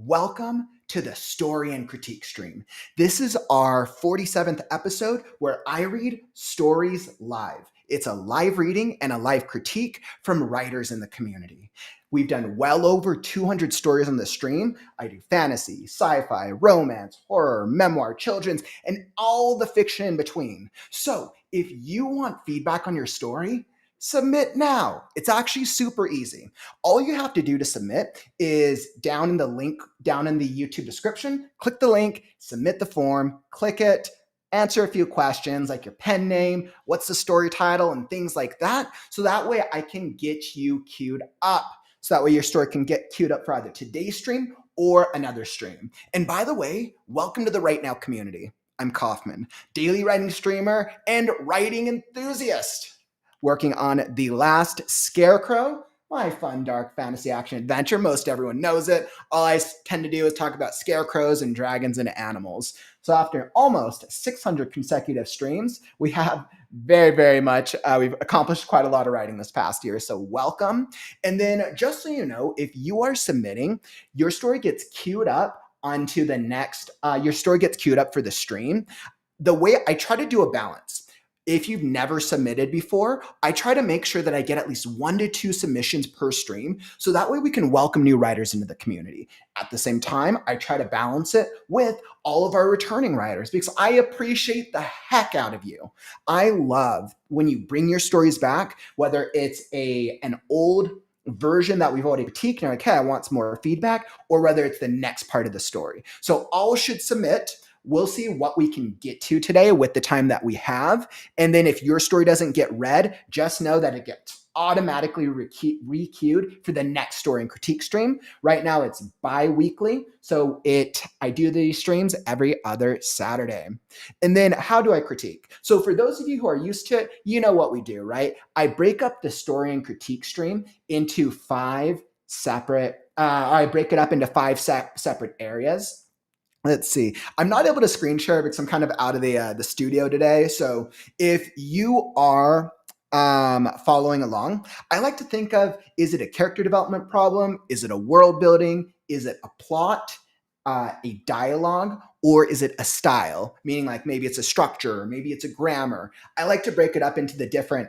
welcome to the Story and Critique stream. This is our 47th episode where I read stories live. It's a live reading and a live critique from writers in the community. We've done well over 200 stories on the stream. I do fantasy, sci-fi, romance, horror, memoir, children's, and all the fiction in between. So if you want feedback on your story, submit now. It's actually super easy. All you have to do to submit is down in the link, down in the YouTube description, click the link, submit the form, click it, answer a few questions like your pen name, what's the story title, and things like that. So that way I can get you queued up. So that way your story can get queued up for either today's stream or another stream. And by the way, welcome to the WriteNow community. I'm Kauffman, daily writing streamer and writing enthusiast, working on The Last Scarecrow, my fun, dark fantasy action adventure. Most everyone knows it. All I tend to do is talk about scarecrows and dragons and animals. So after almost 600 consecutive streams, we have we've accomplished quite a lot of writing this past year. So welcome. And then just so you know, if you are submitting, your story gets queued up onto the next, your story gets queued up for the stream. The way I try to do a balance. If you've never submitted before, I try to make sure that I get at least 1 to 2 submissions per stream. So that way we can welcome new writers into the community. At the same time, I try to balance it with all of our returning writers because I appreciate the heck out of you. I love when you bring your stories back, whether it's an old version that we've already critiqued and you're like, hey, I want some more feedback, or whether it's the next part of the story. So all should submit. We'll see what we can get to today with the time that we have. And then if your story doesn't get read, just know that it gets automatically re-queued for the next story and critique stream. Right now it's bi-weekly. So I do these streams every other Saturday. And then how do I critique? So for those of you who are used to it, you know what we do, right? I break up the story and critique stream into 5 separate, I break it up into 5 separate areas. Let's see. I'm not able to screen share because I'm kind of out of the studio today. So if you are following along, I like to think of, is it a character development problem? Is it a world building? Is it a plot, a dialogue, or is it a style? Meaning like maybe it's a structure, or maybe it's a grammar. I like to break it up into the different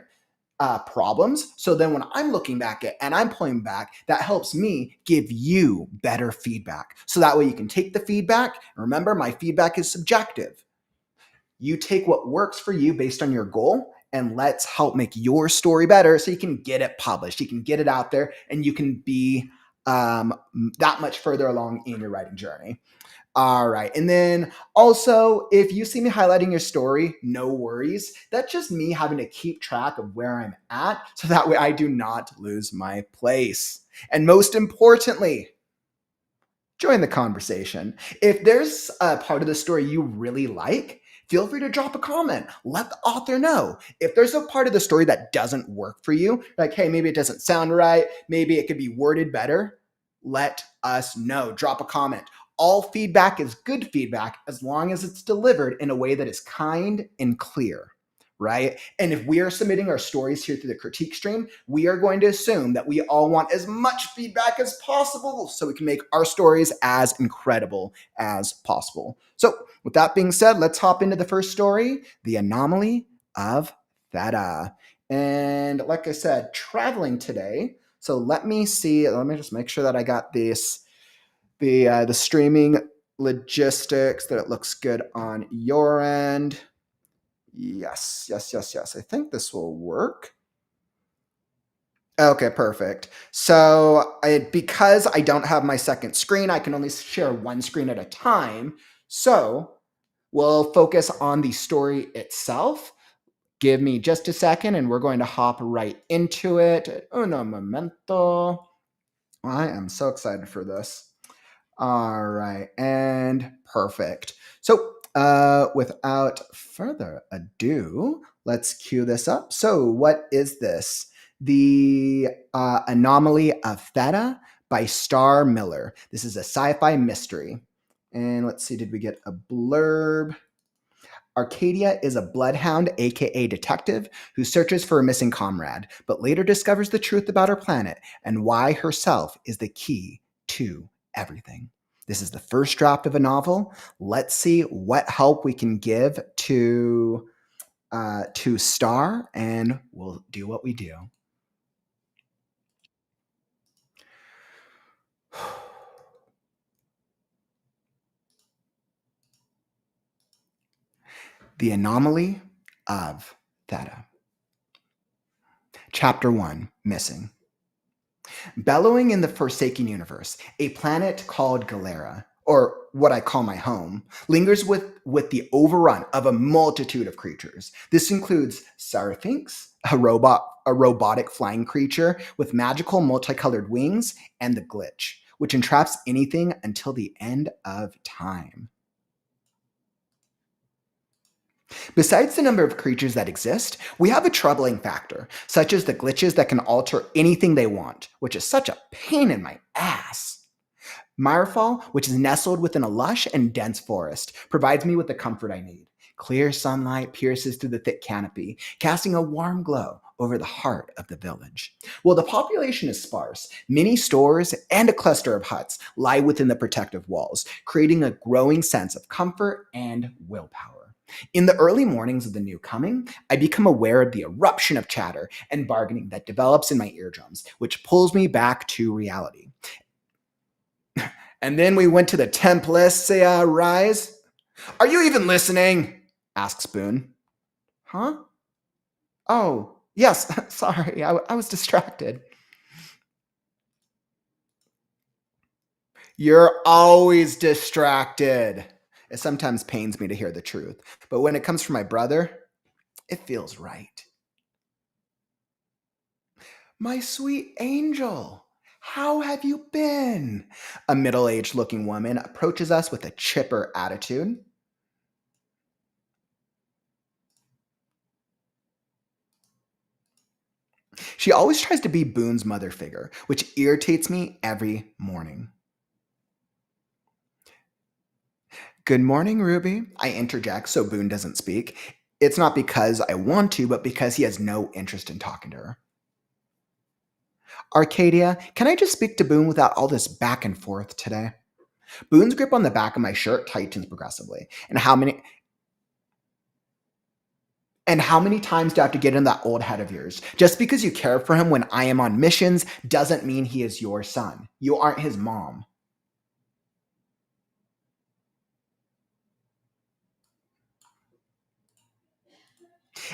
problems. So then when I'm looking back at and I'm pulling back, that helps me give you better feedback. So that way you can take the feedback. Remember, my feedback is subjective. You take what works for you based on your goal, and let's help make your story better so you can get it published. You can get it out there and you can be that much further along in your writing journey. All right. And then also, if you see me highlighting your story, no worries. That's just me having to keep track of where I'm at so that way I do not lose my place. And most importantly, join the conversation. If there's a part of the story you really like, feel free to drop a comment. Let the author know. If there's a part of the story that doesn't work for you, like, hey, maybe it doesn't sound right, maybe it could be worded better, let us know. Drop a comment. All feedback is good feedback as long as it's delivered in a way that is kind and clear, right? And if we are submitting our stories here through the critique stream, we are going to assume that we all want as much feedback as possible so we can make our stories as incredible as possible. So with that being said, let's hop into the first story, The Anomaly of Thetta. And like I said, traveling today. So let me just make sure that I got this. The streaming logistics, that it looks good on your end. Yes. I think this will work. Okay, perfect. So because I don't have my second screen, I can only share one screen at a time. So we'll focus on the story itself. Give me just a second and we're going to hop right into it. Uno momento. I am so excited for this. All right, and perfect. So without further ado, let's cue this up. So what is this? The Anomaly of Thetta by Starr Miller. This is a sci-fi mystery. And let's see, did we get a blurb? Arcadia is a bloodhound, aka detective, who searches for a missing comrade, but later discovers the truth about her planet and why herself is the key to everything. This is the first draft of a novel. Let's see what help we can give to Starr, and we'll do what we do. The Anomaly of Thetta. Chapter 1, Missing. Bellowing in the Forsaken Universe, a planet called Galera, or what I call my home, lingers with the overrun of a multitude of creatures. This includes Sarthinx, a robotic flying creature with magical multicolored wings, and the Glitch, which entraps anything until the end of time. Besides the number of creatures that exist, we have a troubling factor, such as the glitches that can alter anything they want, which is such a pain in my ass. Myrefall, which is nestled within a lush and dense forest, provides me with the comfort I need. Clear sunlight pierces through the thick canopy, casting a warm glow over the heart of the village. While the population is sparse, many stores and a cluster of huts lie within the protective walls, creating a growing sense of comfort and willpower. In the early mornings of the new coming, I become aware of the eruption of chatter and bargaining that develops in my eardrums, which pulls me back to reality. And then we went to the Templest, say, rise. Are you even listening? Asks Boone. Huh? Oh, yes, sorry, I was distracted. You're always distracted. It sometimes pains me to hear the truth, but when it comes from my brother, it feels right. My sweet angel, how have you been? A middle aged looking woman approaches us with a chipper attitude. She always tries to be Boone's mother figure, which irritates me every morning. Good morning, Ruby. I interject so Boone doesn't speak. It's not because I want to, but because he has no interest in talking to her. Arcadia, can I just speak to Boone without all this back and forth today? Boone's grip on the back of my shirt tightens progressively. And how many times do I have to get in that old head of yours? Just because you care for him when I am on missions doesn't mean he is your son. You aren't his mom.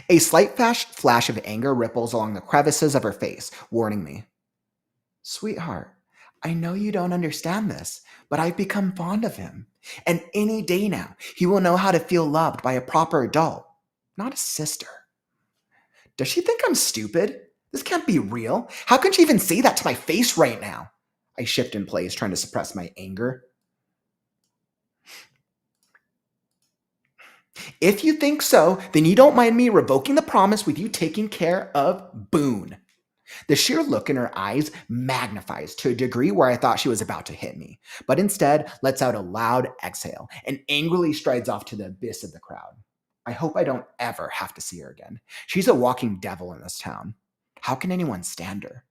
A slight flash of anger ripples along the crevices of her face, warning me. Sweetheart, I know you don't understand this, but I've become fond of him. And any day now, he will know how to feel loved by a proper adult, not a sister. Does she think I'm stupid? This can't be real. How can she even say that to my face right now? I shift in place, trying to suppress my anger. If you think so, then you don't mind me revoking the promise with you taking care of Boone. The sheer look in her eyes magnifies to a degree where I thought she was about to hit me, but instead lets out a loud exhale and angrily strides off to the abyss of the crowd. I hope I don't ever have to see her again. She's a walking devil in this town. How can anyone stand her?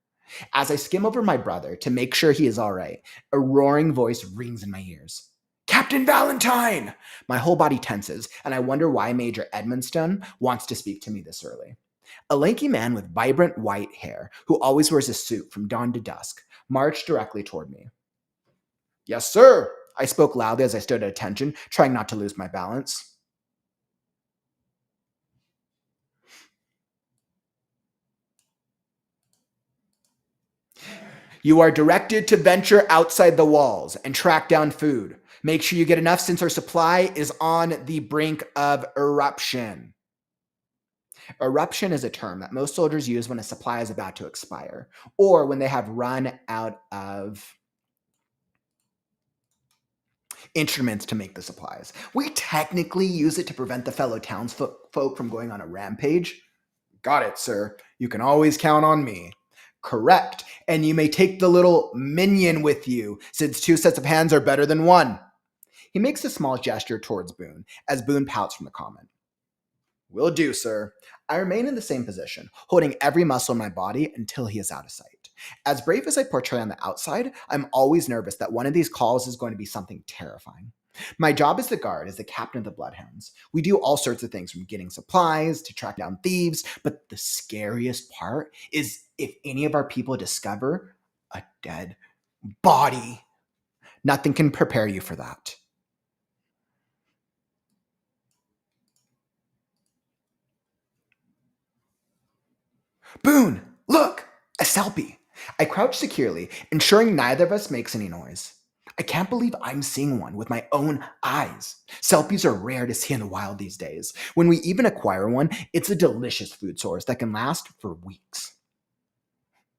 As I skim over my brother to make sure he is all right, a roaring voice rings in my ears. Captain Valentine! My whole body tenses, and I wonder why Major Edmonstone wants to speak to me this early. A lanky man with vibrant white hair, who always wears a suit from dawn to dusk, marched directly toward me. Yes, sir, I spoke loudly as I stood at attention, trying not to lose my balance. You are directed to venture outside the walls and track down food. Make sure you get enough since our supply is on the brink of eruption. Eruption is a term that most soldiers use when a supply is about to expire, or when they have run out of instruments to make the supplies. We technically use it to prevent the fellow townsfolk from going on a rampage. Got it, sir. You can always count on me. Correct. And you may take the little minion with you, since two sets of hands are better than one. He makes a small gesture towards Boone, as Boone pouts from the comment. Will do, sir. I remain in the same position, holding every muscle in my body until he is out of sight. As brave as I portray on the outside, I'm always nervous that one of these calls is going to be something terrifying. My job as the guard is the captain of the Bloodhounds. We do all sorts of things from getting supplies to track down thieves, but the scariest part is if any of our people discover a dead body. Nothing can prepare you for that. Boone, look! A Selpie! I crouch securely, ensuring neither of us makes any noise. I can't believe I'm seeing one with my own eyes. Selpies are rare to see in the wild these days. When we even acquire one, it's a delicious food source that can last for weeks.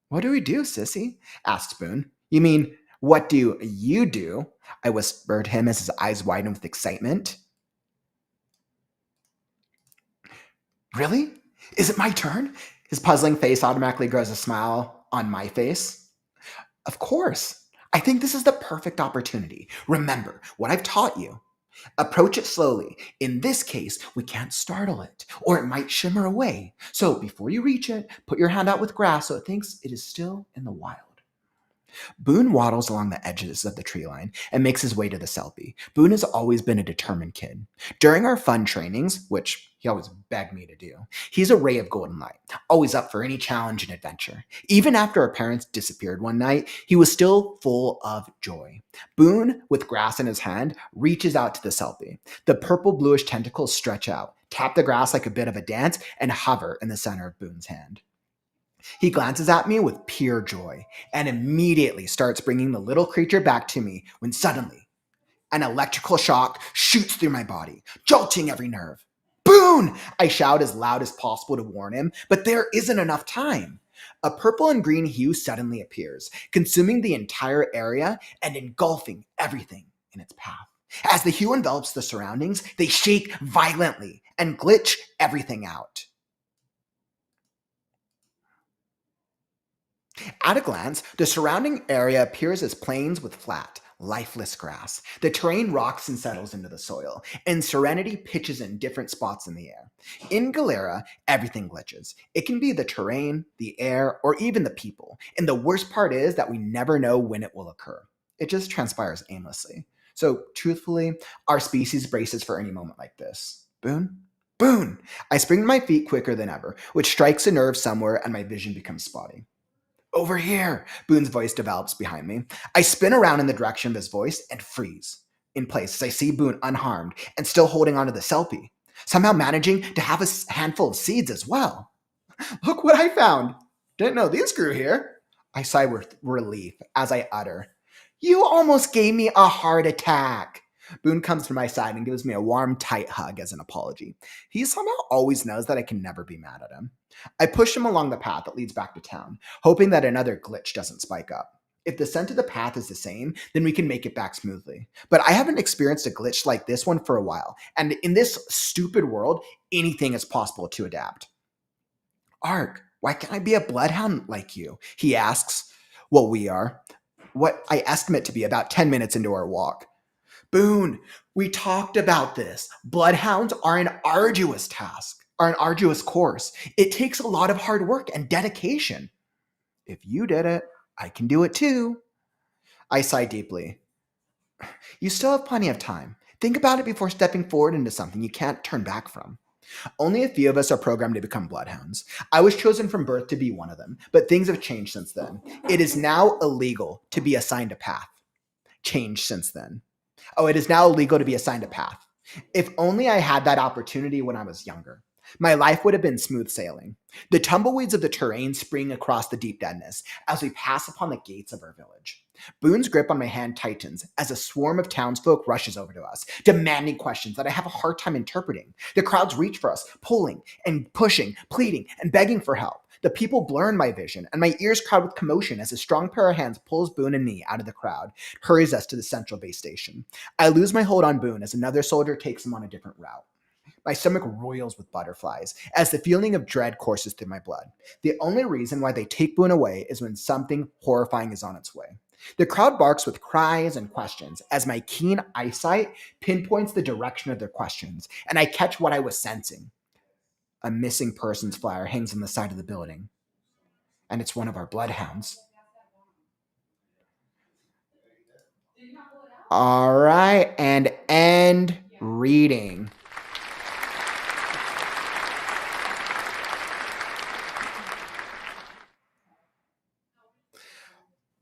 What do we do, sissy? Asked Boone. You mean, what do you do? I whispered him as his eyes widened with excitement. Really? Is it my turn? His puzzling face automatically grows a smile on my face. Of course. I think this is the perfect opportunity. Remember what I've taught you. Approach it slowly. In this case, we can't startle it, or it might shimmer away. So before you reach it, put your hand out with grass so it thinks it is still in the wild. Boone waddles along the edges of the tree line and makes his way to the Selpie. Boone has always been a determined kid. During our fun trainings, which he always begged me to do, he's a ray of golden light, always up for any challenge and adventure. Even after our parents disappeared one night, he was still full of joy. Boone, with grass in his hand, reaches out to the Selpie. The purple-bluish tentacles stretch out, tap the grass like a bit of a dance, and hover in the center of Boone's hand. He glances at me with pure joy and immediately starts bringing the little creature back to me when suddenly an electrical shock shoots through my body, jolting every nerve. Boone! I shout as loud as possible to warn him, but there isn't enough time. A purple and green hue suddenly appears, consuming the entire area and engulfing everything in its path. As the hue envelops the surroundings, they shake violently and glitch everything out. At a glance, the surrounding area appears as plains with flat, lifeless grass. The terrain rocks and settles into the soil, and serenity pitches in different spots in the air. In Galera, everything glitches. It can be the terrain, the air, or even the people. And the worst part is that we never know when it will occur. It just transpires aimlessly. So, truthfully, our species braces for any moment like this. Boone? Boone! I spring to my feet quicker than ever, which strikes a nerve somewhere and my vision becomes spotty. Over here, Boone's voice develops behind me. I spin around in the direction of his voice and freeze in place as I see Boone unharmed and still holding onto the Selpie, somehow managing to have a handful of seeds as well. Look what I found! Didn't know these grew here. I sigh with relief as I utter, You almost gave me a heart attack. Boone comes to my side and gives me a warm, tight hug as an apology. He somehow always knows that I can never be mad at him. I push him along the path that leads back to town, hoping that another glitch doesn't spike up. If the scent of the path is the same, then we can make it back smoothly. But I haven't experienced a glitch like this one for a while, and in this stupid world, anything is possible to adapt. Ark, why can't I be a bloodhound like you? He asks. Well, we are. What I estimate to be about 10 minutes into our walk. Boone, we talked about this. Bloodhounds are an arduous task, are an arduous course. It takes a lot of hard work and dedication. If you did it, I can do it too. I sigh deeply. You still have plenty of time. Think about it before stepping forward into something you can't turn back from. Only a few of us are programmed to become bloodhounds. I was chosen from birth to be one of them, but things have changed since then. It is now illegal to be assigned a path. Changed since then. Oh, it is now illegal to be assigned a path. If only I had that opportunity when I was younger. My life would have been smooth sailing. The tumbleweeds of the terrain spring across the deep deadness as we pass upon the gates of our village. Boone's grip on my hand tightens as a swarm of townsfolk rushes over to us, demanding questions that I have a hard time interpreting. The crowds reach for us, pulling and pushing, pleading and begging for help. The people blur in my vision, and my ears crowd with commotion as a strong pair of hands pulls Boone and me out of the crowd, hurries us to the central base station. I lose my hold on Boone as another soldier takes him on a different route. My stomach roils with butterflies as the feeling of dread courses through my blood. The only reason why they take Boone away is when something horrifying is on its way. The crowd barks with cries and questions as my keen eyesight pinpoints the direction of their questions, and I catch what I was sensing. A missing persons flyer hangs on the side of the building, and it's one of our bloodhounds. All right, and end reading.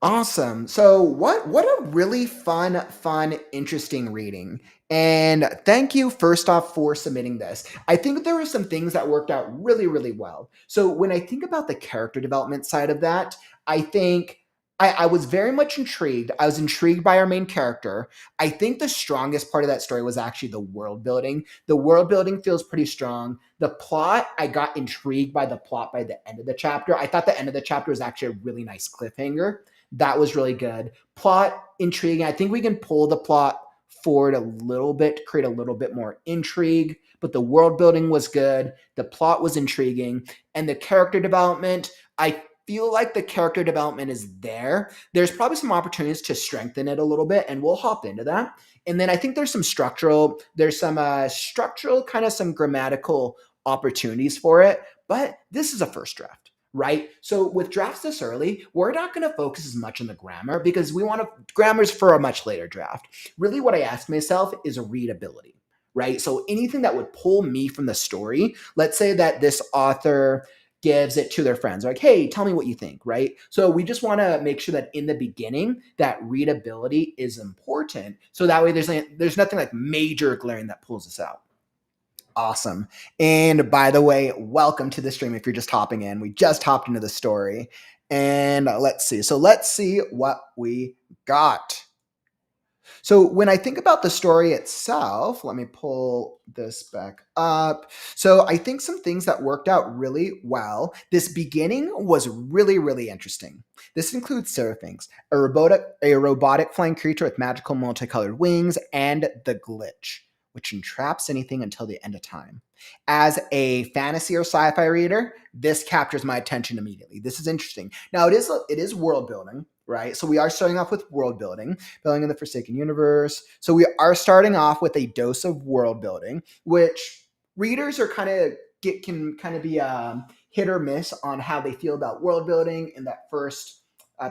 Awesome. So what a really fun, interesting reading. And thank you first off for submitting this. I think there were some things that worked out really well. So when I think about the character development side of that, I think I was very much intrigued. I was intrigued by our main character. I think the strongest part of that story was actually the world building. The world building feels pretty strong. The plot, I got intrigued by the plot by the end of the chapter. I thought the end of the chapter was actually a really nice cliffhanger. That was really good. Plot intriguing. I think we can pull the plot forward a little bit to create a little bit more intrigue, but the world building was good. The plot was intriguing. And the character development, I feel like the character development is there. There's probably some opportunities to strengthen it a little bit, and we'll hop into that. And then I think there's some structural, kind of some grammatical opportunities for it, but this is a first draft, right? So with drafts this early, we're not going to focus as much on the grammar because we want grammars for a much later draft. Really what I ask myself is readability, right? So anything that would pull me from the story, let's say that this author gives it to their friends, like, hey, tell me what you think, right? So we just want to make sure that in the beginning that readability is important. So that way there's nothing like major glaring that pulls us out. Awesome. And by the way, welcome to the stream if you're just hopping in. We just hopped into the story. And let's see. So let's see what we got. So when I think about the story itself, let me pull this back up. So I think some things that worked out really well. This beginning was really interesting. This includes several things: a robotic flying creature with magical multicolored wings, and the glitch, which entraps anything until the end of time. As a fantasy or sci-fi reader, this captures my attention immediately. This is interesting. Now it is world building, right? So we are starting off with world building in the Forsaken Universe. So we are starting off with a dose of world building, which readers are can kind of be hit or miss on how they feel about world building in that first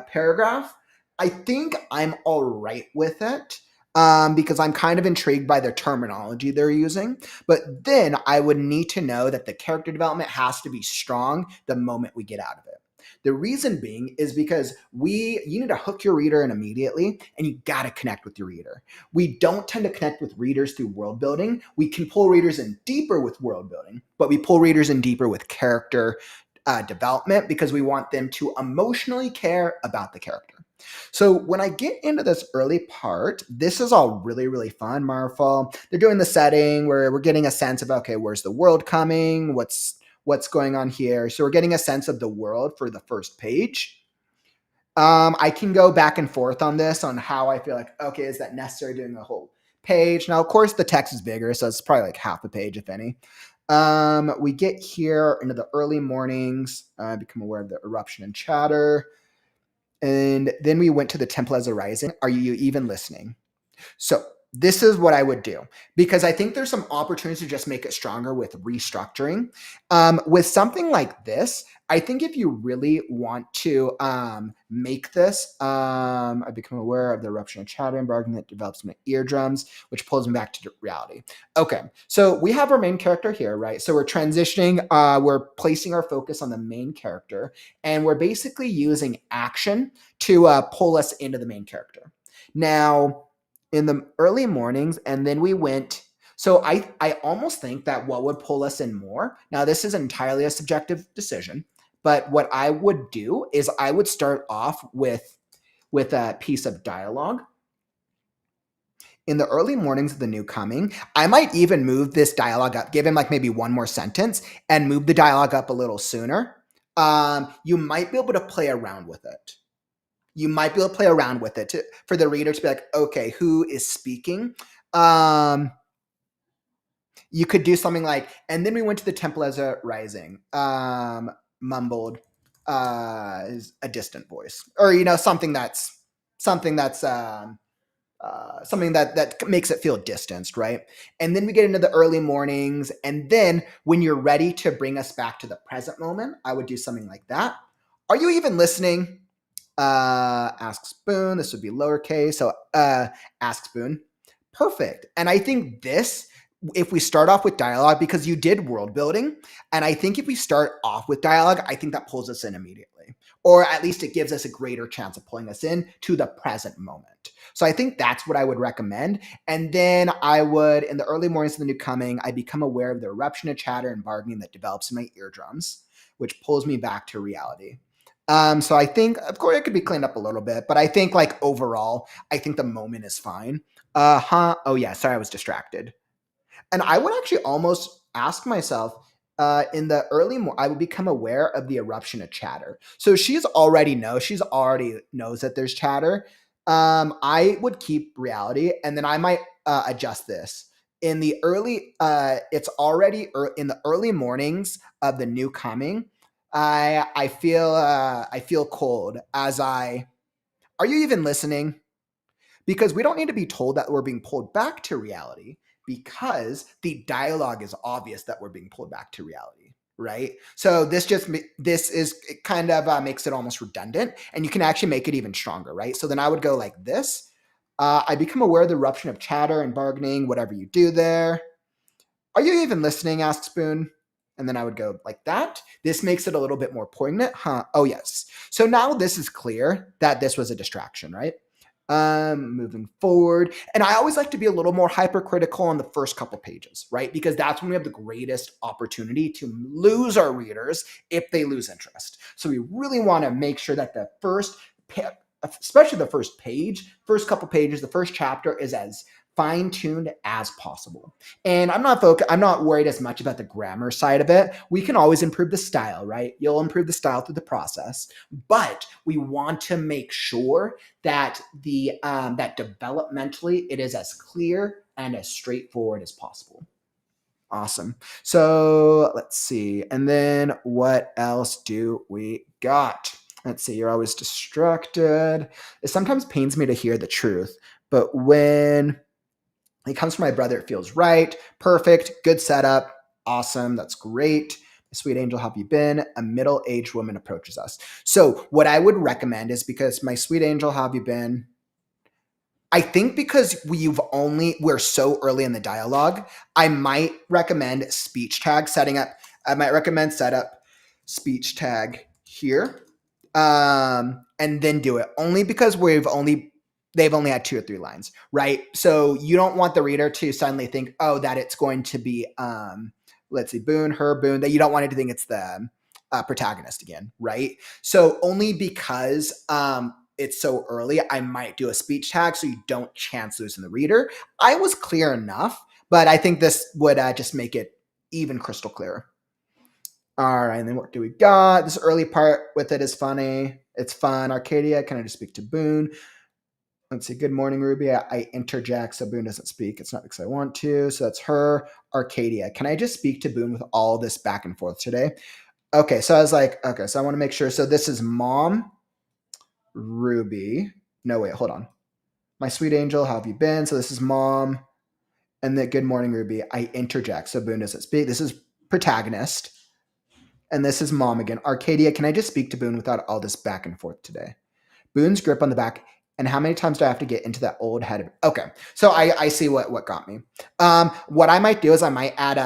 paragraph. I think I'm all right with it. Because I'm kind of intrigued by the terminology they're using. But then I would need to know that the character development has to be strong the moment we get out of it. The reason being is because you need to hook your reader in immediately, and you got to connect with your reader. We don't tend to connect with readers through world building. We can pull readers in deeper with world building, but we pull readers in deeper with character development because we want them to emotionally care about the character. So when I get into this early part, this is all really fun, Marvel. They're doing the setting where we're getting a sense of, okay, where's the world coming? What's going on here? So we're getting a sense of the world for the first page. I can go back and forth on this, on how I feel like, okay, is that necessary doing the whole page? Now, of course, the text is bigger, so it's probably like half a page, if any. We get here into the early mornings, become aware of the eruption and chatter. And then we went to the temple as a rising. Are you even listening? So this is what I would do, because I think there's some opportunities to just make it stronger with restructuring. With something like this, I think if you really want to make this, I become aware of the eruption of chatter and bargaining that develops my eardrums, which pulls me back to reality. Okay, so we have our main character here, right? So we're transitioning, we're placing our focus on the main character, and we're basically using action to pull us into the main character. Now, in the early mornings, and then we went. So I almost think that what would pull us in more, now this is entirely a subjective decision, but what I would do is I would start off with a piece of dialogue. In the early mornings of the new coming, I might even move this dialogue up, give him like maybe one more sentence, and move the dialogue up a little sooner. You might be able to play around with it. You might be able to play around with it for the reader to be like, okay, who is speaking? You could do something like, and then we went to the temple as a rising, mumbled a distant voice, or something that makes it feel distanced, right? And then we get into the early mornings, and then when you're ready to bring us back to the present moment, I would do something like that. Are you even listening? Asks Boone. This would be lowercase. So asks Boone. Perfect. And I think this, if we start off with dialogue, because you did world building, and I think if we start off with dialogue, I think that pulls us in immediately. Or at least it gives us a greater chance of pulling us in to the present moment. So I think that's what I would recommend. And then I would, in the early mornings of the new coming, I become aware of the eruption of chatter and bargaining that develops in my eardrums, which pulls me back to reality. So I think, of course, it could be cleaned up a little bit, but I think like overall, I think the moment is fine. Oh yeah, sorry, I was distracted. And I would actually almost ask myself, in the I would become aware of the eruption of chatter. So she's already knows that there's chatter. I would keep reality, and then I might adjust this. In the early, it's already in the early mornings of the new coming. I feel cold as I. Are you even listening? Because we don't need to be told that we're being pulled back to reality, because the dialogue is obvious that we're being pulled back to reality, right? So this is, it kind of makes it almost redundant, and you can actually make it even stronger, right? So then I would go like this. I become aware of the eruption of chatter and bargaining, whatever you do there. Are you even listening? Asks Spoon. And then I would go like that. This makes it a little bit more poignant. Huh? Oh, yes. So now this is clear that this was a distraction, right? Moving forward. And I always like to be a little more hypercritical on the first couple pages, right? Because that's when we have the greatest opportunity to lose our readers if they lose interest. So we really want to make sure that the first, especially the first page, first couple pages, the first chapter is as fine-tuned as possible. And I'm not worried as much about the grammar side of it. We can always improve the style, right? You'll improve the style through the process, but we want to make sure that that developmentally it is as clear and as straightforward as possible. Awesome. So let's see. And then what else do we got? Let's see. You're always distracted. It sometimes pains me to hear the truth, but when it comes from my brother, it feels right. Perfect. Good setup. Awesome. That's great. Sweet angel, how have you been? A middle-aged woman approaches us. So what I would recommend is, because my sweet angel, how have you been? I think because we're so early in the dialogue, I might recommend speech tag setting up. I might recommend set up speech tag here, and then do it, only because they've only had 2 or 3 lines, right? So you don't want the reader to suddenly think, oh, that it's going to be, let's see, Boone, her, Boone, that you don't want it to think it's the protagonist again, right? So only because it's so early, I might do a speech tag so you don't chance losing the reader. I was clear enough, but I think this would just make it even crystal clear. All right, and then what do we got? This early part with it is funny. It's fun. Arcadia, can I just speak to Boone? Let's see. Good morning, Ruby. I interject so Boone doesn't speak. It's not because I want to. So that's her. Arcadia, can I just speak to Boone with all this back and forth today? Okay, so I was like, okay, so I want to make sure. So this is Mom, Ruby. No, wait, hold on. My sweet angel, how have you been? So this is Mom. And then good morning, Ruby. I interject so Boone doesn't speak. This is protagonist. And this is Mom again. Arcadia, can I just speak to Boone without all this back and forth today? Boone's grip on the back. And how many times do I have to get into that old head of it? Okay, so I see what got me. What I might do is I might add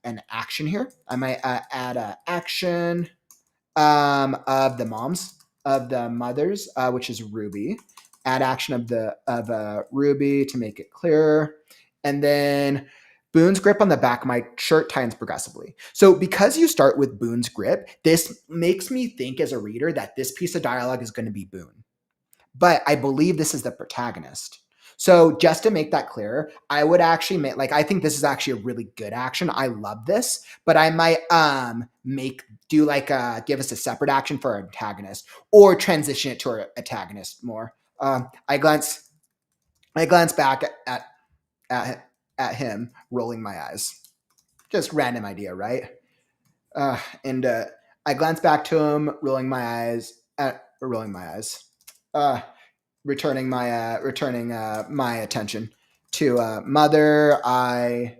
an action here. I might add an action of the moms, of the mothers, which is Ruby. Add action of Ruby to make it clearer. And then Boone's grip on the back of my shirt tightens progressively. So because you start with Boone's grip, this makes me think as a reader that this piece of dialogue is going to be Boone. But I believe this is the protagonist. So just to make that clearer, I would actually I think this is actually a really good action. I love this, but I might give us a separate action for our antagonist, or transition it to our antagonist more. I glance back at him, rolling my eyes. Just random idea, right? And I glance back to him, rolling my eyes. Returning my attention to Mother. I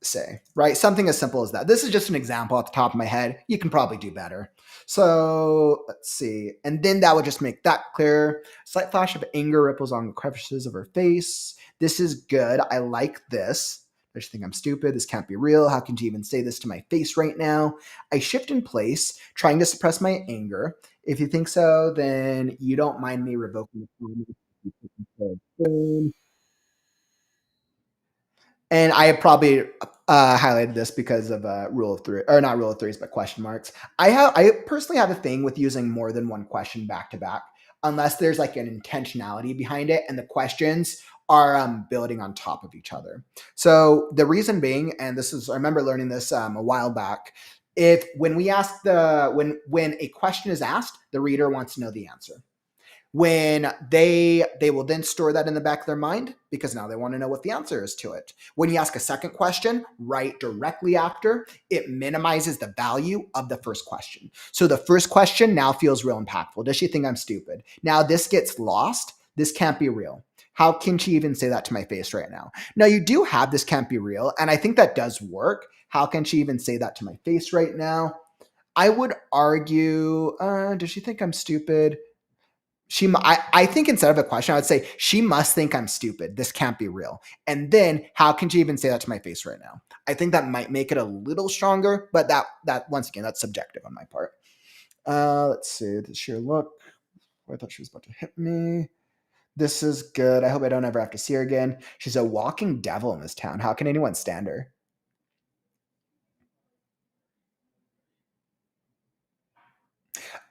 say, right? Something as simple as that. This is just an example off the top of my head. You can probably do better. So let's see. And then that would just make that clear. Slight flash of anger ripples on the crevices of her face. This is good. I like this. I just think I'm stupid. This can't be real. How can you even say this to my face right now? I shift in place, trying to suppress my anger. If you think so, then you don't mind me revoking the promise. And I probably highlighted this because of rule of three, or not rule of threes, but question marks. I personally have a thing with using more than one question back to back, unless there's like an intentionality behind it, and the questions are building on top of each other. So the reason being, and this is I remember learning this a while back. If when we ask the when a question is asked, the reader wants to know the answer. When they will then store that in the back of their mind because now they want to know what the answer is to it. When you ask a second question right directly after, it minimizes the value of the first question. So the first question now feels real impactful. Does she think I'm stupid? Now this gets lost. This can't be real. How can she even say that to my face right now? Now you do have this can't be real, and I think that does work. How can she even say that to my face right now? I would argue, does she think I'm stupid? I think instead of a question, I would say she must think I'm stupid. This can't be real. And then how can she even say that to my face right now? I think that might make it a little stronger, but that once again, that's subjective on my part. Let's see the sheer look. I thought she was about to hit me. This is good. I hope I don't ever have to see her again. She's a walking devil in this town. How can anyone stand her?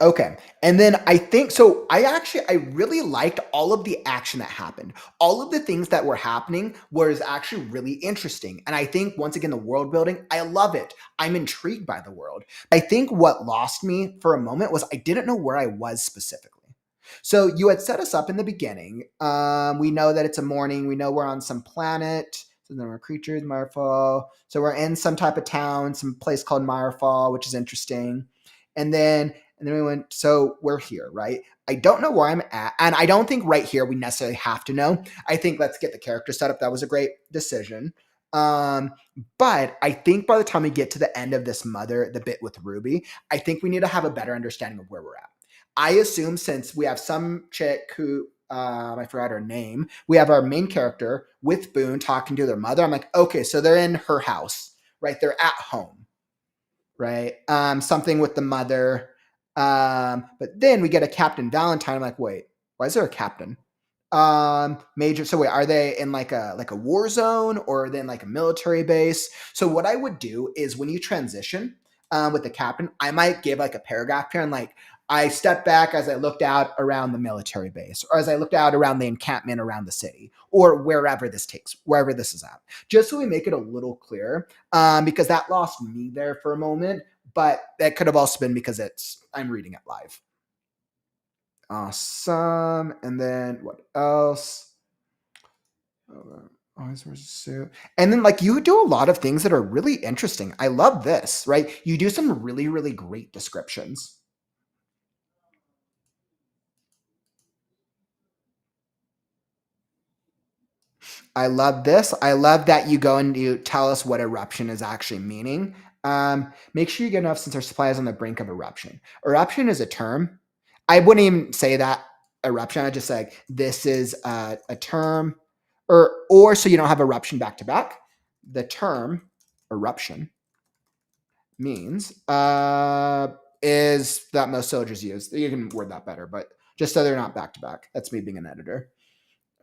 Okay. And then I think so I really liked all of the action that happened. All of the things that were happening was actually really interesting. And I think once again the world building, I love it. I'm intrigued by the world. I think what lost me for a moment was I didn't know where I was specifically. So you had set us up in the beginning. We know that it's a morning. We know we're on some planet. So there are creatures, Mirefall. So we're in some type of town, some place called Mirefall, which is interesting. And then we went, so we're here, right? I don't know where I'm at. And I don't think right here we necessarily have to know. I think let's get the character set up. That was a great decision. Um, but I think by the time we get to the end of this the bit with Ruby, I think we need to have a better understanding of where we're at. I assume since we have some chick who I forgot her name, we have our main character with Boone talking to their mother. I'm like, okay, so they're in her house, right? They're at home, right? Something with the mother. But then we get a Captain Valentine. I'm like, wait, why is there a captain? Major. So wait, are they in like a war zone or are they in like a military base? So what I would do is when you transition with the captain, I might give like a paragraph here and like I stepped back as I looked out around the military base, or as I looked out around the encampment around the city, or wherever this is at, just so we make it a little clearer. Because that lost me there for a moment, but that could have also been because I'm reading it live. Awesome. And then what else? Always wears a suit. And then like you do a lot of things that are really interesting. I love this, right? You do some really, really great descriptions. I love this. I love that you go and you tell us what eruption is actually meaning. Make sure you get enough since our supply is on the brink of eruption. Eruption is a term. I wouldn't even say that eruption. I'd just say this is a term, or so you don't have eruption back to back. The term eruption means is that most soldiers use. You can word that better, but just so they're not back to back. That's me being an editor.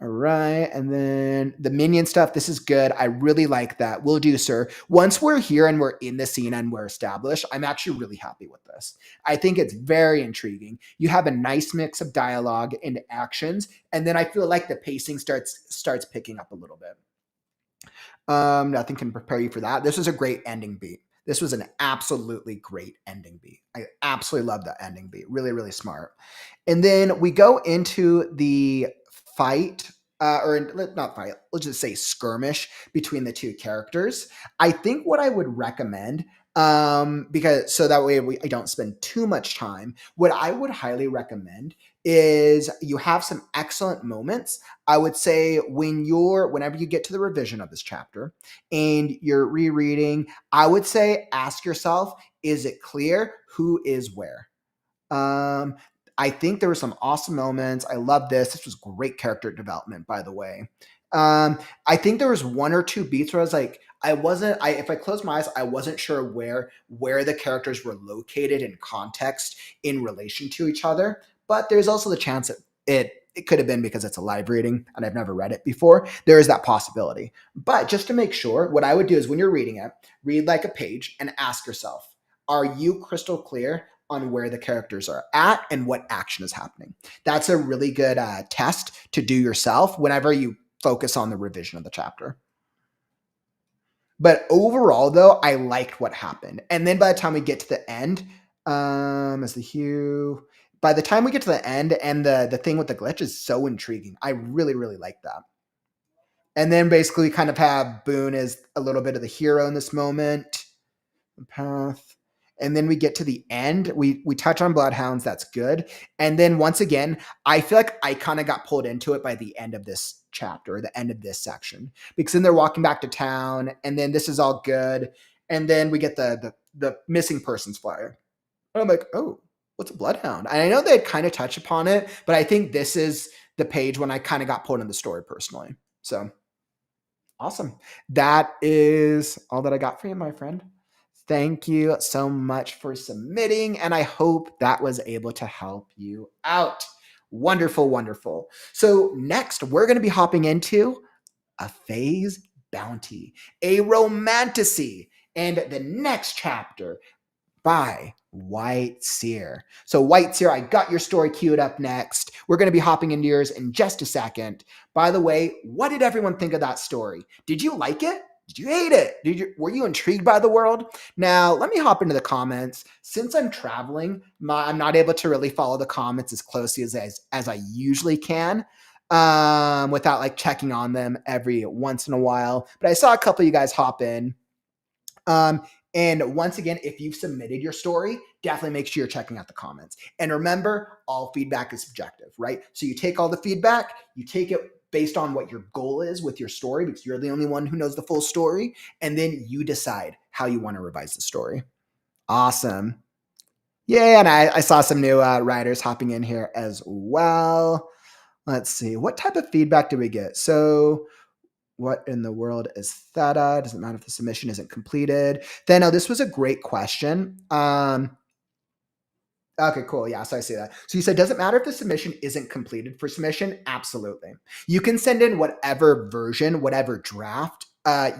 All right. And then the minion stuff. This is good. I really like that. Will do, sir. Once we're here and we're in the scene and we're established, I'm actually really happy with this. I think it's very intriguing. You have a nice mix of dialogue and actions. And then I feel like the pacing starts picking up a little bit. Nothing can prepare you for that. This was a great ending beat. This was an absolutely great ending beat. I absolutely love that ending beat. Really, really smart. And then we go into the fight, or not fight, let's just say skirmish between the two characters. I think what I would recommend Because so that way I don't spend too much time. What I would highly recommend is you have some excellent moments. I would say whenever you get to the revision of this chapter and you're rereading, I would say ask yourself, is it clear who is where? Um, I think there were some awesome moments. I love this. This was great character development, by the way. I think there was one or two beats where I was like, if I closed my eyes, I wasn't sure where the characters were located in context in relation to each other. But there's also the chance that it could have been because it's a live reading and I've never read it before. There is that possibility. But just to make sure, what I would do is when you're reading it, read like a page and ask yourself, are you crystal clear on where the characters are at and what action is happening? That's a really good test to do yourself whenever you focus on the revision of the chapter. But overall, though, I liked what happened. And then by the time we get to the end, as the hue, by the time we get to the end and the thing with the glitch is so intriguing. I really, really like that. And then basically kind of have Boone as a little bit of the hero in this moment. The path. And then we get to the end. We touch on bloodhounds. That's good. And then once again, I feel like I kind of got pulled into it by the end of this chapter, the end of this section, because then they're walking back to town, and then this is all good. And then we get the missing persons flyer. And I'm like, oh, what's a bloodhound? And I know they kind of touch upon it, but I think this is the page when I kind of got pulled in the story personally. So awesome. That is all that I got for you, my friend. Thank you so much for submitting, and I hope that was able to help you out. Wonderful, wonderful. So next, we're going to be hopping into a phase bounty, a romantasy, and the next chapter by Whiteseer. So, Whiteseer, I got your story queued up next. We're going to be hopping into yours in just a second. By the way, what did everyone think of that story? Did you like it? Did you hate it? Were you intrigued by the world? Now, let me hop into the comments. Since I'm traveling, I'm not able to really follow the comments as closely as I usually can, without like checking on them every once in a while. But I saw a couple of you guys hop in. Um, and once again, if you've submitted your story, definitely make sure you're checking out the comments. And remember, all feedback is subjective, right? So you take all the feedback, you take it based on what your goal is with your story, because you're the only one who knows the full story. And then you decide how you want to revise the story. Awesome. Yeah, and I saw some new writers hopping in here as well. Let's see. What type of feedback do we get? So what in the world is Thetta? Doesn't matter if the submission isn't completed. Then, this was a great question. Okay, cool. Yeah, so I see that. So you said, does it matter if the submission isn't completed for submission? Absolutely. You can send in whatever version, whatever draft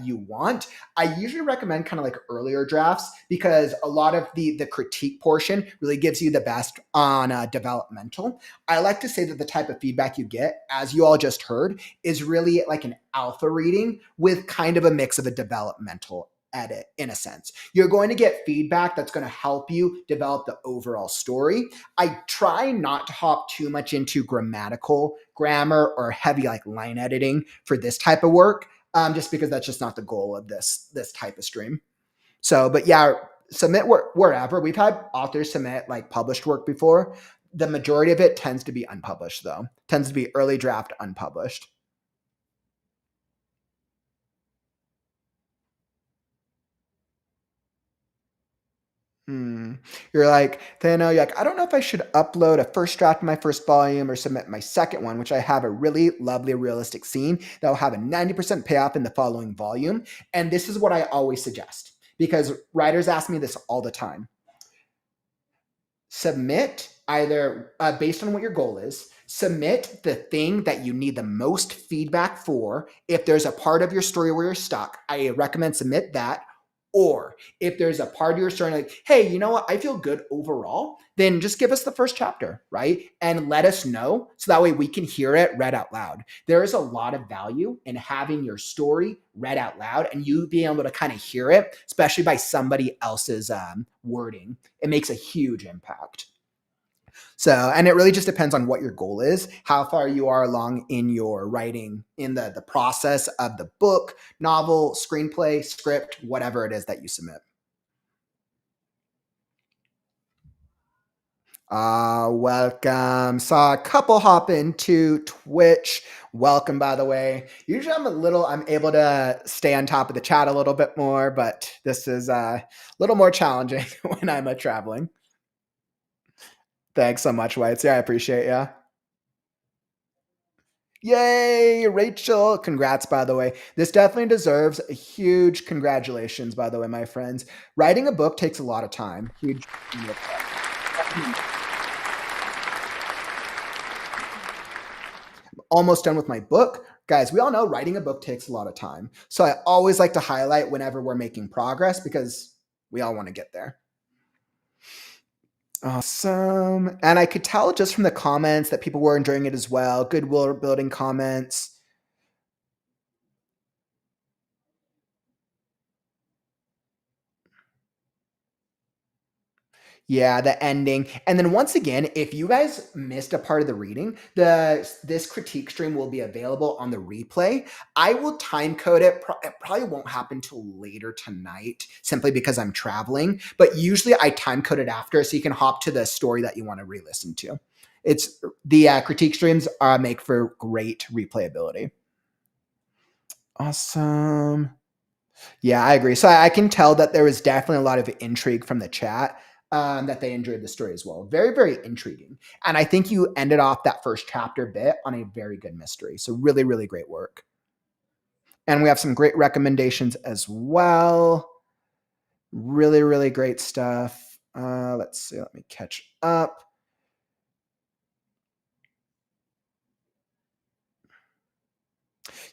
you want. I usually recommend kind of like earlier drafts because a lot of the critique portion really gives you the best on developmental. I like to say that the type of feedback you get, as you all just heard, is really like an alpha reading with kind of a mix of a developmental edit in a sense. You're going to get feedback that's going to help you develop the overall story. I try not to hop too much into grammatical grammar or heavy like line editing for this type of work, just because that's just not the goal of this type of stream. So, but yeah, submit wherever. We've had authors submit like published work before. The majority of it tends to be unpublished, though. Tends to be early draft unpublished. Hmm. You're like, then you're like, I don't know if I should upload a first draft of my first volume or submit my second one, which I have a really lovely, realistic scene that will have a 90% payoff in the following volume. And this is what I always suggest because writers ask me this all the time. Submit either based on what your goal is, submit the thing that you need the most feedback for. If there's a part of your story where you're stuck, I recommend submit that. Or if there's a part of your story like, hey, you know what? I feel good overall, then just give us the first chapter, right? And let us know so that way we can hear it read out loud. There is a lot of value in having your story read out loud and you being able to kind of hear it, especially by somebody else's wording. It makes a huge impact. So, and it really just depends on what your goal is, how far you are along in your writing, in the process of the book, novel, screenplay, script, whatever it is that you submit. Welcome. Saw a couple hop into Twitch. Welcome, by the way. Usually I'm able to stay on top of the chat a little bit more, but this is a little more challenging when I'm traveling. Thanks so much, Whites. Yeah, I appreciate ya. Yay, Rachel. Congrats, by the way. This definitely deserves a huge congratulations, by the way, my friends. Writing a book takes a lot of time. Huge. Almost done with my book. Guys, we all know writing a book takes a lot of time. So I always like to highlight whenever we're making progress because we all want to get there. Awesome. And I could tell just from the comments that people were enjoying it as well. Goodwill building comments. Yeah, the ending. And then once again, if you guys missed a part of the reading, this critique stream will be available on the replay. I will time code it. It probably won't happen till later tonight simply because I'm traveling, but usually I time code it after so you can hop to the story that you want to re-listen to. It's the critique streams make for great replayability. Awesome. Yeah, I agree. So I can tell that there was definitely a lot of intrigue from the chat, that they enjoyed the story as well. Very, very intriguing. And I think you ended off that first chapter bit on a very good mystery. So really, really great work. And we have some great recommendations as well. Really, really great stuff. Let's see. Let me catch up.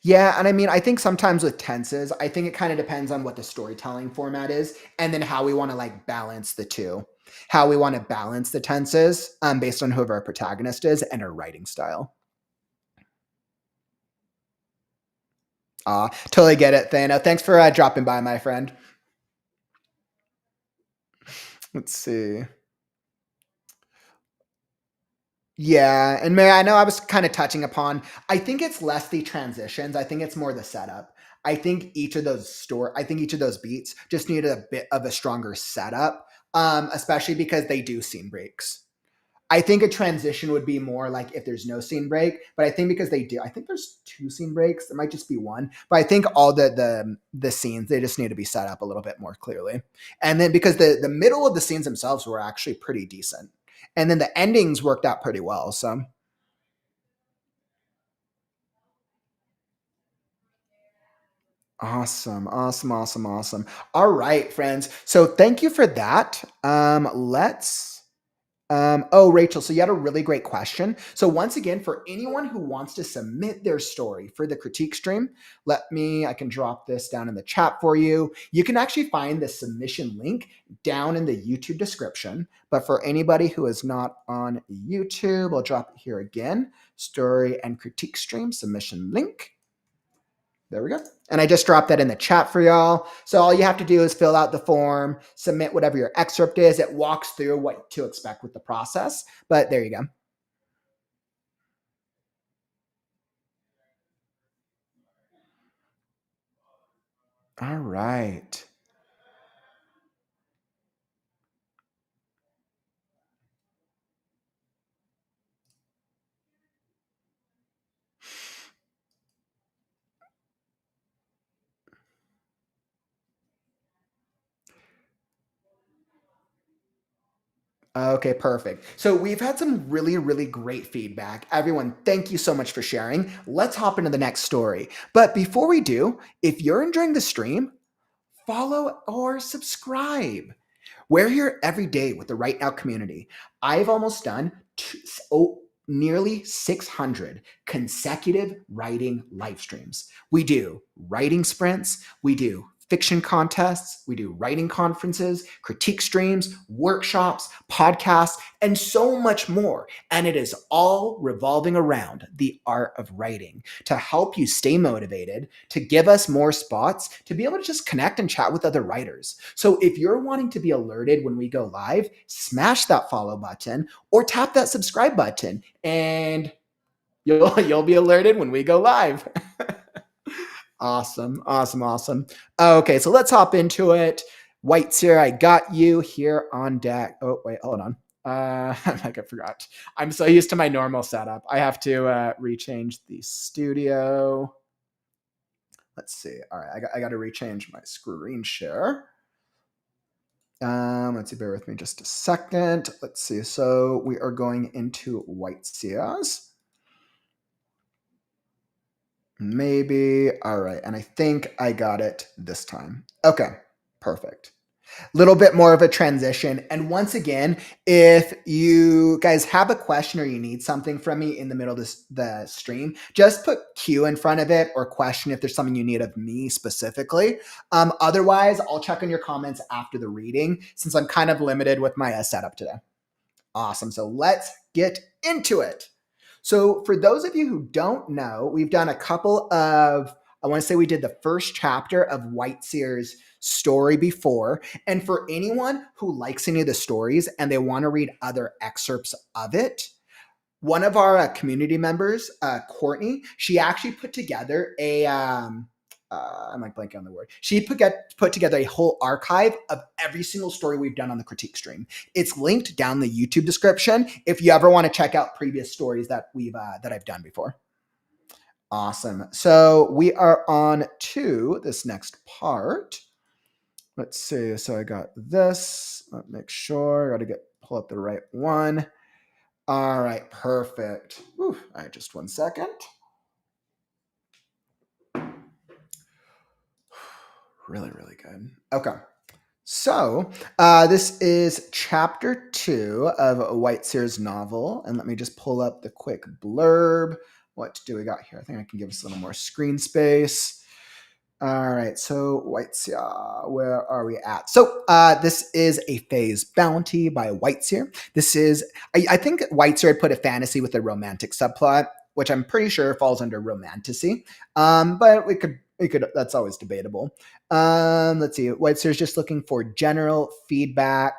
Yeah, and I mean, I think sometimes with tenses, I think it kind of depends on what the storytelling format is, and then how we want to like balance the two, how we want to balance the tenses, based on whoever our protagonist is and our writing style. Totally get it, Thana. Thanks for dropping by, my friend. Let's see. Yeah, and Mary, I know I was kind of touching upon. I think it's less the transitions. I think it's more the setup. I think each of those beats just needed a bit of a stronger setup, especially because they do scene breaks. I think a transition would be more like if there's no scene break, but I think because they do, I think there's two scene breaks. There might just be one, but I think all the scenes they just need to be set up a little bit more clearly. And then because the middle of the scenes themselves were actually pretty decent, and then the endings worked out pretty well. So awesome, awesome, awesome, awesome. All right, friends. So thank you for that. Oh, Rachel, so you had a really great question. So once again, for anyone who wants to submit their story for the critique stream, I can drop this down in the chat for you. You can actually find the submission link down in the YouTube description. But for anybody who is not on YouTube, I'll drop it here again. Story and critique stream submission link. There we go. And I just dropped that in the chat for y'all. So all you have to do is fill out the form, submit whatever your excerpt is. It walks through what to expect with the process. But there you go. All right. Okay, perfect. So we've had some really, really great feedback. Everyone, thank you so much for sharing. Let's hop into the next story. But before we do, if you're enjoying the stream, follow or subscribe. We're here every day with the WriteNow community. I've almost done nearly 600 consecutive writing live streams. We do writing sprints, we do fiction contests, we do writing conferences, critique streams, workshops, podcasts, and so much more. And it is all revolving around the art of writing to help you stay motivated, to give us more spots, to be able to just connect and chat with other writers. So if you're wanting to be alerted when we go live, smash that follow button or tap that subscribe button and you'll be alerted when we go live. Awesome, awesome, awesome. Okay, so let's hop into it. Whiteseer, I got you here on deck. Oh, wait, hold on. Like I forgot. I'm so used to my normal setup. I have to rechange the studio. Let's see. All right, I got to rechange my screen share. Let's see. Bear with me just a second. Let's see. So we are going into Whiteseers. Maybe. All right, and I think I got it this time. Okay, perfect. Little bit more of a transition. And once again, if you guys have a question or you need something from me in the middle of the stream, just put Q in front of it or question if there's something you need of me specifically. Otherwise, I'll check on your comments after the reading since I'm kind of limited with my setup today. Awesome. So let's get into it. So for those of you who don't know, we've done a couple of, I want to say we did the first chapter of Whiteseer's story before. And for anyone who likes any of the stories and they want to read other excerpts of it, one of our community members, Courtney, she actually put together a, I'm like blanking on the word. She put together a whole archive of every single story we've done on the critique stream. It's linked down the YouTube description if you ever want to check out previous stories that I've done before. Awesome. So we are on to this next part. Let's see. So I got this. Let's make sure. I got to pull up the right one. All right, perfect. Whew. All right, just 1 second. Really, really good. Okay. So this is chapter 2 of Whiteseer's novel. And let me just pull up the quick blurb. What do we got here? I think I can give us a little more screen space. All right, so Whiteseer, where are we at? So this is a phase bounty by Whiteseer. This is, I think Whiteseer had put a fantasy with a romantic subplot, which I'm pretty sure falls under Romantasy. But we could, that's always debatable. Let's see, Whiteseer's just looking for general feedback.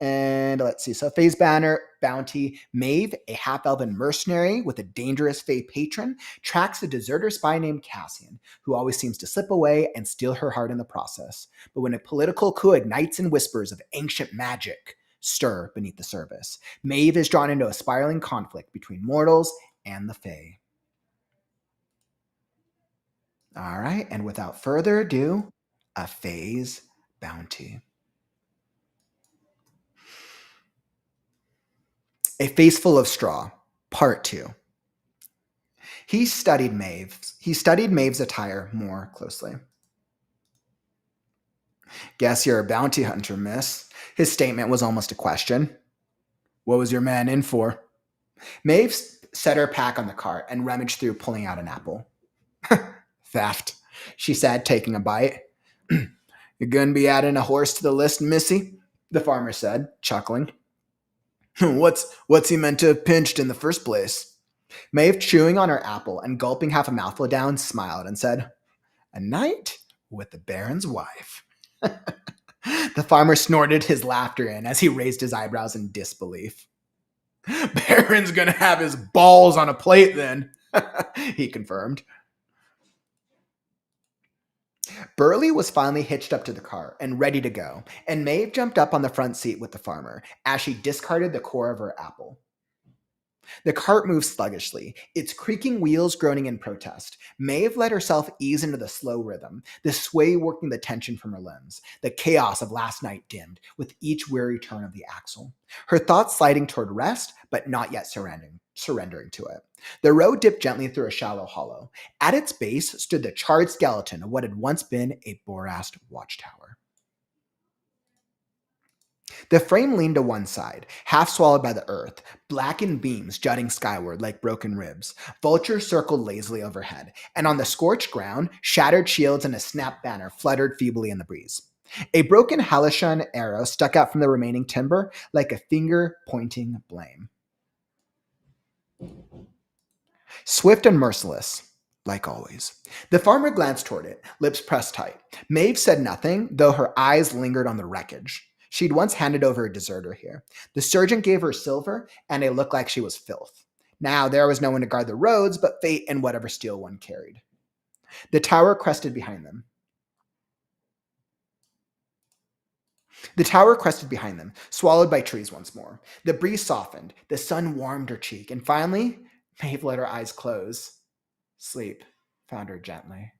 And let's see. So phase banner bounty. Maeve, a half-elven mercenary with a dangerous fae patron, tracks a deserter spy named Cassian, who always seems to slip away and steal her heart in the process. But when a political coup ignites in whispers of ancient magic stir beneath the surface, Maeve is drawn into a spiraling conflict between mortals and the fae. All right, and without further ado, a phase bounty. A Face Full of Straw, Part 2. He studied Maeve's attire more closely. Guess you're a bounty hunter, miss. His statement was almost a question. What was your man in for? Maeve set her pack on the cart and rummaged through, pulling out an apple. Theft, she said, taking a bite. You're going to be adding a horse to the list, missy? The farmer said, chuckling. What's he meant to have pinched in the first place? Maeve, chewing on her apple and gulping half a mouthful down, smiled and said, A night with the Baron's wife. The farmer snorted his laughter in as he raised his eyebrows in disbelief. Baron's gonna have his balls on a plate then, he confirmed. Burley was finally hitched up to the car and ready to go, and Maeve jumped up on the front seat with the farmer as she discarded the core of her apple. The cart moved sluggishly, its creaking wheels groaning in protest. Maeve let herself ease into the slow rhythm, the sway working the tension from her limbs. The chaos of last night dimmed with each weary turn of the axle. Her thoughts sliding toward rest, but not yet surrendering to it. The road dipped gently through a shallow hollow. At its base stood the charred skeleton of what had once been a Borast watchtower. The frame leaned to one side, half swallowed by the earth, blackened beams jutting skyward like broken ribs. Vultures circled lazily overhead, and on the scorched ground, shattered shields and a snapped banner fluttered feebly in the breeze. A broken Halishon arrow stuck out from the remaining timber like a finger pointing blame. Swift and merciless, like always. The farmer glanced toward it, lips pressed tight. Maeve said nothing, though her eyes lingered on the wreckage. She'd once handed over a deserter here. The sergeant gave her silver, and it looked like she was filth. Now there was no one to guard the roads but fate and whatever steel one carried. The tower crested behind them. The tower crested behind them, swallowed by trees once more. The breeze softened, the sun warmed her cheek, and finally, Maeve let her eyes close. Sleep found her gently.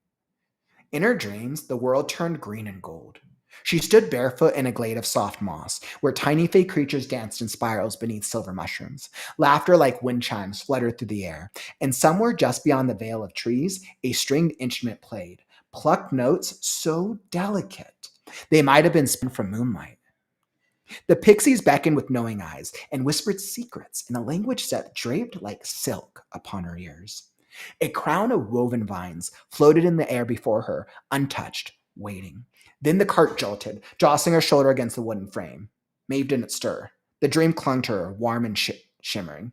In her dreams, the world turned green and gold. She stood barefoot in a glade of soft moss, where tiny fey creatures danced in spirals beneath silver mushrooms. Laughter like wind chimes fluttered through the air, and somewhere just beyond the veil of trees, a stringed instrument played, plucked notes so delicate they might have been spun from moonlight. The pixies beckoned with knowing eyes and whispered secrets in a language that draped like silk upon her ears. A crown of woven vines floated in the air before her, untouched, waiting. Then the cart jolted, jostling her shoulder against the wooden frame. Maeve didn't stir. The dream clung to her, warm and shimmering.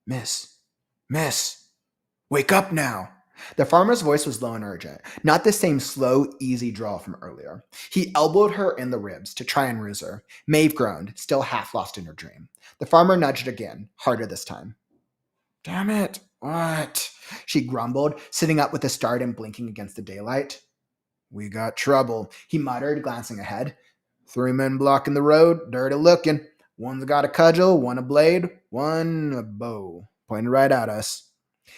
Miss, miss, wake up now. The farmer's voice was low and urgent, not the same slow, easy drawl from earlier. He elbowed her in the ribs to try and rouse her. Maeve groaned, still half lost in her dream. The farmer nudged again, harder this time. Damn it, what? She grumbled, sitting up with a start and blinking against the daylight. We got trouble, he muttered, glancing ahead. 3 men blocking the road, dirty looking. One's got a cudgel, one a blade, one a bow. Pointed right at us.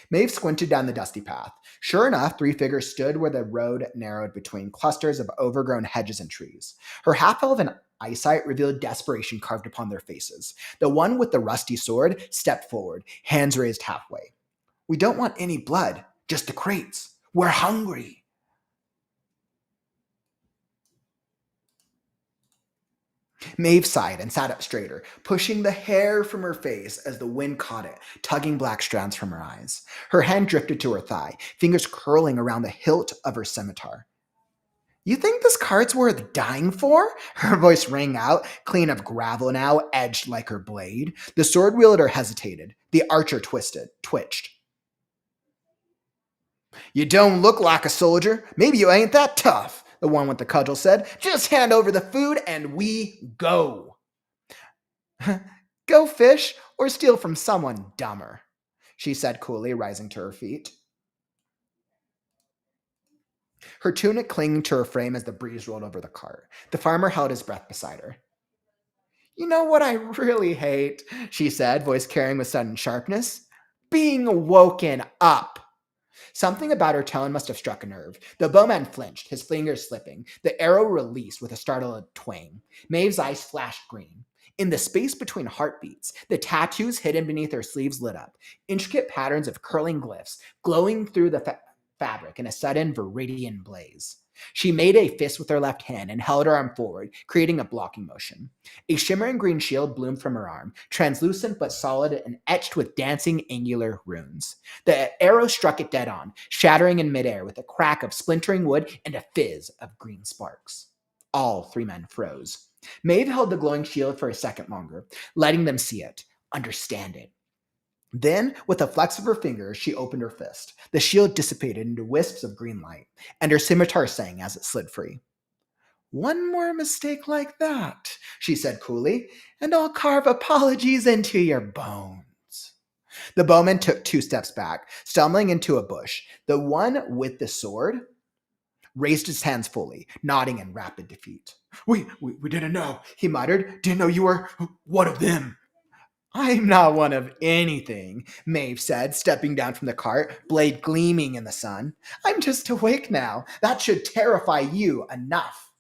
Maeve squinted down the dusty path. Sure enough, 3 figures stood where the road narrowed between clusters of overgrown hedges and trees. Her half-elven eyesight revealed desperation carved upon their faces. The one with the rusty sword stepped forward, hands raised halfway. We don't want any blood, just the crates. We're hungry. Maeve sighed and sat up straighter, pushing the hair from her face as the wind caught it, tugging black strands from her eyes. Her hand drifted to her thigh, fingers curling around the hilt of her scimitar. You think this cart's worth dying for? Her voice rang out, clean of gravel now, edged like her blade. The sword wielder hesitated. The archer twitched. You don't look like a soldier. Maybe you ain't that tough, the one with the cudgel said. Just hand over the food and we go. Go fish or steal from someone dumber, she said coolly, rising to her feet. Her tunic clinging to her frame as the breeze rolled over the cart. The farmer held his breath beside her. You know what I really hate, she said, voice carrying with sudden sharpness? Being woken up. Something about her tone must have struck a nerve. The bowman flinched, his fingers slipping. The arrow released with a startled twang. Maeve's eyes flashed green. In the space between heartbeats, the tattoos hidden beneath her sleeves lit up, intricate patterns of curling glyphs glowing through the fabric in a sudden viridian blaze. She made a fist with her left hand and held her arm forward, creating a blocking motion. A shimmering green shield bloomed from her arm, translucent but solid and etched with dancing angular runes. The arrow struck it dead on, shattering in midair with a crack of splintering wood and a fizz of green sparks. All 3 men froze. Maeve held the glowing shield for a second longer, letting them see it, understand it. Then, with a flex of her fingers, she opened her fist. The shield dissipated into wisps of green light, and her scimitar sang as it slid free. One more mistake like that, she said coolly, and I'll carve apologies into your bones. The bowman took 2 steps back, stumbling into a bush. The one with the sword raised his hands fully, nodding in rapid defeat. We didn't know, he muttered. Didn't know you were one of them. I'm not one of anything, Maeve said, stepping down from the cart, blade gleaming in the sun. I'm just awake now. That should terrify you enough.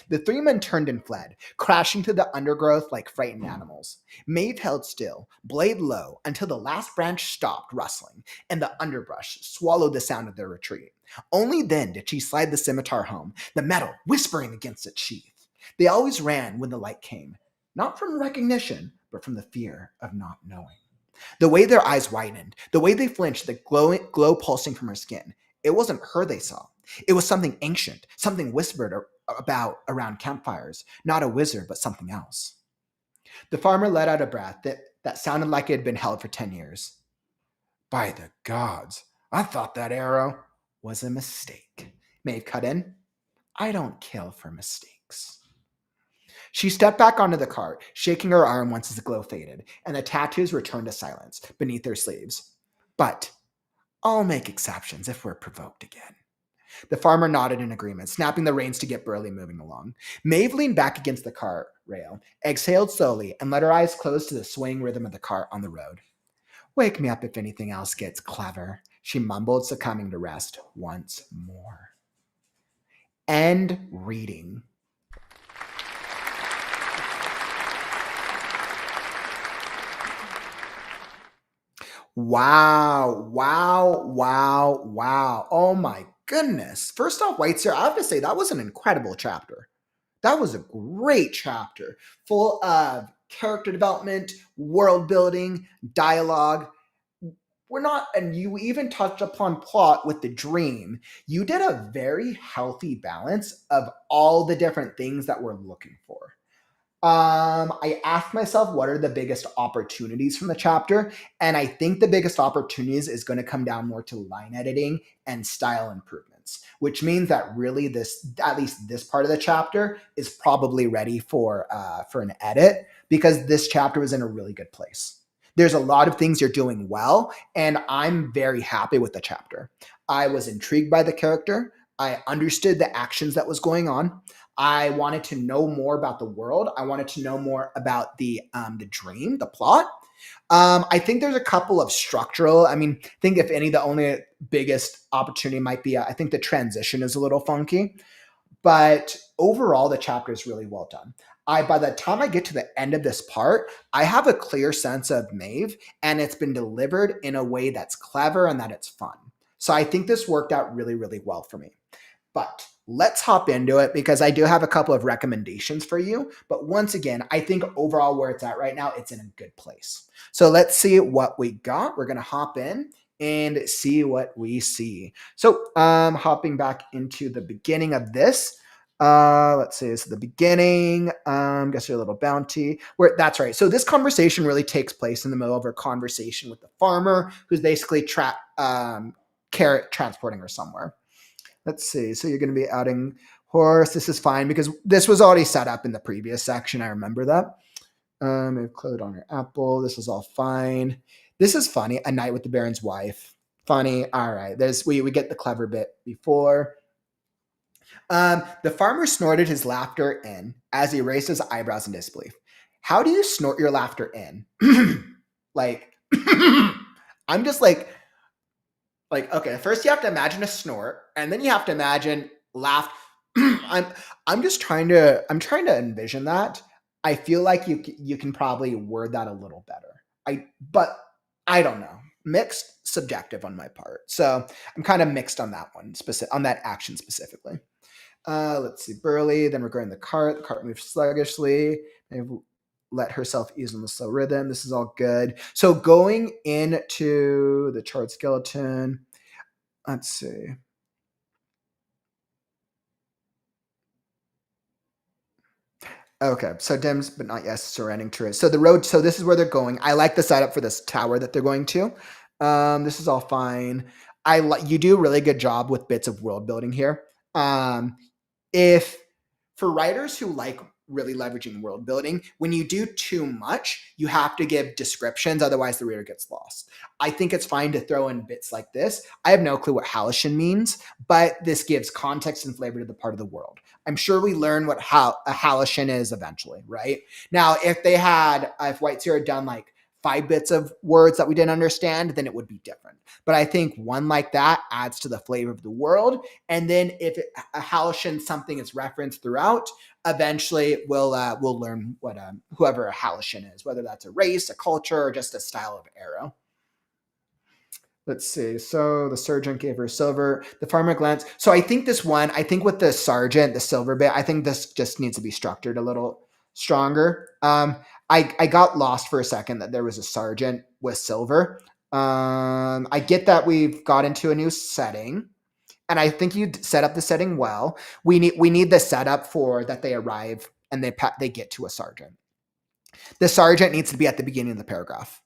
The 3 men turned and fled, crashing to the undergrowth like frightened animals. Maeve held still, blade low, until the last branch stopped rustling, and the underbrush swallowed the sound of their retreat. Only then did she slide the scimitar home, the metal whispering against its sheath. They always ran when the light came, not from recognition, but from the fear of not knowing. The way their eyes widened, the way they flinched, the glow pulsing from her skin, it wasn't her they saw. It was something ancient, something whispered about around campfires, not a wizard, but something else. The farmer let out a breath that sounded like it had been held for 10 years. By the gods, I thought that arrow was a mistake. Maeve cut in. I don't kill for mistakes. She stepped back onto the cart, shaking her arm once as the glow faded, and the tattoos returned to silence beneath her sleeves. But I'll make exceptions if we're provoked again. The farmer nodded in agreement, snapping the reins to get Burley moving along. Maeve leaned back against the cart rail, exhaled slowly, and let her eyes close to the swaying rhythm of the cart on the road. Wake me up if anything else gets clever, she mumbled, succumbing to rest once more. End reading. Wow. Oh my goodness. First off, Whiteseer, I have to say that was an incredible chapter. That was a great chapter, full of character development, world building, dialogue. And you even touched upon plot with the dream. You did a very healthy balance of all the different things that we're looking for. I asked myself, what are the biggest opportunities from the chapter? And I think the biggest opportunities is going to come down more to line editing and style improvements, which means that really at least this part of the chapter is probably ready for an edit, because this chapter was in a really good place. There's a lot of things you're doing well, and I'm very happy with the chapter. I was intrigued by the character. I understood the actions that was going on. I wanted to know more about the world. I wanted to know more about the dream, the plot. I think there's a couple of structural. I think if any, the only biggest opportunity might be, I think the transition is a little funky, but overall, the chapter is really well done. By the time I get to the end of this part, I have a clear sense of Maeve, and it's been delivered in a way that's clever and that it's fun. So I think this worked out really, really well for me. But let's hop into it, because I do have a couple of recommendations for you. But once again, I think overall where it's at right now, it's in a good place. So let's see what we got. We're going to hop in and see what we see. So hopping back into the beginning of this. Let's see, this is the beginning. Guess your little bounty. That's right. So this conversation really takes place in the middle of her conversation with the farmer, who's basically carrot transporting her somewhere. Let's see. So you're going to be adding horse. This is fine because this was already set up in the previous section. I remember that. I've clothed on her apple. This is all fine. This is funny. A night with the Baron's wife. Funny. All right. We get the clever bit before. The farmer snorted his laughter in as he raised his eyebrows in disbelief. How do you snort your laughter in? Like, I'm just like, okay, first you have to imagine a snort, and then you have to imagine laugh. I'm trying to envision that. I feel like you can probably word that a little better. But I don't know. Mixed, subjective on my part. So I'm kind of mixed on that one, on that action specifically. Let's see, Burley. Then we're going the cart. The cart moves sluggishly. Let herself ease on the slow rhythm. This is all good. So going into the charred skeleton, let's see. Okay, so dims, but not yet surrounding turrets. So the road, so this is where they're going. I like the setup for this tower that they're going to. This is all fine. You do a really good job with bits of world building here. If for writers who like really leveraging world building, when you do too much, you have to give descriptions, otherwise the reader gets lost. I think it's fine to throw in bits like this. I have no clue what Hallishin means, but this gives context and flavor to the part of the world. I'm sure we learn what a Hallishin is eventually, right? Now, if Whiteseer had done like 5 bits of words that we didn't understand, then it would be different. But I think one like that adds to the flavor of the world. And then if a Hallishin something is referenced throughout, eventually we'll learn what whoever a Hallishin is, whether that's a race, a culture, or just a style of arrow. Let's see. So the sergeant gave her silver. The farmer glanced. So I think with the sergeant, the silver bit, I think this just needs to be structured a little stronger. I got lost for a second that there was a sergeant with silver. I get that we've got into a new setting, and I think you set up the setting well. We need the setup for that they arrive and they get to a sergeant. The sergeant needs to be at the beginning of the paragraph.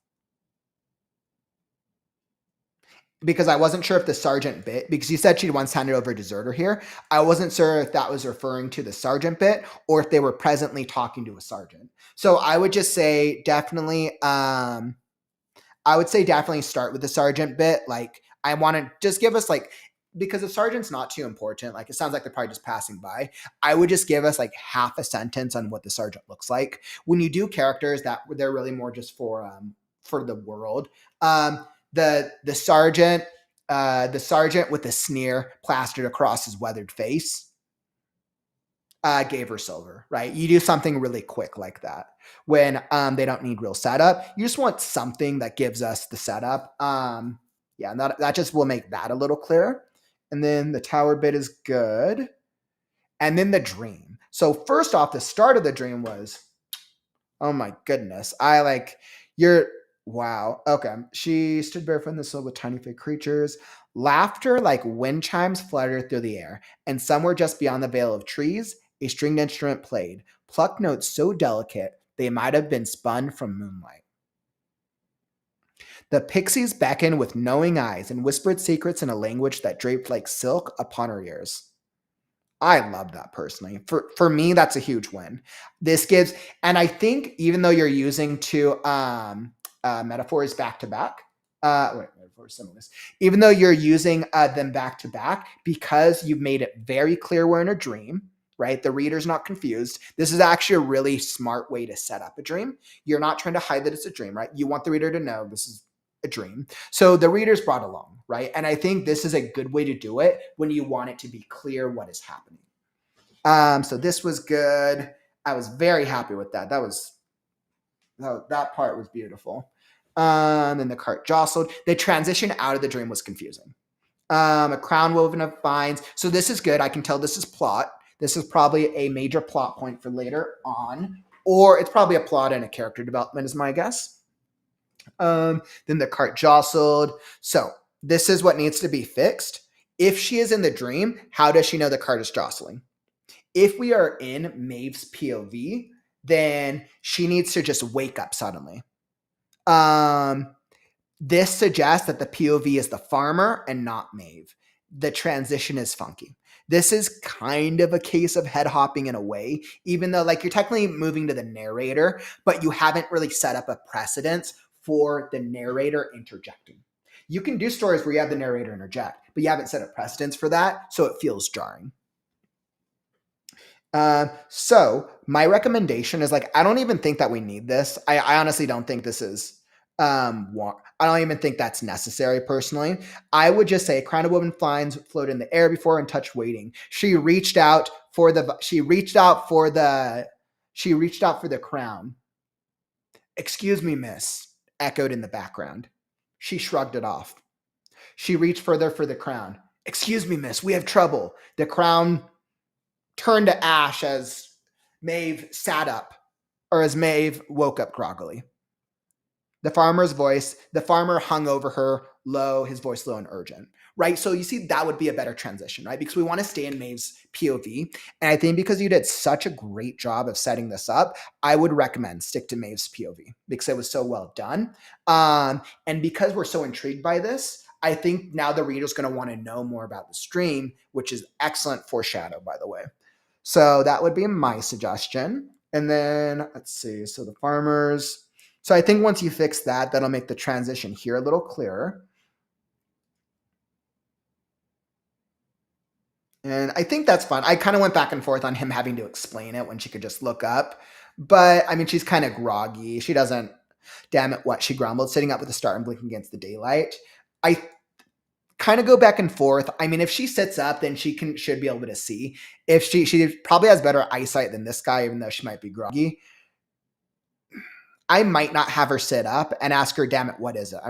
Because I wasn't sure if the sergeant bit, because you said she'd once handed over a deserter here. I wasn't sure if that was referring to the sergeant bit or if they were presently talking to a sergeant. So I would just say definitely, definitely start with the sergeant bit. Like, I want to just give us like, because the sergeant's not too important, like it sounds like they're probably just passing by, I would just give us like half a sentence on what the sergeant looks like. When you do characters that they're really more just for the world, the sergeant with a sneer plastered across his weathered face gave her silver, right? You do something really quick like that when they don't need real setup. You just want something that gives us the setup. Yeah, and that just will make that a little clearer. And then the tower bit is good. And then the dream. So first off, the start of the dream was, oh my goodness. Wow. Okay. She stood barefoot in the sill with tiny fake creatures. Laughter like wind chimes fluttered through the air, and somewhere just beyond the veil of trees, a stringed instrument played, plucked notes so delicate they might have been spun from moonlight. The pixies beckoned with knowing eyes and whispered secrets in a language that draped like silk upon her ears. I love that personally. For me, that's a huge win. This gives, and I think even though you're using two metaphors back to back, metaphors similes, even though you're using them back to back, because you've made it very clear we're in a dream, right? The reader's not confused. This is actually a really smart way to set up a dream. You're not trying to hide that it's a dream, right? You want the reader to know this is a dream. So the reader's brought along, right? And I think this is a good way to do it when you want it to be clear what is happening. So this was good. I was very happy with that. That part was beautiful. Then the cart jostled. The transition out of the dream was confusing. A crown woven of vines. So this is good. I can tell this is plot. This is probably a major plot point for later on, or it's probably a plot and a character development is my guess. Then the cart jostled. So this is what needs to be fixed. If she is in the dream, how does she know the cart is jostling? If we are in Maeve's POV, then she needs to just wake up suddenly. This suggests that the POV is the farmer and not Maeve. The transition is funky. This is kind of a case of head hopping in a way, even though like you're technically moving to the narrator, but you haven't really set up a precedence for the narrator interjecting. You can do stories where you have the narrator interject, but you haven't set a precedence for that, so it feels jarring. So my recommendation is like, I don't even think that we need this. I honestly don't think this is, I don't even think that's necessary personally. I would just say a crown of woven vines float in the air before and touched waiting. She reached out for the crown. Excuse me, miss, echoed in the background. She shrugged it off. She reached further for the crown. Excuse me, miss, we have trouble. The crown turned to ash as Maeve sat up, or as Maeve woke up groggily. The farmer hung over her, low, his voice low and urgent, right? So you see, that would be a better transition, right? Because we want to stay in Maeve's POV. And I think because you did such a great job of setting this up, I would recommend stick to Maeve's POV because it was so well done. And because we're so intrigued by this, I think now the reader's going to want to know more about the stream, which is excellent foreshadow, by the way. So that would be my suggestion. And then let's see. So the farmers. So I think once you fix that, that'll make the transition here a little clearer. And I think that's fun. I kind of went back and forth on him having to explain it when she could just look up. But I mean, she's kind of groggy. She doesn't, damn it, what she grumbled, sitting up with the star and blinking against the daylight. I kind of go back and forth. I mean, if she sits up, then she should be able to see. If she probably has better eyesight than this guy, even though she might be groggy. I might not have her sit up and ask her, damn it, what is it?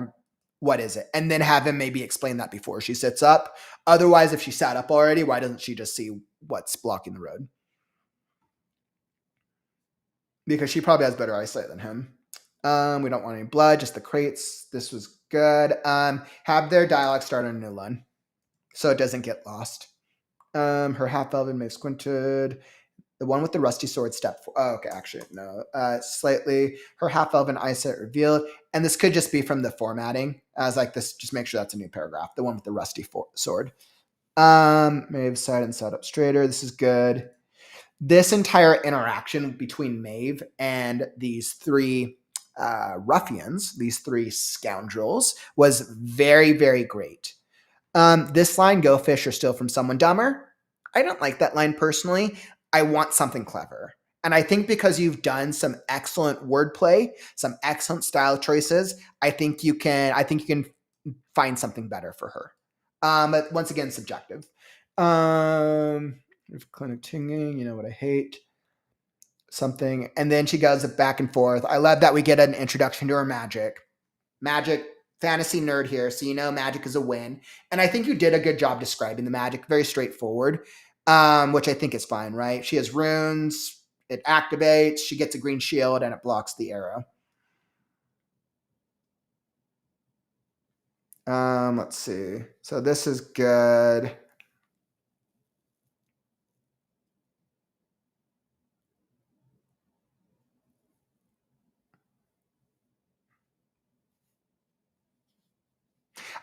What is it? And then have him maybe explain that before she sits up. Otherwise, if she sat up already, why doesn't she just see what's blocking the road? Because she probably has better eyesight than him. We don't want any blood, just the crates. This was good. Have their dialogue start on a new line so it doesn't get lost. Her half-elven may have squinted. The one with the rusty sword stepped forward. Oh, okay, actually, no. Slightly, her half-elven eyesight revealed. And this could just be from the formatting. As like this, just make sure that's a new paragraph. The one with the rusty sword. Maeve side and sat up straighter. This is good. This entire interaction between Maeve and these three ruffians, these three scoundrels, was very, very great. This line, "Go fish or steal from someone dumber." I don't like that line personally. I want something clever. And I think because you've done some excellent wordplay, some excellent style choices, I think you can find something better for her. But once again, subjective. Clinic tinging, you know what I hate. Something. And then she goes back and forth. I love that we get an introduction to her magic. Magic, fantasy nerd here, so you know magic is a win. And I think you did a good job describing the magic, very straightforward, which I think is fine, right? She has runes, it activates, she gets a green shield, and it blocks the arrow. Let's see. So this is good.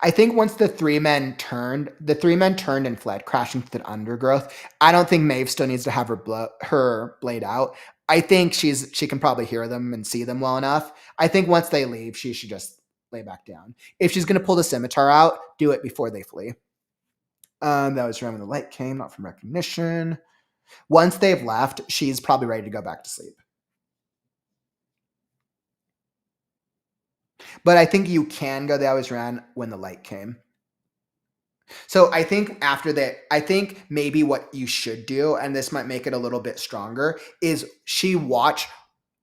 I think once the three men turned and fled, crashing through the undergrowth. I don't think Maeve still needs to have her blade out. I think she can probably hear them and see them well enough. I think once they leave, she should just lay back down. If she's gonna pull the scimitar out, do it before they flee. That was from when the light came, not from recognition. Once they've left, she's probably ready to go back to sleep. But I think you can go. They always ran when the light came. So I think after that, I think maybe what you should do, and this might make it a little bit stronger, is she watched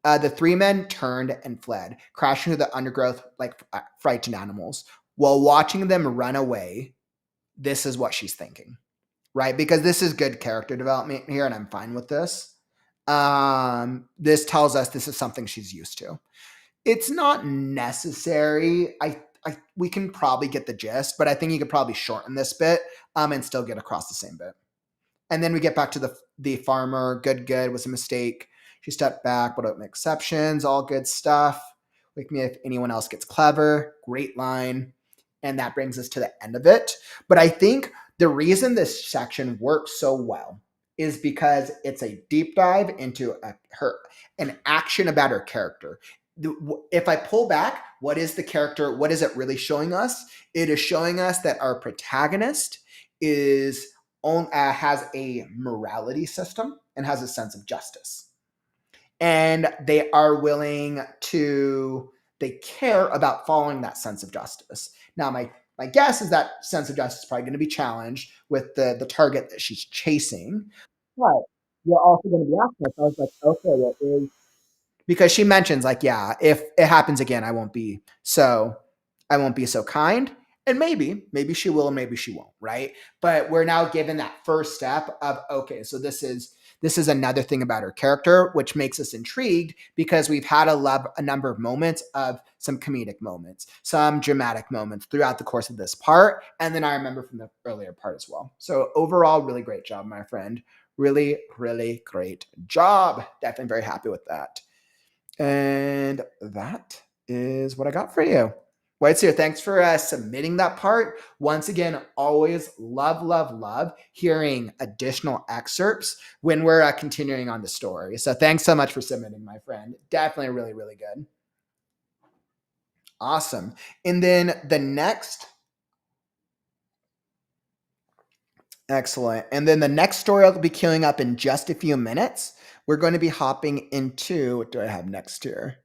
the three men turned and fled, crashing through the undergrowth like frightened animals. While watching them run away, this is what she's thinking, right? Because this is good character development here, and I'm fine with this. This tells us this is something she's used to. It's not necessary. We can probably get the gist, but I think you could probably shorten this bit and still get across the same bit. And then we get back to the farmer. Good was a mistake. She stepped back, but with exceptions. All good stuff. Wake me if anyone else gets clever. Great line. And that brings us to the end of it. But I think the reason this section works so well is because it's a deep dive into an action about her character. If I pull back, what is the character? What is it really showing us? It is showing us that our protagonist has a morality system and has a sense of justice, and they care about following that sense of justice. Now, my guess is that sense of justice is probably going to be challenged with the target that she's chasing. But you're also going to be asking yourself, like, okay, what is, because she mentions like, yeah, if it happens again, I won't be so kind. And maybe she will, and maybe she won't, right? But we're now given that first step of, okay, so this is another thing about her character, which makes us intrigued because we've had a number of moments of some comedic moments, some dramatic moments throughout the course of this part. And then I remember from the earlier part as well. So overall, really great job, my friend. Really, really great job. Definitely very happy with that. And that is what I got for you. Whiteseer, thanks for submitting that part. Once again, always love hearing additional excerpts when we're continuing on the story. So thanks so much for submitting, my friend. Definitely really, really good. Awesome. And then the next, excellent. And then the next story I'll be queuing up in just a few minutes. We're going to be hopping into, what do I have next here?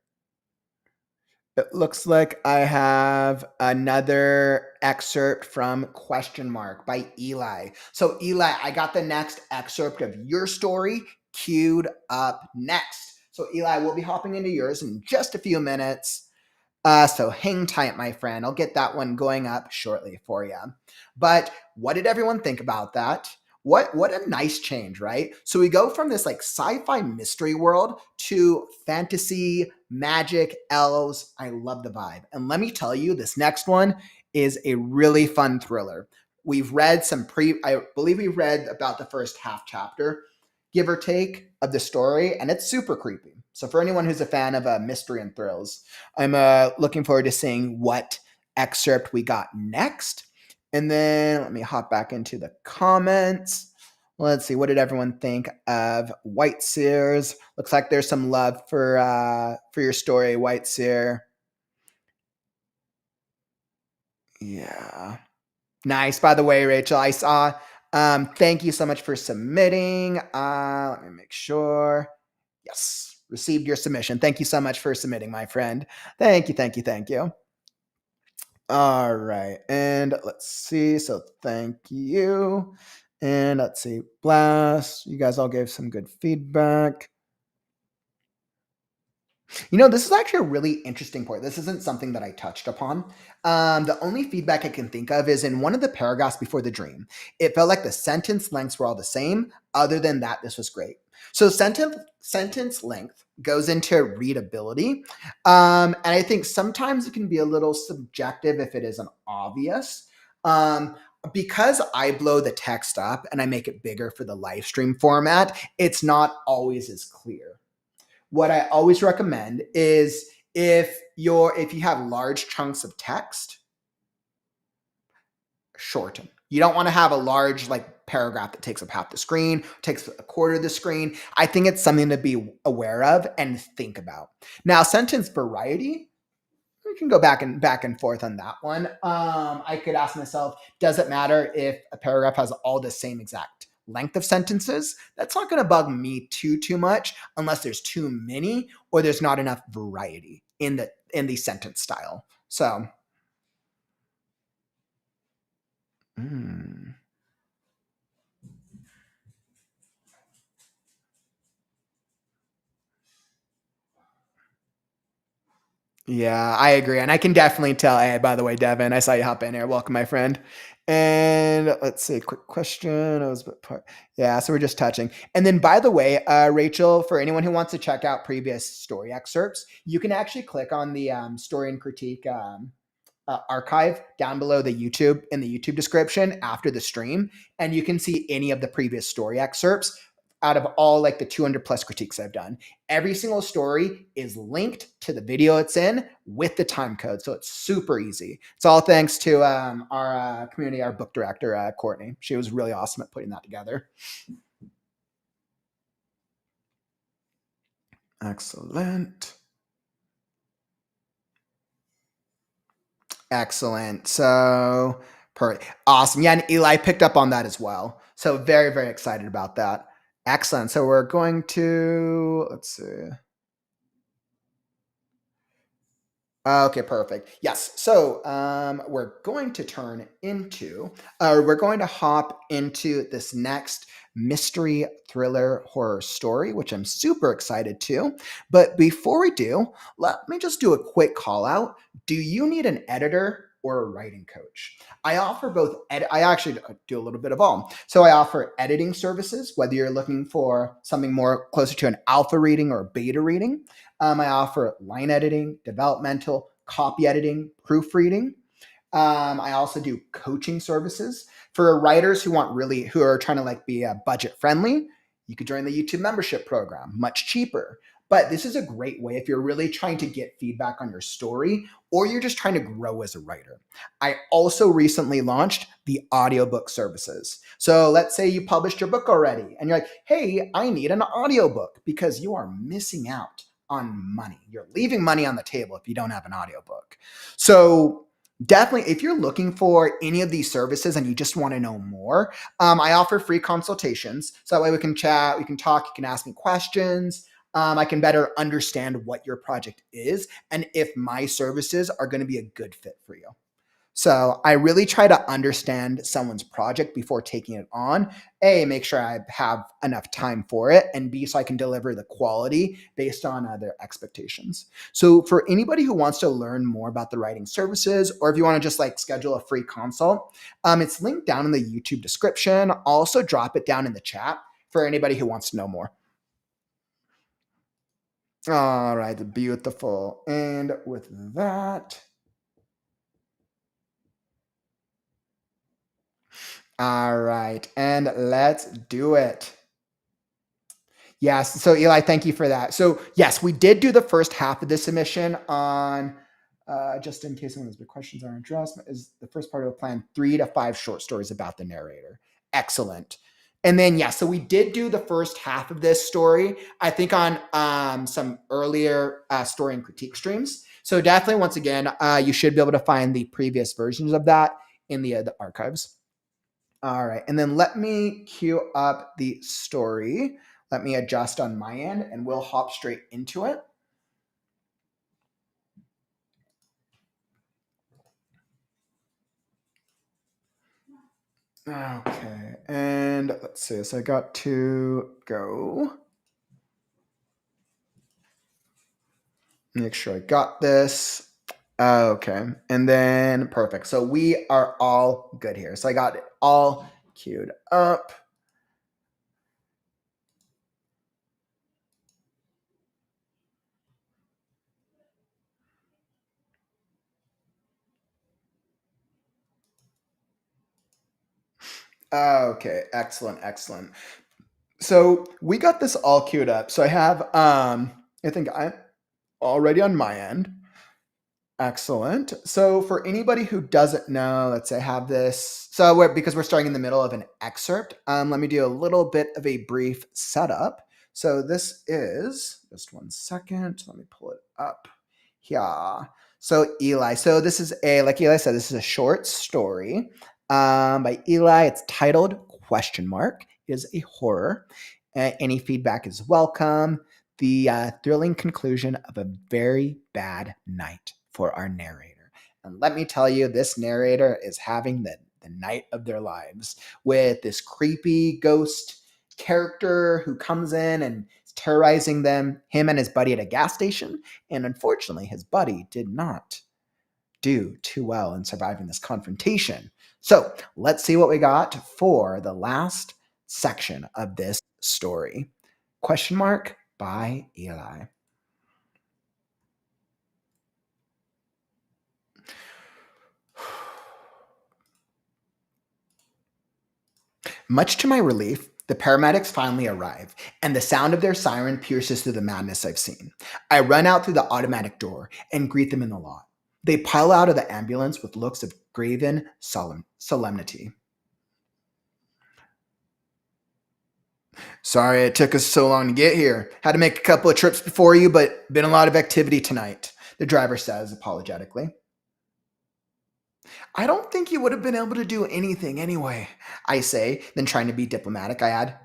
It looks like I have another excerpt from Question Mark by Eli. So, Eli, I got the next excerpt of your story queued up next. So, Eli, we'll be hopping into yours in just a few minutes. So hang tight, my friend. I'll get that one going up shortly for you. But what did everyone think about that? What a nice change, right? So we go from this like sci-fi mystery world to fantasy, magic, elves. I love the vibe. And let me tell you, this next one is a really fun thriller. I believe we read about the first half chapter, give or take, of the story, and it's super creepy. So for anyone who's a fan of mystery and thrills, I'm looking forward to seeing what excerpt we got next. And then let me hop back into the comments. Let's see, what did everyone think of Whiteseers? Looks like there's some love for your story, Whiteseer. Yeah. Nice. By the way, Rachel, I saw. Thank you so much for submitting. Let me make sure. Yes, received your submission. Thank you so much for submitting, my friend. Thank you, thank you, thank you. All right, and let's see. So thank you. And let's see. Blast. You guys all gave some good feedback. This is actually a really interesting point. This isn't something that I touched upon. The only feedback I can think of is in one of the paragraphs before the dream. It felt like the sentence lengths were all the same. Other than that, this was great. So sentence length goes into readability. And I think sometimes it can be a little subjective if it isn't obvious. Because I blow the text up and I make it bigger for the live stream format, it's not always as clear. What I always recommend is if you have large chunks of text, shorten. You don't want to have a large paragraph that takes up half the screen, takes a quarter of the screen. I think it's something to be aware of and think about. Now, sentence variety, we can go back and forth on that one. I could ask myself, does it matter if a paragraph has all the same exact length of sentences? That's not going to bug me too much unless there's too many or there's not enough variety in the sentence style. So, Yeah, I agree. And I can definitely tell. Hey, by the way, Devin, I saw you hop in here. Welcome, my friend. And let's see, quick question. Yeah, so we're just touching. And then, by the way, Rachel, for anyone who wants to check out previous story excerpts, you can actually click on the story and critique archive down below the YouTube in the YouTube description after the stream, and you can see any of the previous story excerpts out of all the 200 plus critiques I've done. Every single story is linked to the video it's in with the time code, so it's super easy. It's all thanks to our community, our book director, Courtney. She was really awesome at putting that together. Excellent. Excellent. So, awesome. Yeah, and Eli picked up on that as well. So very, very excited about that. Excellent. So we're going to, let's see. Okay, perfect. Yes. So we're going to we're going to hop into this next mystery thriller horror story, which I'm super excited to. But before we do, let me just do a quick call out. Do you need an editor or a writing coach? I offer both. I actually do a little bit of all. So I offer editing services, whether you're looking for something more closer to an alpha reading or a beta reading. I offer line editing, developmental, copy editing, proofreading. I also do coaching services for writers who are trying to be budget friendly. You could join the YouTube membership program, much cheaper. But this is a great way if you're really trying to get feedback on your story or you're just trying to grow as a writer. I also recently launched the audiobook services. So let's say you published your book already and you're like, hey, I need an audiobook, because you are missing out on money. You're leaving money on the table if you don't have an audiobook. So definitely, if you're looking for any of these services and you just want to know more, I offer free consultations. So that way we can chat, we can talk, you can ask me questions. I can better understand what your project is and if my services are going to be a good fit for you. So I really try to understand someone's project before taking it on. A, make sure I have enough time for it, and B, so I can deliver the quality based on their expectations. So for anybody who wants to learn more about the writing services, or if you want to just schedule a free consult, it's linked down in the YouTube description. I'll also drop it down in the chat for anybody who wants to know more. All right, beautiful. And with that, all right, and let's do it. Yes. So Eli, thank you for that. So yes, we did do the first half of the submission on, just in case someone has questions aren't addressed, is the first part of the plan 3 to 5 short stories about the narrator. Excellent. And then, yeah, so we did do the first half of this story, I think on some earlier story and critique streams. So definitely, once again, you should be able to find the previous versions of that in the archives. All right, and then let me queue up the story. Let me adjust on my end, and we'll hop straight into it. Okay, and let's see. So I got to go. Make sure I got this. Okay, and then perfect. So we are all good here. So I got it all queued up. Okay, excellent, excellent. So we got this all queued up. So I have I think I'm already on my end. Excellent. So for anybody who doesn't know, let's say I have this. So because we're starting in the middle of an excerpt, let me do a little bit of a brief setup. So this is just one second. Let me pull it up. Yeah. So Eli. So this is like Eli said, this is a short story by Eli. It's titled question mark. It is a horror. Any feedback is welcome. The thrilling conclusion of a very bad night for our narrator. And let me tell you, this narrator is having the night of their lives with this creepy ghost character who comes in and is terrorizing him and his buddy at a gas station. And unfortunately, his buddy did not do too well in surviving this confrontation. So let's see what we got for the last section of this story. Question mark by Eli. Much to my relief, the paramedics finally arrive, and the sound of their siren pierces through the madness I've seen. I run out through the automatic door and greet them in the lot. They pile out of the ambulance with looks of graven solemnity. Sorry it took us so long to get here. Had to make a couple of trips before you, but been a lot of activity tonight, the driver says apologetically. I don't think you would have been able to do anything anyway, I say, then trying to be diplomatic, I add.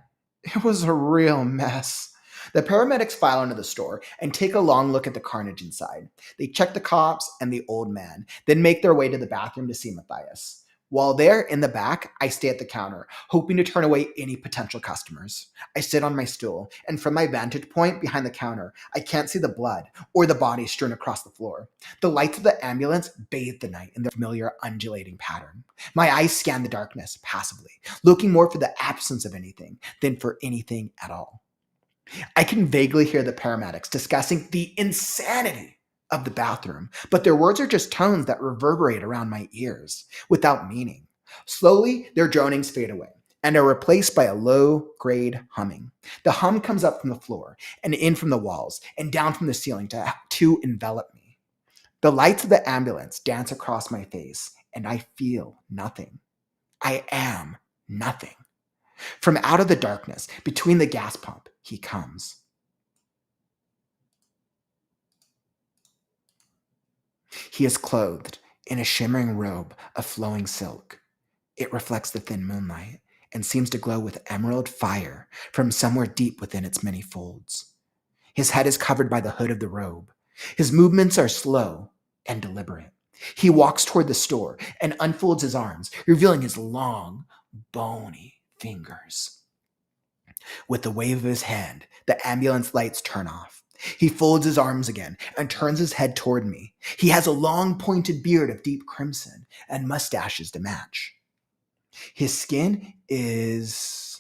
It was a real mess. The paramedics file into the store and take a long look at the carnage inside. They check the cops and the old man, then make their way to the bathroom to see Matthias. While there in the back, I stay at the counter, hoping to turn away any potential customers. I sit on my stool, and from my vantage point behind the counter, I can't see the blood or the body strewn across the floor. The lights of the ambulance bathe the night in their familiar undulating pattern. My eyes scan the darkness passively, looking more for the absence of anything than for anything at all. I can vaguely hear the paramedics discussing the insanity of the bathroom, but their words are just tones that reverberate around my ears without meaning. Slowly, their dronings fade away and are replaced by a low-grade humming. The hum comes up from the floor and in from the walls and down from the ceiling to envelop me. The lights of the ambulance dance across my face, and I feel nothing. I am nothing. From out of the darkness, between the gas pump, he comes. He is clothed in a shimmering robe of flowing silk. It reflects the thin moonlight and seems to glow with emerald fire from somewhere deep within its many folds. His head is covered by the hood of the robe. His movements are slow and deliberate. He walks toward the store and unfolds his arms, revealing his long, bony fingers. With the wave of his hand, the ambulance lights turn off. He folds his arms again and turns his head toward me. He has a long pointed beard of deep crimson and mustaches to match. His skin is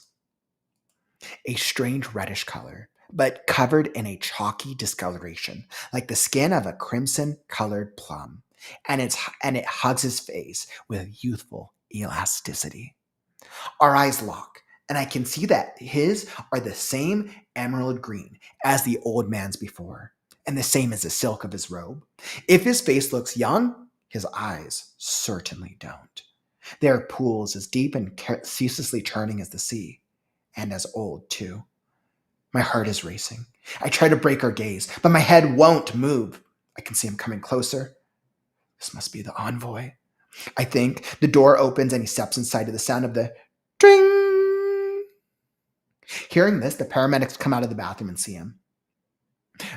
a strange reddish color, but covered in a chalky discoloration, like the skin of a crimson colored plum, and it hugs his face with youthful elasticity. Our eyes lock, and I can see that his are the same emerald green as the old man's before, and the same as the silk of his robe. If his face looks young, his eyes certainly don't. They are pools as deep and ceaselessly churning as the sea, and as old, too. My heart is racing. I try to break our gaze, but my head won't move. I can see him coming closer. This must be the envoy. I think the door opens and he steps inside to the sound of the ding. Hearing this, the paramedics come out of the bathroom and see him.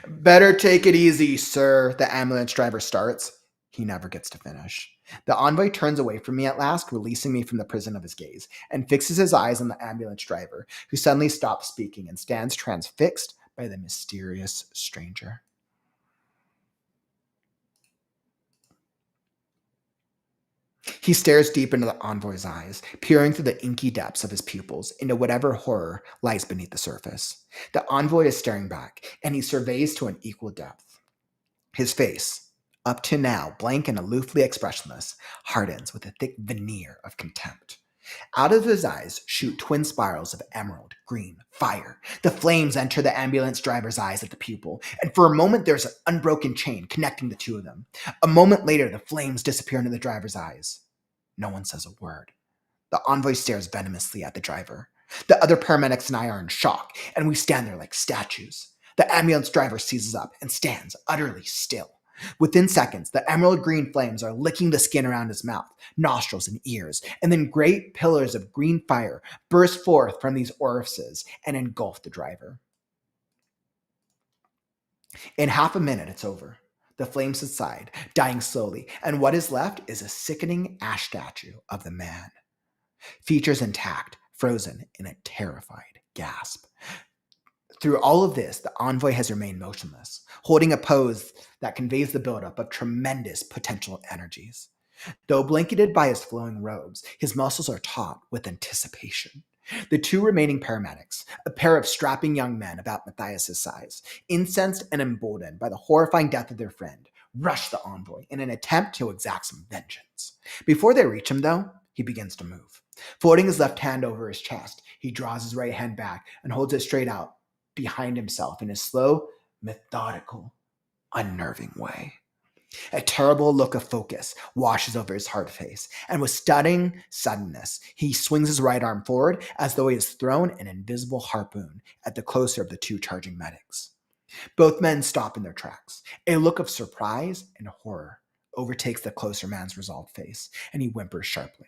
Better take it easy, sir, the ambulance driver starts. He never gets to finish. The envoy turns away from me at last, releasing me from the prison of his gaze, and fixes his eyes on the ambulance driver, who suddenly stops speaking and stands transfixed by the mysterious stranger. He stares deep into the envoy's eyes, peering through the inky depths of his pupils into whatever horror lies beneath the surface. The envoy is staring back, and he surveys to an equal depth. His face, up to now blank and aloofly expressionless, hardens with a thick veneer of contempt. Out of his eyes shoot twin spirals of emerald green fire. The flames enter the ambulance driver's eyes at the pupil, and for a moment there's an unbroken chain connecting the two of them. A moment later, the flames disappear into the driver's eyes. No one says a word. The envoy stares venomously at the driver. The other paramedics and I are in shock, and we stand there like statues. The ambulance driver seizes up and stands utterly still. Within seconds, the emerald green flames are licking the skin around his mouth, nostrils, and ears, and then great pillars of green fire burst forth from these orifices and engulf the driver. In half a minute, it's over. The flames subside, dying slowly, and what is left is a sickening ash statue of the man. Features intact, frozen in a terrified gasp. Through all of this, the envoy has remained motionless, holding a pose that conveys the buildup of tremendous potential energies. Though blanketed by his flowing robes, his muscles are taut with anticipation. The two remaining paramedics, a pair of strapping young men about Matthias's size, incensed and emboldened by the horrifying death of their friend, rush the envoy in an attempt to exact some vengeance. Before they reach him, though, he begins to move. Folding his left hand over his chest, he draws his right hand back and holds it straight out behind himself in a slow, methodical, unnerving way. A terrible look of focus washes over his hard face, and with stunning suddenness, he swings his right arm forward as though he has thrown an invisible harpoon at the closer of the two charging medics. Both men stop in their tracks. A look of surprise and horror overtakes the closer man's resolved face, and he whimpers sharply.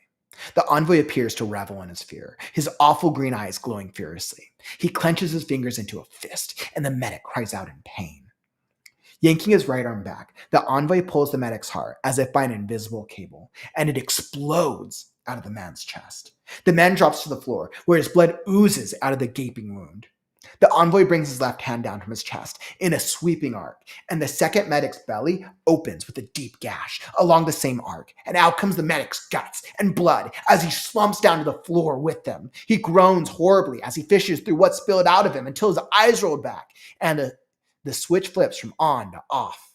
The envoy appears to revel in his fear, his awful green eyes glowing furiously. He clenches his fingers into a fist, and the medic cries out in pain. Yanking his right arm back, the envoy pulls the medic's heart as if by an invisible cable, and it explodes out of the man's chest. The man drops to the floor, where his blood oozes out of the gaping wound. The envoy brings his left hand down from his chest in a sweeping arc, and the second medic's belly opens with a deep gash along the same arc, and out comes the medic's guts and blood as he slumps down to the floor with them. He groans horribly as he fishes through what spilled out of him until his eyes rolled back, and the switch flips from on to off,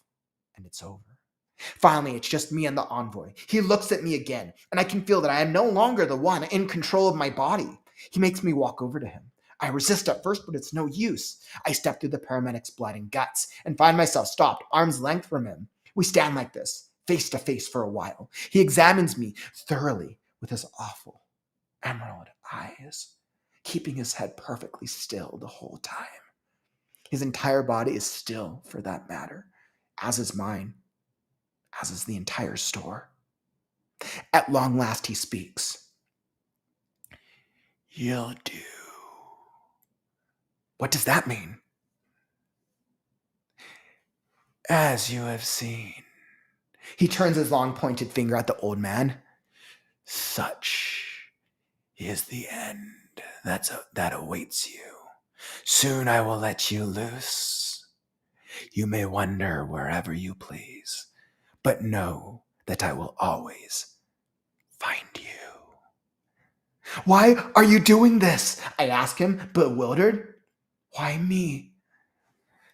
and it's over. Finally, it's just me and the envoy. He looks at me again, and I can feel that I am no longer the one in control of my body. He makes me walk over to him. I resist at first, but it's no use. I step through the paramedic's blood and guts and find myself stopped arm's length from him. We stand like this, face to face for a while. He examines me thoroughly with his awful emerald eyes, keeping his head perfectly still the whole time. His entire body is still, for that matter, as is mine, as is the entire store. At long last he speaks. You'll do. What does that mean? As you have seen. He turns his long pointed finger at the old man. Such is the end that awaits you. Soon I will let you loose. You may wander wherever you please, but know that I will always find you. Why are you doing this? I ask him, bewildered. Why me?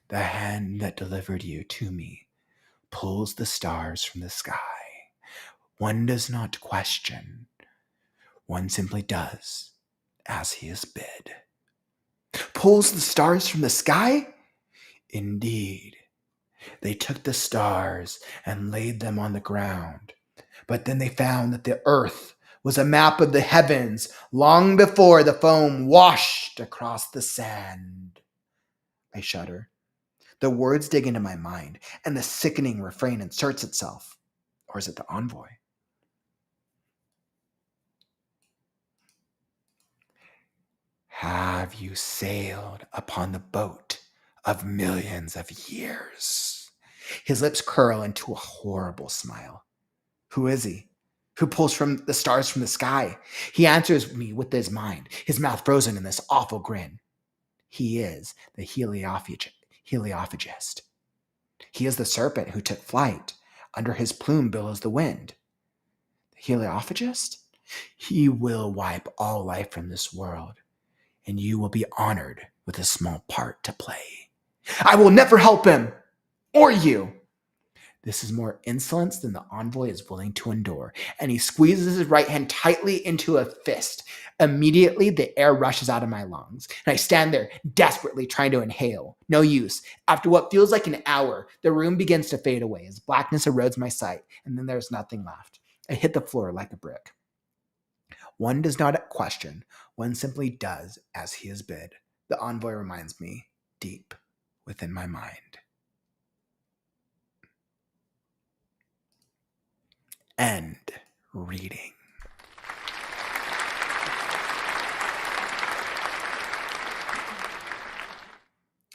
The hand that delivered you to me pulls the stars from the sky. One does not question. One simply does as he is bid. Pulls the stars from the sky? Indeed. They took the stars and laid them on the ground. But then they found that the earth was a map of the heavens long before the foam washed across the sand. I shudder. The words dig into my mind, and the sickening refrain inserts itself. Or is it the envoy? have you sailed upon the boat of millions of years? His lips curl into a horrible smile. Who is he? Who pulls from the stars from the sky? He answers me with his mind, his mouth frozen in this awful grin. He is the heliophagist. He is the serpent who took flight. Under his plume billows the wind. The heliophagist? He will wipe all life from this world, and you will be honored with a small part to play. I will never help him! Or you! This is more insolence than the envoy is willing to endure, and he squeezes his right hand tightly into a fist. Immediately, the air rushes out of my lungs, and I stand there desperately trying to inhale. No use. After what feels like an hour, the room begins to fade away as blackness erodes my sight, and then there's nothing left. I hit the floor like a brick. One does not question, one simply does as he is bid. The envoy reminds me, deep within my mind. End reading.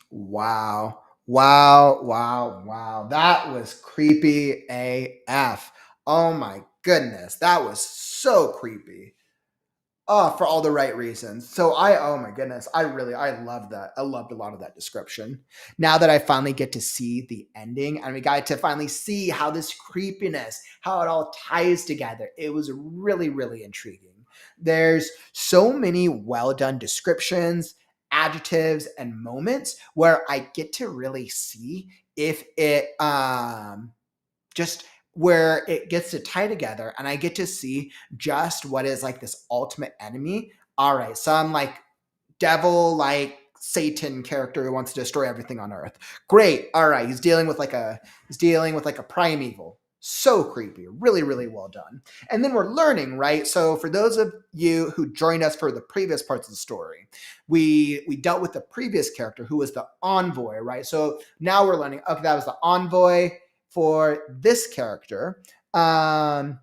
Wow. Wow. That was creepy AF. Oh my goodness. That was so creepy. Oh, for all the right reasons. So oh my goodness, I love that. I loved a lot of that description. Now that I finally get to see the ending and we got to finally see how this creepiness, how it all ties together, it was really, really intriguing. There's so many well done descriptions, adjectives, and moments where I get to really see if it just where it gets to tie together and I get to see just what is like this ultimate enemy. All right, some like devil, like Satan character who wants to destroy everything on earth. Great. All right, he's dealing with like a primeval. So creepy. Really, really well done. And then we're learning, right? So for those of you who joined us for the previous parts of the story, we dealt with the previous character who was the envoy, right? So now we're learning, okay, that was the envoy for this character. And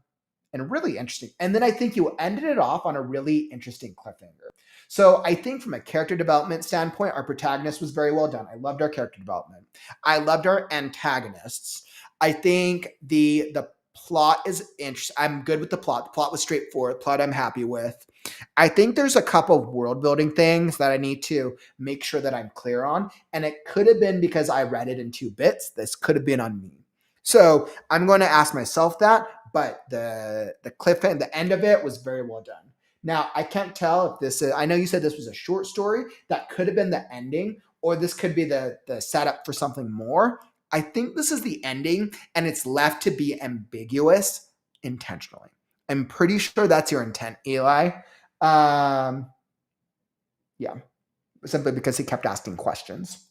really interesting. And then I think you ended it off on a really interesting cliffhanger. So I think from a character development standpoint, our protagonist was very well done. I loved our character development. I loved our antagonists. I think the plot is interesting. I'm good with the plot. The plot was straightforward. The plot I'm happy with. I think there's a couple of world building things that I need to make sure that I'm clear on. And it could have been because I read it in 2 bits. This could have been on me. So I'm going to ask myself that, but the cliffhanger, the end of it was very well done. Now, I can't tell if this is, I know you said this was a short story. That could have been the ending, or this could be the setup for something more. I think this is the ending, and it's left to be ambiguous intentionally. I'm pretty sure that's your intent, Eli. Yeah, simply because he kept asking questions.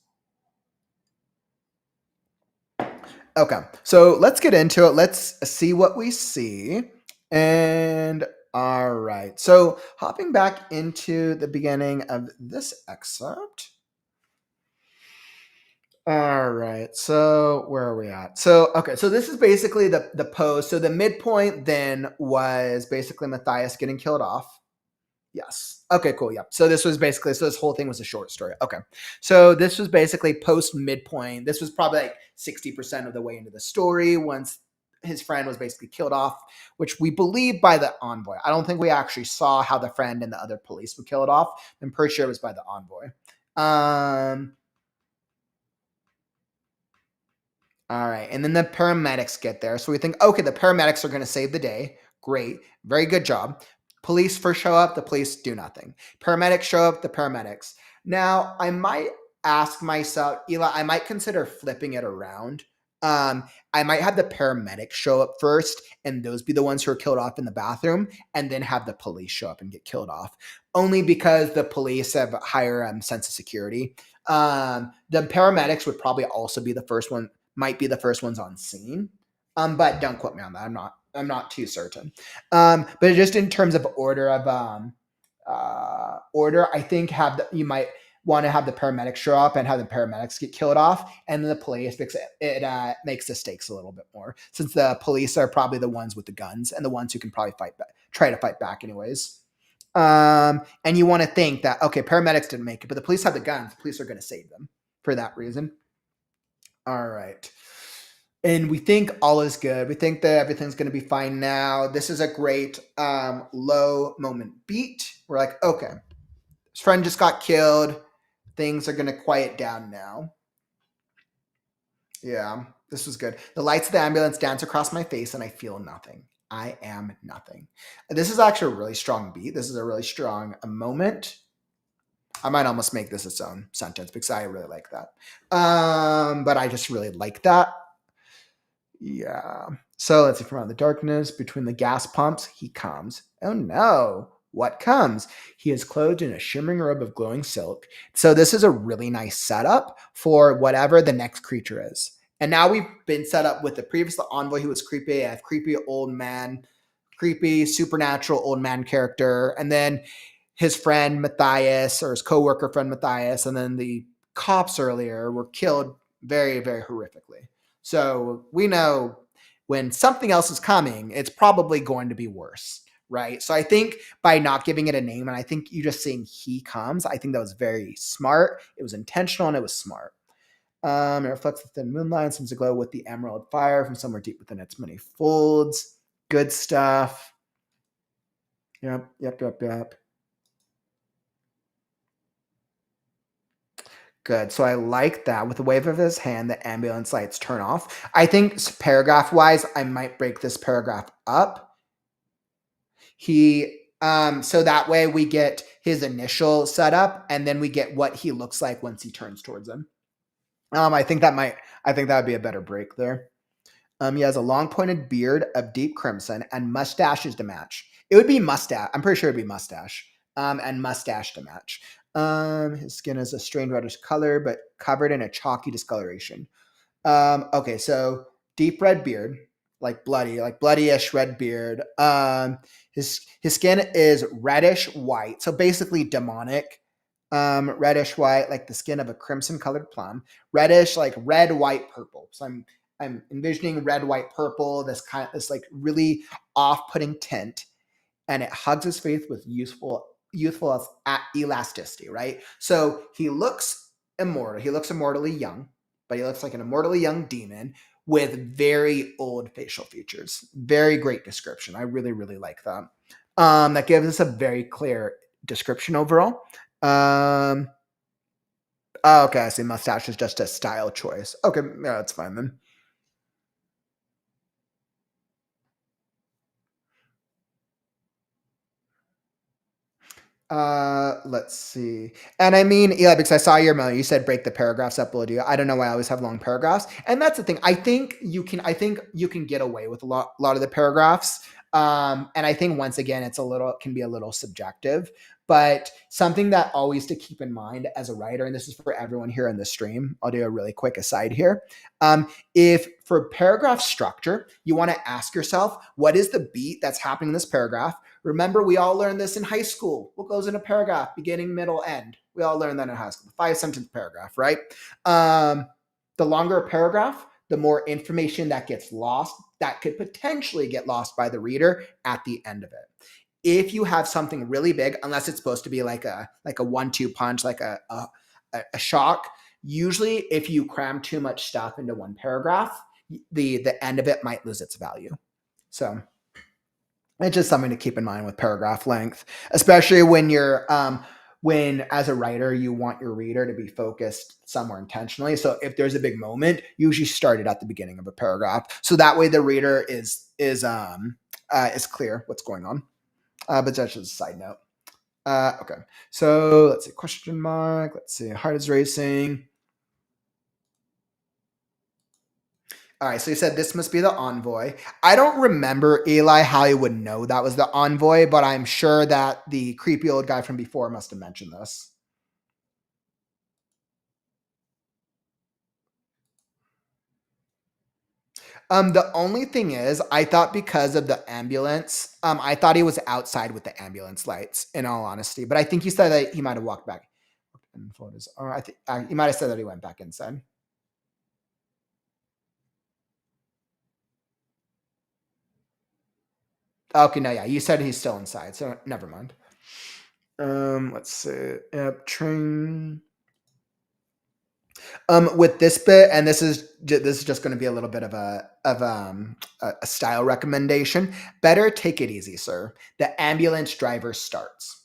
Okay, so let's get into it. Let's see what we see. And all right, so hopping back into the beginning of this excerpt. All right, so where are we at? So, okay, so this is basically the pose. So the midpoint then was basically Matthias getting killed off. Yes. Okay, cool. Yep. So this was basically, so this whole thing was a short story. Okay. So this was basically post midpoint. This was probably like 60% of the way into the story once his friend was basically killed off, which we believe by the envoy. I don't think we actually saw how the friend and the other police were killed off. I'm pretty sure it was by the envoy. All right. And then the paramedics get there. So we think, okay, the paramedics are going to save the day. Great. Very good job. Police first show up. The police do nothing. Paramedics show up. The paramedics. Now, I might ask myself, Eli, I might consider flipping it around. I might have the paramedics show up first and those be the ones who are killed off in the bathroom and then have the police show up and get killed off. Only because the police have a higher sense of security. The paramedics would probably also be the first one, might be the first ones on scene. But don't quote me on that. I'm not too certain. But just in terms of order, I think you might want to have the paramedics show up and have the paramedics get killed off, and then the police fix it. It makes the stakes a little bit more, since the police are probably the ones with the guns and the ones who can probably try to fight back anyways. And you want to think that, okay, paramedics didn't make it, but the police have the guns. The police are going to save them for that reason. All right. And we think all is good. We think that everything's going to be fine now. This is a great low moment beat. We're like, okay, his friend just got killed. Things are going to quiet down now. Yeah, this was good. The lights of the ambulance dance across my face and I feel nothing. I am nothing. This is actually a really strong beat. This is a really strong moment. I might almost make this its own sentence because I really like that. But I just really like that. Yeah. So let's see. From out of the darkness, between the gas pumps, he comes. Oh no. What comes? He is clothed in a shimmering robe of glowing silk. So this is a really nice setup for whatever the next creature is. And now we've been set up with the previous envoy who was creepy, a creepy old man, creepy supernatural old man character, and then his friend Matthias or his co-worker friend Matthias, and then the cops earlier were killed very, very horrifically. So we know when something else is coming, it's probably going to be worse, right? So I think by not giving it a name, and I think you just saying he comes, I think that was very smart. It was intentional and it was smart. It reflects the thin moonlight, seems to glow with the emerald fire from somewhere deep within its many folds. Good stuff. Yep. Good. So I like that. With a wave of his hand, the ambulance lights turn off. I think paragraph wise, I might break this paragraph up. So that way we get his initial setup and then we get what he looks like once he turns towards him. I think that would be a better break there. He has a long pointed beard of deep crimson and mustaches to match. It would be mustache. I'm pretty sure it'd be mustache. And mustache to match. His skin is a strange reddish color, but covered in a chalky discoloration. Okay, so deep red beard, like bloodyish red beard. His skin is reddish white, so basically demonic. Reddish white, like the skin of a crimson colored plum. Reddish, like red, white, purple. So I'm envisioning red, white, purple. This like really off-putting tint, and it hugs his face with youthful elasticity, right? So he looks immortal. He looks immortally young, but he looks like an immortally young demon with very old facial features. Very great description. I really, really like that. That gives us a very clear description overall. Okay, I see. Mustache is just a style choice. Okay, yeah, that's fine then. Let's see. And I mean, yeah, because I saw your mail. You said break the paragraphs up, will do. I don't know why I always have long paragraphs. And that's the thing. I think you can get away with a lot of the paragraphs. And I think once again, it can be a little subjective. But something that always to keep in mind as a writer, and this is for everyone here in the stream, I'll do a really quick aside here. If for paragraph structure, you want to ask yourself, what is the beat that's happening in this paragraph? Remember, we all learned this in high school. What goes in a paragraph? Beginning, middle, end. We all learned that in high school. 5-sentence paragraph, right? The longer a paragraph, the more information that gets lost that could potentially get lost by the reader at the end of it. If you have something really big, unless it's supposed to be like a 1-2 punch, like a shock, usually if you cram too much stuff into one paragraph, the end of it might lose its value. So it's just something to keep in mind with paragraph length, especially when when as a writer, you want your reader to be focused somewhere intentionally. So if there's a big moment, usually start it at the beginning of a paragraph. So that way the reader is clear what's going on. But that's just a side note. Okay. So let's see, question mark. Let's see, heart is racing. All right, so you said this must be the envoy. I don't remember, Eli, how he would know that was the envoy, but I'm sure that the creepy old guy from before must have mentioned this. The only thing is, I thought because of the ambulance, I thought he was outside with the ambulance lights, in all honesty. But I think you said that he might have walked back. Or I think you might have said that he went back inside. Okay, no, yeah, you said he's still inside, so never mind. Let's see. Yep, train. With this bit, and this is just going to be a little bit of a style recommendation. Better take it easy, sir. The ambulance driver starts.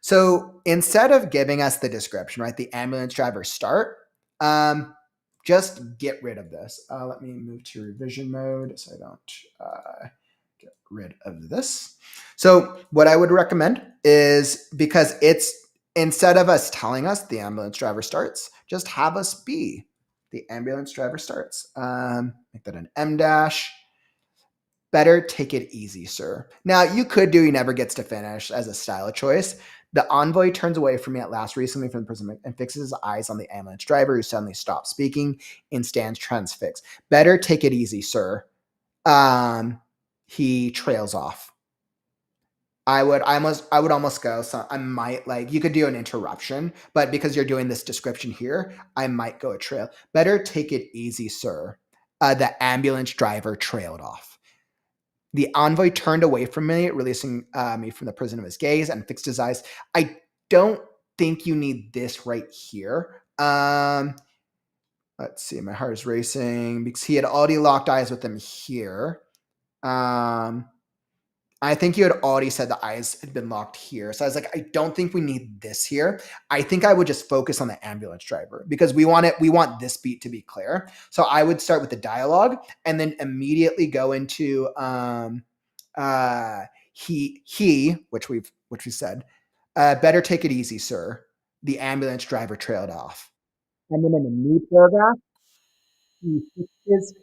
So instead of giving us the description, right, the ambulance driver start, just get rid of this. Let me move to revision mode so I don't get rid of this. So what I would recommend is, because it's, instead of us telling us the ambulance driver starts, just have us be the ambulance driver starts. Make that an M dash. Better take it easy, sir. Now, you could do he never gets to finish as a style choice. The envoy turns away from me at last recently from the prison and fixes his eyes on the ambulance driver, who suddenly stops speaking and stands transfixed. Better take it easy, sir. He trails off. I would almost go. So I might, like, you could do an interruption, but because you're doing this description here, I might go a trail. Better take it easy, sir. The ambulance driver trailed off. The envoy turned away from me, releasing me from the prison of his gaze, and fixed his eyes. I don't think you need this right here. Let's see. My heart is racing because he had already locked eyes with him here. I think you had already said the eyes had been locked here. So I was like, I don't think we need this here. I think I would just focus on the ambulance driver because we want this beat to be clear. So I would start with the dialogue and then immediately go into which we said, better take it easy, sir. The ambulance driver trailed off. And then in the new paragraph,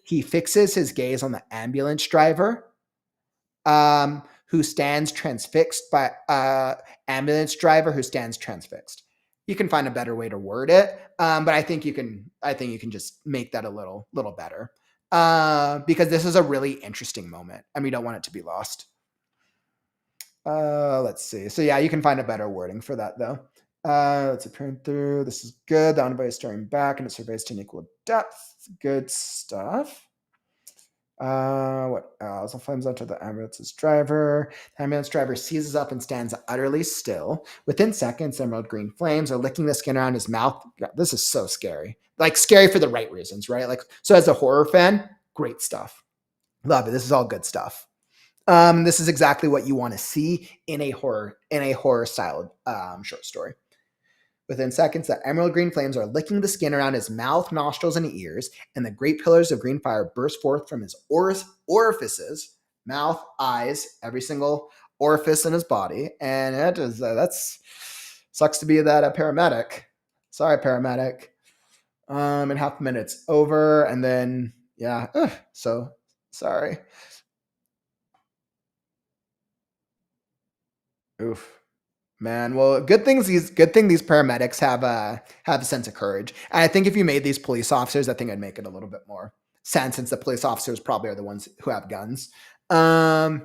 he fixes his gaze on the ambulance driver, who stands transfixed by ambulance driver who stands transfixed. You can find a better way to word it, but I think you can just make that a little better, because this is a really interesting moment, and we don't want it to be lost. Let's see. So yeah, you can find a better wording for that though. Let's print through. This is good. The envoy is staring back, and it surveys to an equal depth. Good stuff. What else? The flames onto the ambulance's driver. The ambulance driver seizes up and stands utterly still. Within seconds, emerald green flames are licking the skin around his mouth. God, this is so scary. Like, scary for the right reasons, right? Like, so as a horror fan, great stuff. Love it. This is all good stuff. This is exactly what you want to see in a horror style short story. Within seconds, the emerald green flames are licking the skin around his mouth, nostrils, and ears, and the great pillars of green fire burst forth from his orifices, mouth, eyes, every single orifice in his body. And it is that's sucks to be that paramedic. Sorry, paramedic. In half a minute's over, and then yeah, so sorry. Oof. Man, well, good thing these paramedics have a sense of courage. And I think if you made these police officers, I think I'd make it a little bit more sense, since the police officers probably are the ones who have guns. I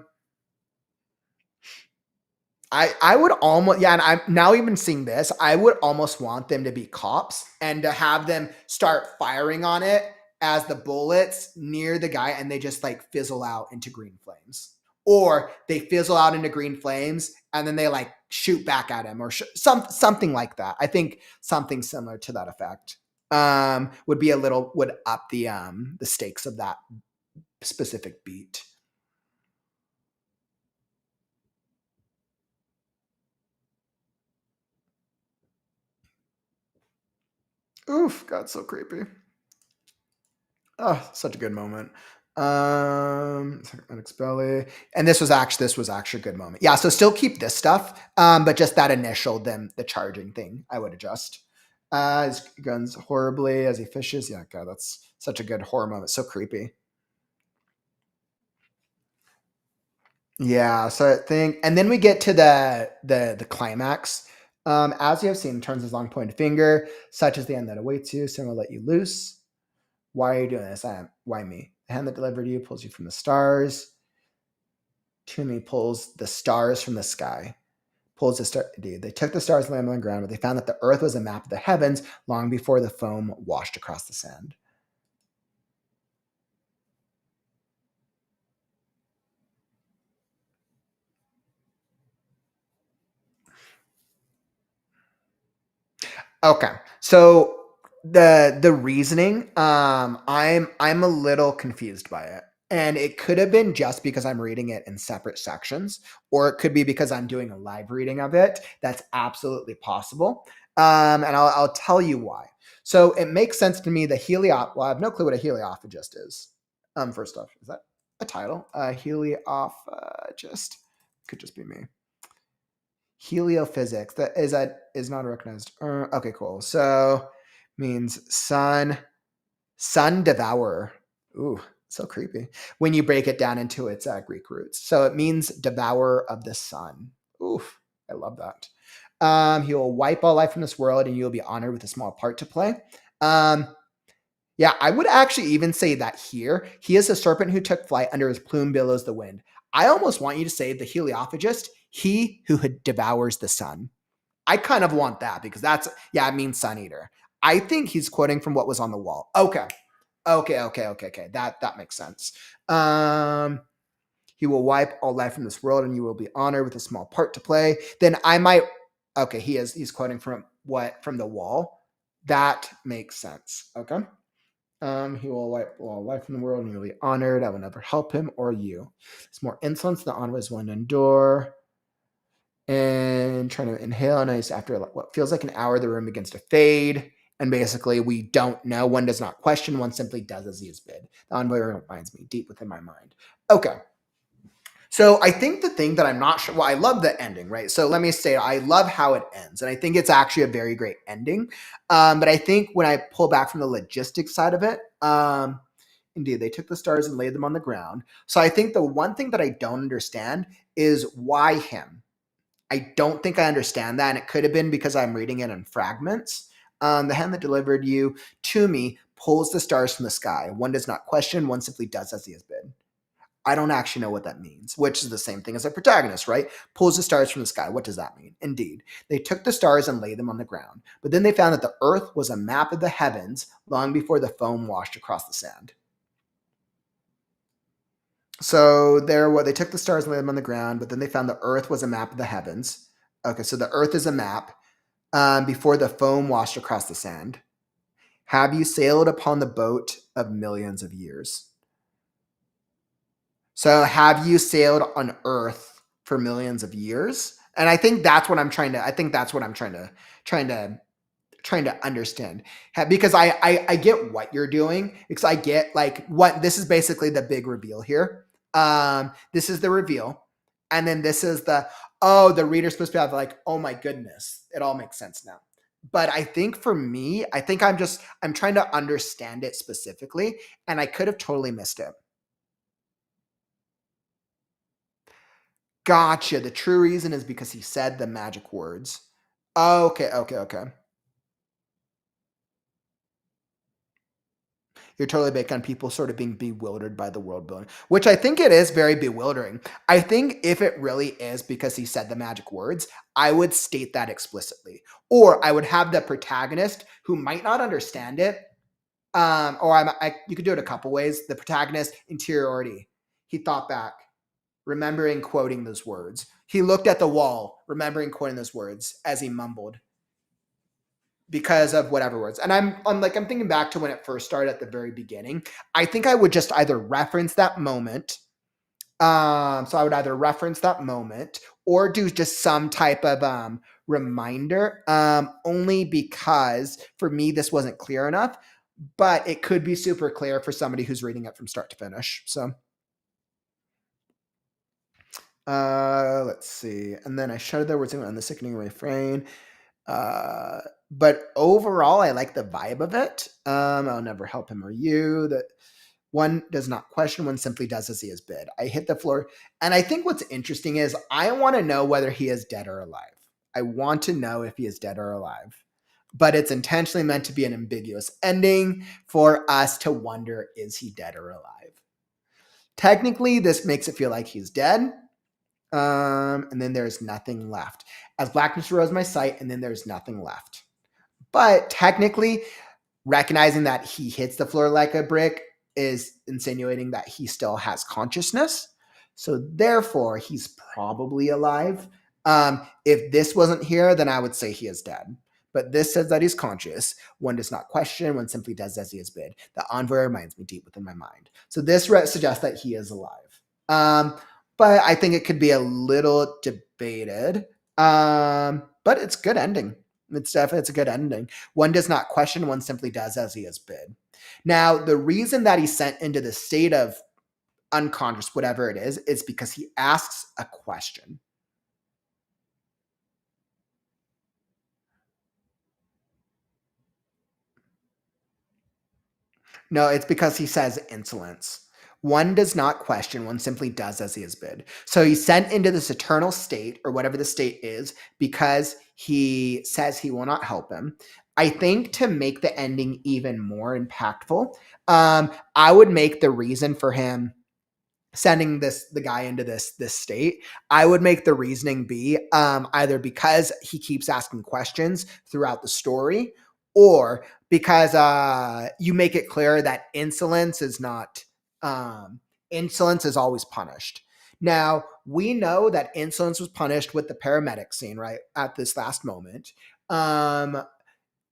would almost, yeah, and I'm now even seeing this, I would almost want them to be cops and to have them start firing on it as the bullets near the guy, and they just like fizzle out into green flames. Or they fizzle out into green flames and then they like shoot back at him, or something like that. I think something similar to that effect would up the stakes of that specific beat. Oof, God, so creepy. Oh, such a good moment. Onyx belly, and this was actually a good moment. Yeah, so still keep this stuff, but just that initial the charging thing, I would adjust. His guns horribly as he fishes. Yeah, God, that's such a good horror moment. So creepy. Yeah, so I think, and then we get to the climax. As you have seen, turns his long pointed finger, such as the end that awaits you. Soon will let you loose. Why are you doing this? Why me? The hand that delivered you pulls you from the stars. To me pulls the stars from the sky. Pulls the star. Dude, they took the stars and landed on the ground, but they found that the earth was a map of the heavens long before the foam washed across the sand. Okay. So the reasoning, I'm a little confused by it. And it could have been just because I'm reading it in separate sections, or it could be because I'm doing a live reading of it. That's absolutely possible. And I'll tell you why. So it makes sense to me. Well, I have no clue what a heliophagist is. First off, is that a title? Heliophagist could just be me. Heliophysics. That is not recognized. Okay, cool. So means sun devourer. Ooh, so creepy. When you break it down into its Greek roots, so it means devourer of the sun. Oof, I love that. He will wipe all life from this world, and you will be honored with a small part to play. Um, yeah, I would actually even say that here, he is a serpent who took flight under his plume billows the wind. I almost want you to say the heliophagist, he who devours the sun. I kind of want that because it means sun eater. I think he's quoting from what was on the wall. Okay. Okay. That makes sense. He will wipe all life from this world and you will be honored with a small part to play. Then I might, okay, he's quoting from the wall. That makes sense. Okay. He will wipe all life from the world and you will be honored. I will never help him or you. It's more insolence than honor is one to endure. And trying to inhale and ice after what feels like an hour, the room begins to fade. And basically, we don't know. One does not question. One simply does as he is bid. The envoy reminds me deep within my mind. Okay. So I think the thing that I'm not sure, well, I love the ending, right? So let me say, I love how it ends. And I think it's actually a very great ending. But I think when I pull back from the logistics side of it, indeed, they took the stars and laid them on the ground. So I think the one thing that I don't understand is why him? I don't think I understand that. And it could have been because I'm reading it in fragments. The hand that delivered you to me pulls the stars from the sky. One does not question, one simply does as he has bid. I don't actually know what that means, which is the same thing as a protagonist, right? Pulls the stars from the sky. What does that mean? Indeed, they took the stars and laid them on the ground. But then they found that the earth was a map of the heavens long before the foam washed across the sand. So they took the stars and laid them on the ground, but then they found the earth was a map of the heavens. Okay, so the earth is a map before the foam washed across the sand. Have you sailed upon the boat of millions of years? So have you sailed on Earth for millions of years? And I think that's what I'm trying to. I think that's what I'm trying to trying to understand. Because I get what you're doing, because I get like what this is basically the big reveal here. This is the reveal, and then this is the reader's supposed to have like, oh my goodness, it all makes sense now. But I think for me, I think I'm trying to understand it specifically, and I could have totally missed it. Gotcha. The true reason is because he said the magic words. Okay. You're totally big on people sort of being bewildered by the world building, which I think it is very bewildering. I think if it really is because he said the magic words, I would state that explicitly. Or I would have the protagonist who might not understand it. You could do it a couple ways. The protagonist, interiority. He thought back, remembering quoting those words. He looked at the wall, remembering quoting those words as he mumbled because of whatever words. And I'm thinking back to when it first started at the very beginning. I think I would just either reference that moment. So I would either reference that moment or do just some type of reminder. Only because for me this wasn't clear enough, but it could be super clear for somebody who's reading it from start to finish. So let's see. And then I shuddered there words on the sickening refrain. But overall, I like the vibe of it. I'll never help him or you. That one does not question, one simply does as he is bid. I hit the floor. And I think what's interesting is I want to know whether he is dead or alive. I want to know if he is dead or alive. But it's intentionally meant to be an ambiguous ending for us to wonder, is he dead or alive? Technically, this makes it feel like he's dead. And then there's nothing left. As blackness arose my sight, and then there's nothing left. But technically, recognizing that he hits the floor like a brick is insinuating that he still has consciousness. So therefore, he's probably alive. If this wasn't here, then I would say he is dead. but this says that he's conscious. One does not question, one simply does as he is bid. The envoy reminds me deep within my mind. So this suggests that he is alive. But I think it could be a little debated. But it's good ending. It's a good ending. One does not question, one simply does as he is bid. Now, the reason that he's sent into the state of unconscious, whatever it is because he asks a question. No, it's because he says insolence. One does not question, one simply does as he is bid. So he's sent into this eternal state, or whatever the state is, because he says he will not help him. I think to make the ending even more impactful, I would make the reason for him sending the guy into this state, I would make the reasoning be either because he keeps asking questions throughout the story, or because you make it clear that insolence is not insolence is always punished. Now we know that insolence was punished with the paramedic scene, right at this last moment,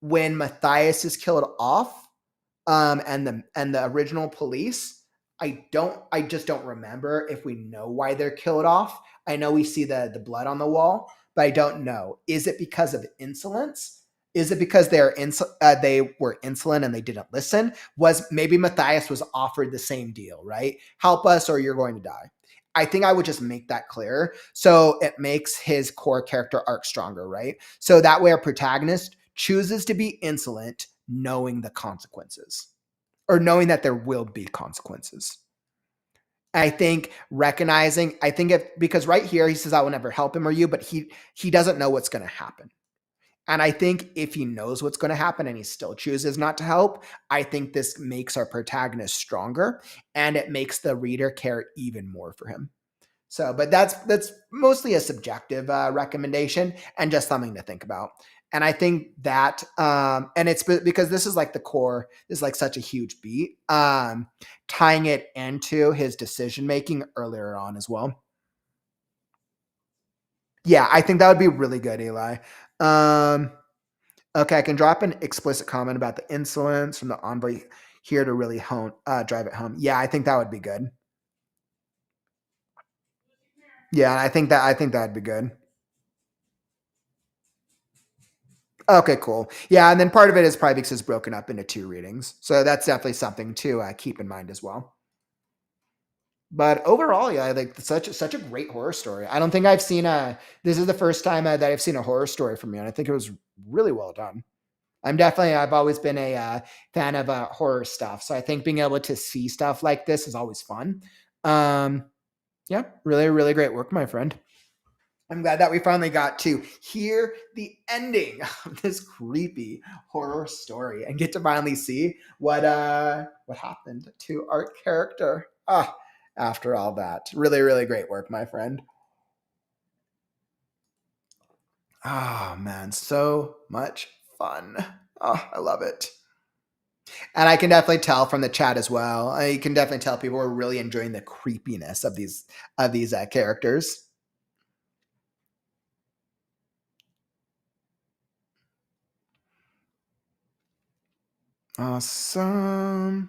when Matthias is killed off, and the original police. I just don't remember if we know why they're killed off. I know we see the blood on the wall, but I don't know. Is it because of insolence? Is it because they were insolent and they didn't listen? Was maybe Matthias was offered the same deal, right? Help us or you're going to die. I think I would just make that clear so it makes his core character arc stronger, right? So that way our protagonist chooses to be insolent knowing the consequences, or knowing that there will be consequences. I think recognizing, I think if, because right here he says I will never help him or you, but he doesn't know what's going to happen. And I think if he knows what's going to happen and he still chooses not to help, I think this makes our protagonist stronger and it makes the reader care even more for him. So, but that's mostly a subjective recommendation and just something to think about. And I think that, and it's because this is like the core, this is like such a huge beat, tying it into his decision making earlier on as well. Yeah, I think that would be really good, Eli. Okay, I can drop an explicit comment about the insolence from the envoy here to really drive it home. Yeah, I think that would be good. Yeah, I think that'd be good. Okay, cool. Yeah, and then part of it is probably because it's broken up into two readings, so that's definitely something to keep in mind as well. But overall, yeah, like such a great horror story. I don't think I've seen a. This is the first time that I've seen a horror story from you, and I think it was really well done. I've always been a fan of horror stuff, so I think being able to see stuff like this is always fun. Um, yeah, really, really great work, my friend. I'm glad that we finally got to hear the ending of this creepy horror story and get to finally see what happened to our character. After all that. Really, really great work, my friend. Oh man, so much fun. Oh, I love it. And I can definitely tell from the chat as well. You can definitely tell people are really enjoying the creepiness of these characters. Awesome.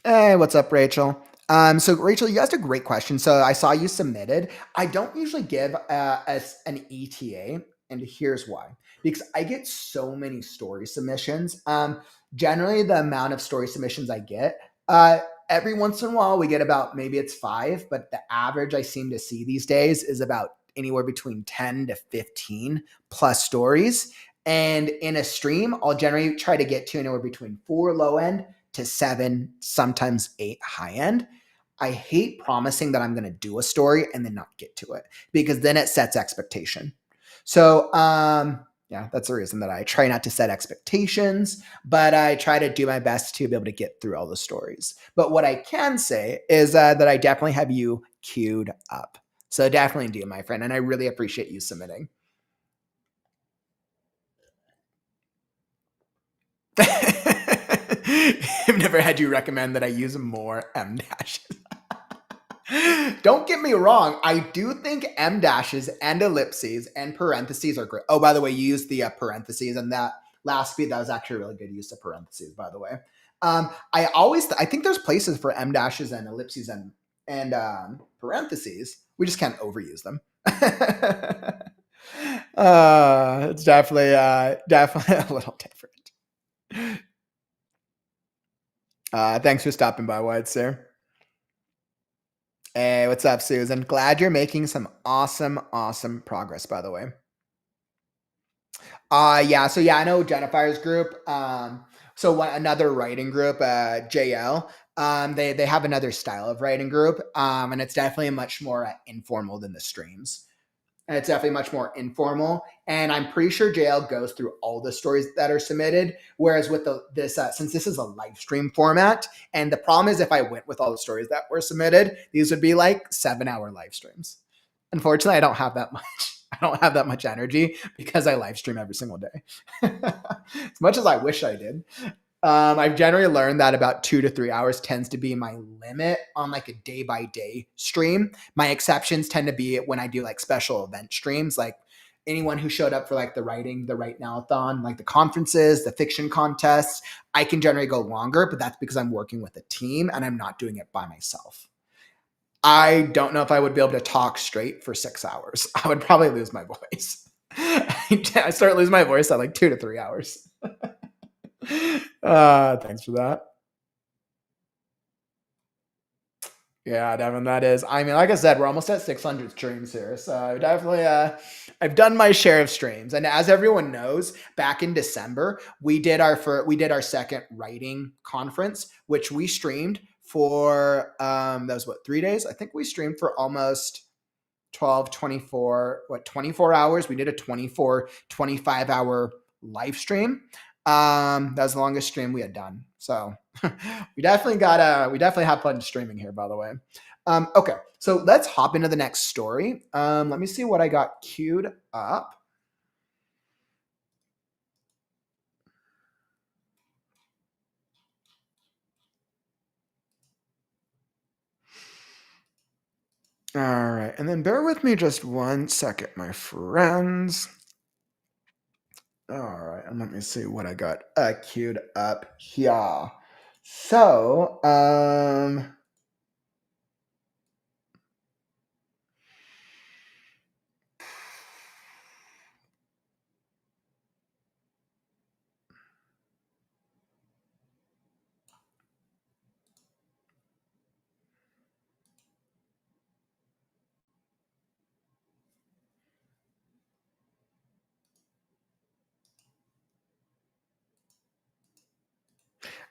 Hey, what's up, Rachel? So Rachel, you asked a great question. So I saw you submitted. I don't usually give us an ETA, and here's why. Because I get so many story submissions. Generally, the amount of story submissions I get, every once in a while, we get about maybe it's 5, but the average I seem to see these days is about anywhere between 10 to 15 plus stories. And in a stream, I'll generally try to get to anywhere between 4 low end to 7, sometimes 8 high end. I hate promising that I'm going to do a story and then not get to it because then it sets expectation. So, yeah, that's the reason that I try not to set expectations, but I try to do my best to be able to get through all the stories. But what I can say is that I definitely have you queued up. So definitely do, my friend. And I really appreciate you submitting. I've never had you recommend that I use more M dashes. don't get me wrong. I do think M dashes and ellipses and parentheses are great. Oh, by the way, you used the parentheses and that last speed. That was actually a really good use of parentheses, by the way. I think there's places for M dashes and ellipses and parentheses. We just can't overuse them. It's definitely a little different. Thanks for stopping by, Whiteseer. Hey, what's up, Susan? Glad you're making some awesome progress, by the way. Yeah, I know Jennifer's group. Another writing group, JL. They have another style of writing group, and it's definitely much more informal than the streams. And it's definitely much more informal. And I'm pretty sure JL goes through all the stories that are submitted. Whereas with since this is a live stream format, and the problem is if I went with all the stories that were submitted, these would be like 7-hour live streams. Unfortunately, I don't have that much. I don't have that much energy because I live stream every single day. As much as I wish I did. I've generally learned that about 2 to 3 hours tends to be my limit on like a day by day stream. My exceptions tend to be when I do like special event streams, like anyone who showed up for like the WriteNow-thon, like the conferences, the fiction contests. I can generally go longer, but that's because I'm working with a team and I'm not doing it by myself. I don't know if I would be able to talk straight for 6 hours. I would probably lose my voice. I start losing my voice at like 2 to 3 hours. Thanks for that. Yeah, Devin, that is. I mean, like I said, we're almost at 600 streams here, so definitely, I've done my share of streams. And as everyone knows, back in December, we did our second writing conference, which we streamed for that was 3 days. I think we streamed for almost 24 hours. We did a 25 hour live stream. That was the longest stream we had done. So we definitely have fun streaming here, by the way. Okay, so let's hop into the next story. Let me see what I got queued up. All right, and then bear with me just 1 second, my friends. All right, and let me see what I got queued up here. So,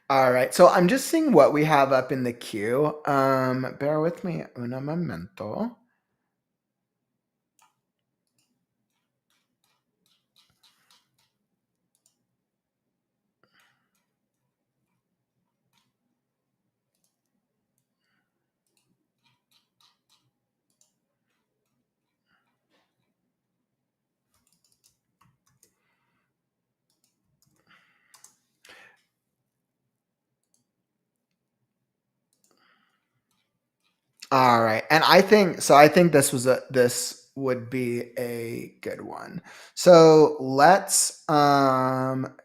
all right, so I'm just seeing what we have up in the queue. Bear with me un momento. All right, and I think this would be a good one. So let's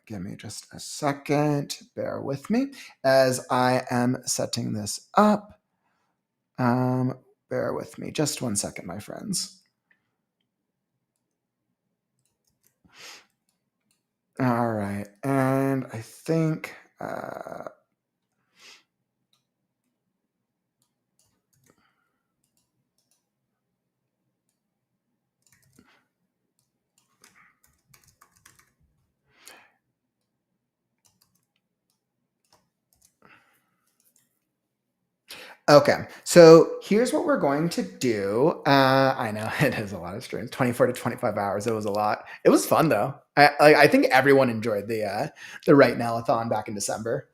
give me just a second. Bear with me as I am setting this up. Bear with me just 1 second, my friends. All right, and I think okay, so here's what we're going to do. I know it is a lot of streams, 24 to 25 hours. It was a lot. It was fun though. I think everyone enjoyed the WriteNow-a-thon back in December.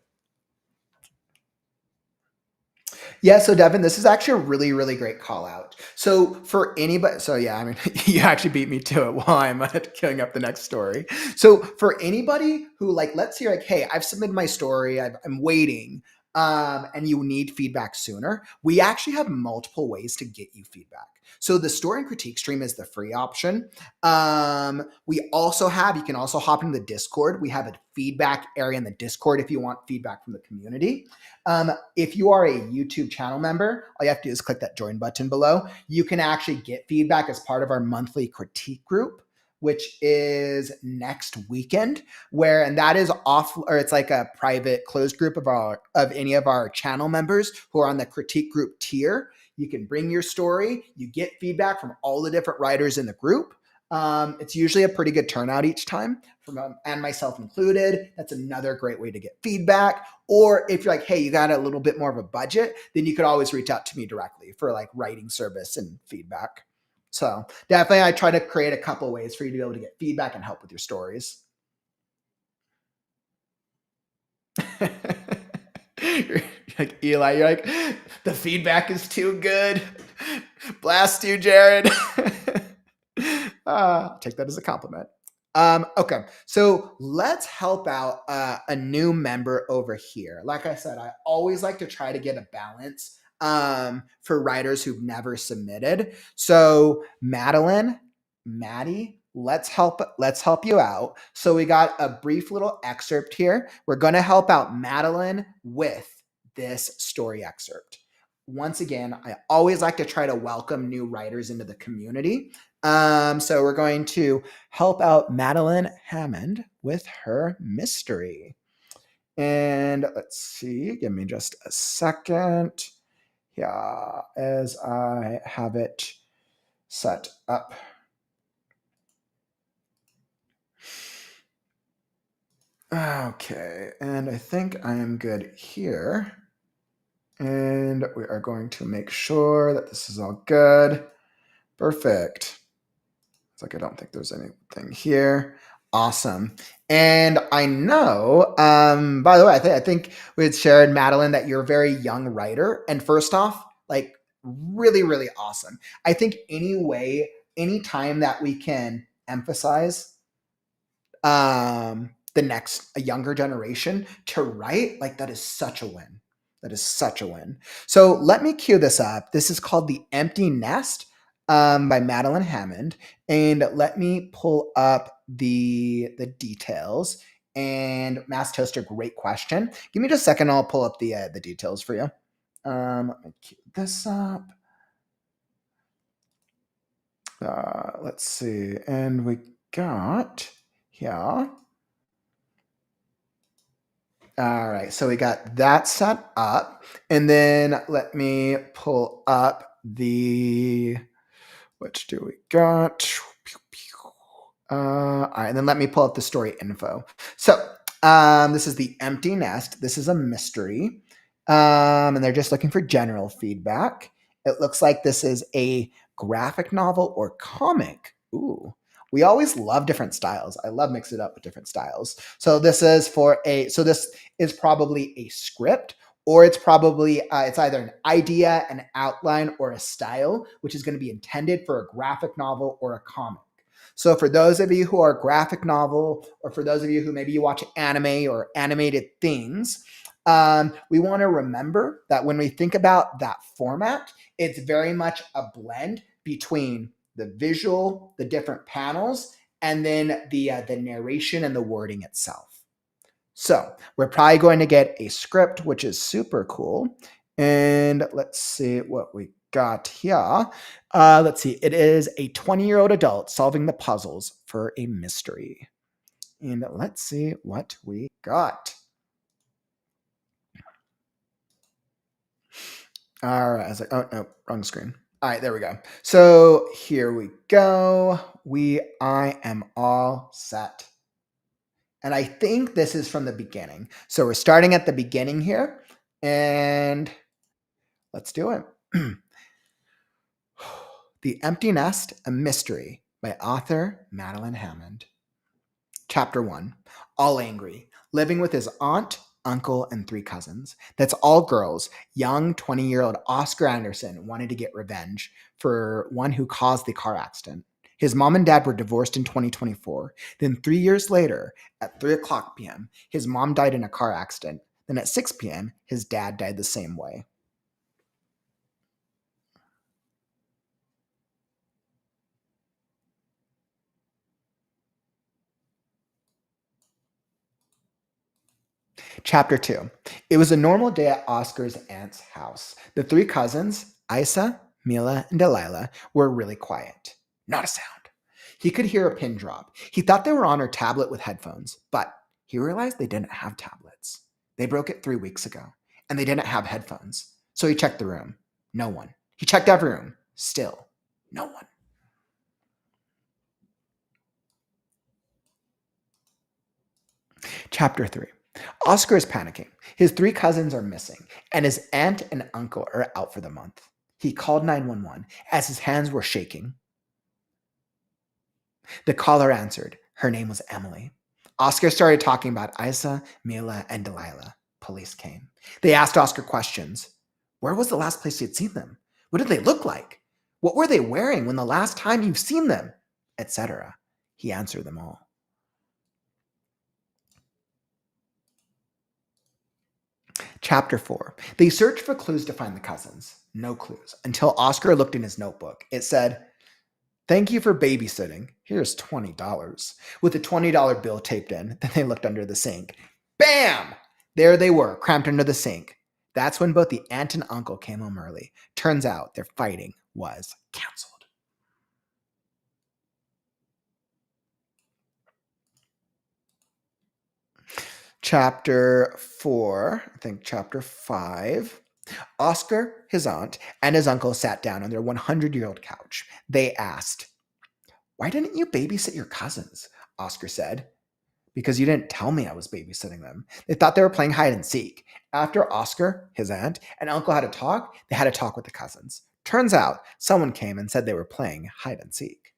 Yeah, so Devin, this is actually a really, really great call out. So for anybody, so yeah, I mean, you actually beat me to it while I'm queuing up the next story. So for anybody who like, let's hear like, hey, I've submitted my story, I'm waiting. and you need feedback sooner, we actually have multiple ways to get you feedback. So the story and critique stream is the free option. We also have, you can also hop into the Discord. We have a feedback area in the Discord if you want feedback from the community. If you are a YouTube channel member, all you have to do is click that join button below. You can actually get feedback as part of our monthly critique group, which is next weekend, and that is off, or it's like a private closed group of any of our channel members who are on the critique group tier. You can bring your story, you get feedback from all the different writers in the group. It's usually a pretty good turnout each time, and myself included. That's another great way to get feedback. Or if you're like, hey, you got a little bit more of a budget, then you could always reach out to me directly for like writing service and feedback. So definitely I try to create a couple ways for you to be able to get feedback and help with your stories. You're like, Eli, you're like, the feedback is too good. Blast you, Jared. Take that as a compliment. Okay, so let's help out a new member over here. Like I said, I always like to try to get a balance for writers who've never submitted. So Maddelyn, Maddie, let's help you out. So we got a brief little excerpt here. We're going to help out Maddelyn with this story excerpt. Once again, I always like to try to welcome new writers into the community. So we're going to help out Maddelyn Hammond with her mystery. And let's see, give me just a second. Yeah, as I have it set up. Okay, and I think I am good here. And we are going to make sure that this is all good. Perfect. It's like I don't think there's anything here. Awesome. And I know, by the way, I think we had shared, Maddelyn, that you're a very young writer. And first off, like really, really awesome. I think any time that we can emphasize a younger generation to write, like that is such a win. That is such a win. So let me cue this up. This is called The Empty Nest by Maddelyn Hammond. And let me pull up the details. And Mass Toaster, great question. Give me just a second. I'll pull up the details for you. Let me cue this up. Let's see. And we got here. All right, so we got that set up. And then let me pull up which do we got? All right, and then let me pull up the story info. So this is The Empty Nest. This is a mystery. And they're just looking for general feedback. It looks like this is a graphic novel or comic. Ooh. We always love different styles. I love mixing it up with different styles. So this is this is probably a script, or it's probably it's either an idea, an outline, or a style, which is going to be intended for a graphic novel or a comic. So for those of you who are graphic novel, or for those of you who maybe you watch anime or animated things, we want to remember that when we think about that format, it's very much a blend between the visual, the different panels, and then the narration and the wording itself. So we're probably going to get a script, which is super cool. And let's see what we got here. Let's see. It is a 20-year-old adult solving the puzzles for a mystery. And let's see what we got. All right. I was like, oh, no, wrong screen. All right, there we go. So here we go. I am all set. And I think this is from the beginning. So we're starting at the beginning here, and let's do it. The Empty Nest, a Mystery by author Maddelyn Hammond. Chapter 1. All angry, living with his aunt, uncle, and 3 cousins. That's all girls. Young 20-year-old Oscar Anderson wanted to get revenge for one who caused the car accident. His mom and dad were divorced in 2024. Then 3 years later, at 3 o'clock p.m., his mom died in a car accident. Then at 6 p.m., his dad died the same way. Chapter 2. It was a normal day at Oscar's aunt's house. The three cousins, Isa, Mila, and Delilah, were really quiet. Not a sound. He could hear a pin drop. He thought they were on her tablet with headphones, but he realized they didn't have tablets. They broke it 3 weeks ago, and they didn't have headphones. So he checked the room. No one. He checked every room. Still, no one. Chapter 3. Oscar is panicking. His three cousins are missing, and his aunt and uncle are out for the month. He called 911 as his hands were shaking. The caller answered. Her name was Emily. Oscar started talking about Isa, Mila, and Delilah. Police came. They asked Oscar questions. Where was the last place you'd seen them? What did they look like? What were they wearing when the last time you've seen them? Etc. He answered them all. Chapter 4. They searched for clues to find the cousins. No clues. Until Oscar looked in his notebook. It said, "Thank you for babysitting. Here's $20. With a $20 bill taped in, then they looked under the sink. Bam! There they were, cramped under the sink. That's when both the aunt and uncle came home early. Turns out their fighting was canceled. Chapter 4, I think chapter 5. Oscar, his aunt, and his uncle sat down on their 100-year-old couch. They asked, "Why didn't you babysit your cousins?" Oscar said, "Because you didn't tell me I was babysitting them. They thought they were playing hide and seek." After Oscar, his aunt, and uncle had a talk, they had a talk with the cousins. Turns out someone came and said they were playing hide and seek.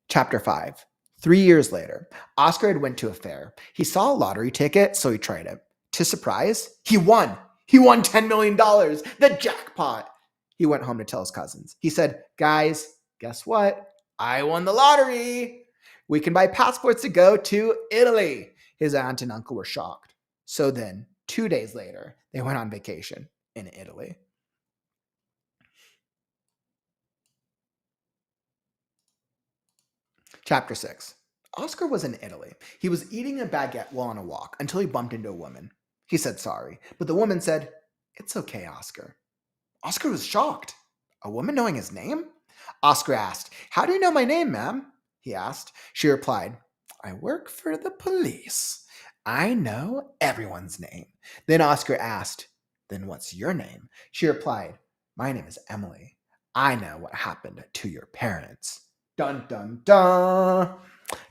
Chapter 5. 3 years later, Oscar had went to a fair. He saw a lottery ticket, so he tried it. To surprise, he won. He won $10 million, the jackpot. He went home to tell his cousins. He said, "Guys, guess what? I won the lottery. We can buy passports to go to Italy." His aunt and uncle were shocked. So then, 2 days later, they went on vacation in Italy. Chapter 6. Oscar was in Italy. He was eating a baguette while on a walk until he bumped into a woman. He said sorry, but the woman said, "It's okay, Oscar." Oscar was shocked. A woman knowing his name? Oscar asked, "How do you know my name, ma'am?" He asked. She replied, "I work for the police. I know everyone's name." Then Oscar asked, "Then what's your name?" She replied, "My name is Emily. I know what happened to your parents." Dun dun dun.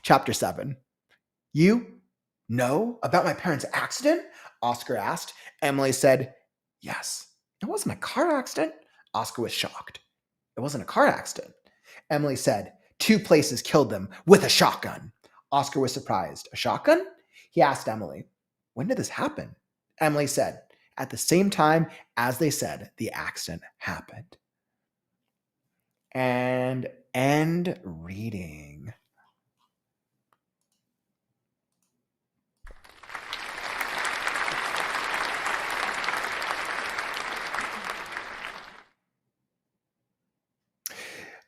Chapter 7. "You know about my parents' accident?" Oscar asked. Emily said, "Yes." "It wasn't a car accident." Oscar was shocked. "It wasn't a car accident." Emily said, "Two places killed them with a shotgun." Oscar was surprised. "A shotgun?" He asked Emily, "When did this happen?" Emily said, "At the same time as they said the accident happened." And end reading.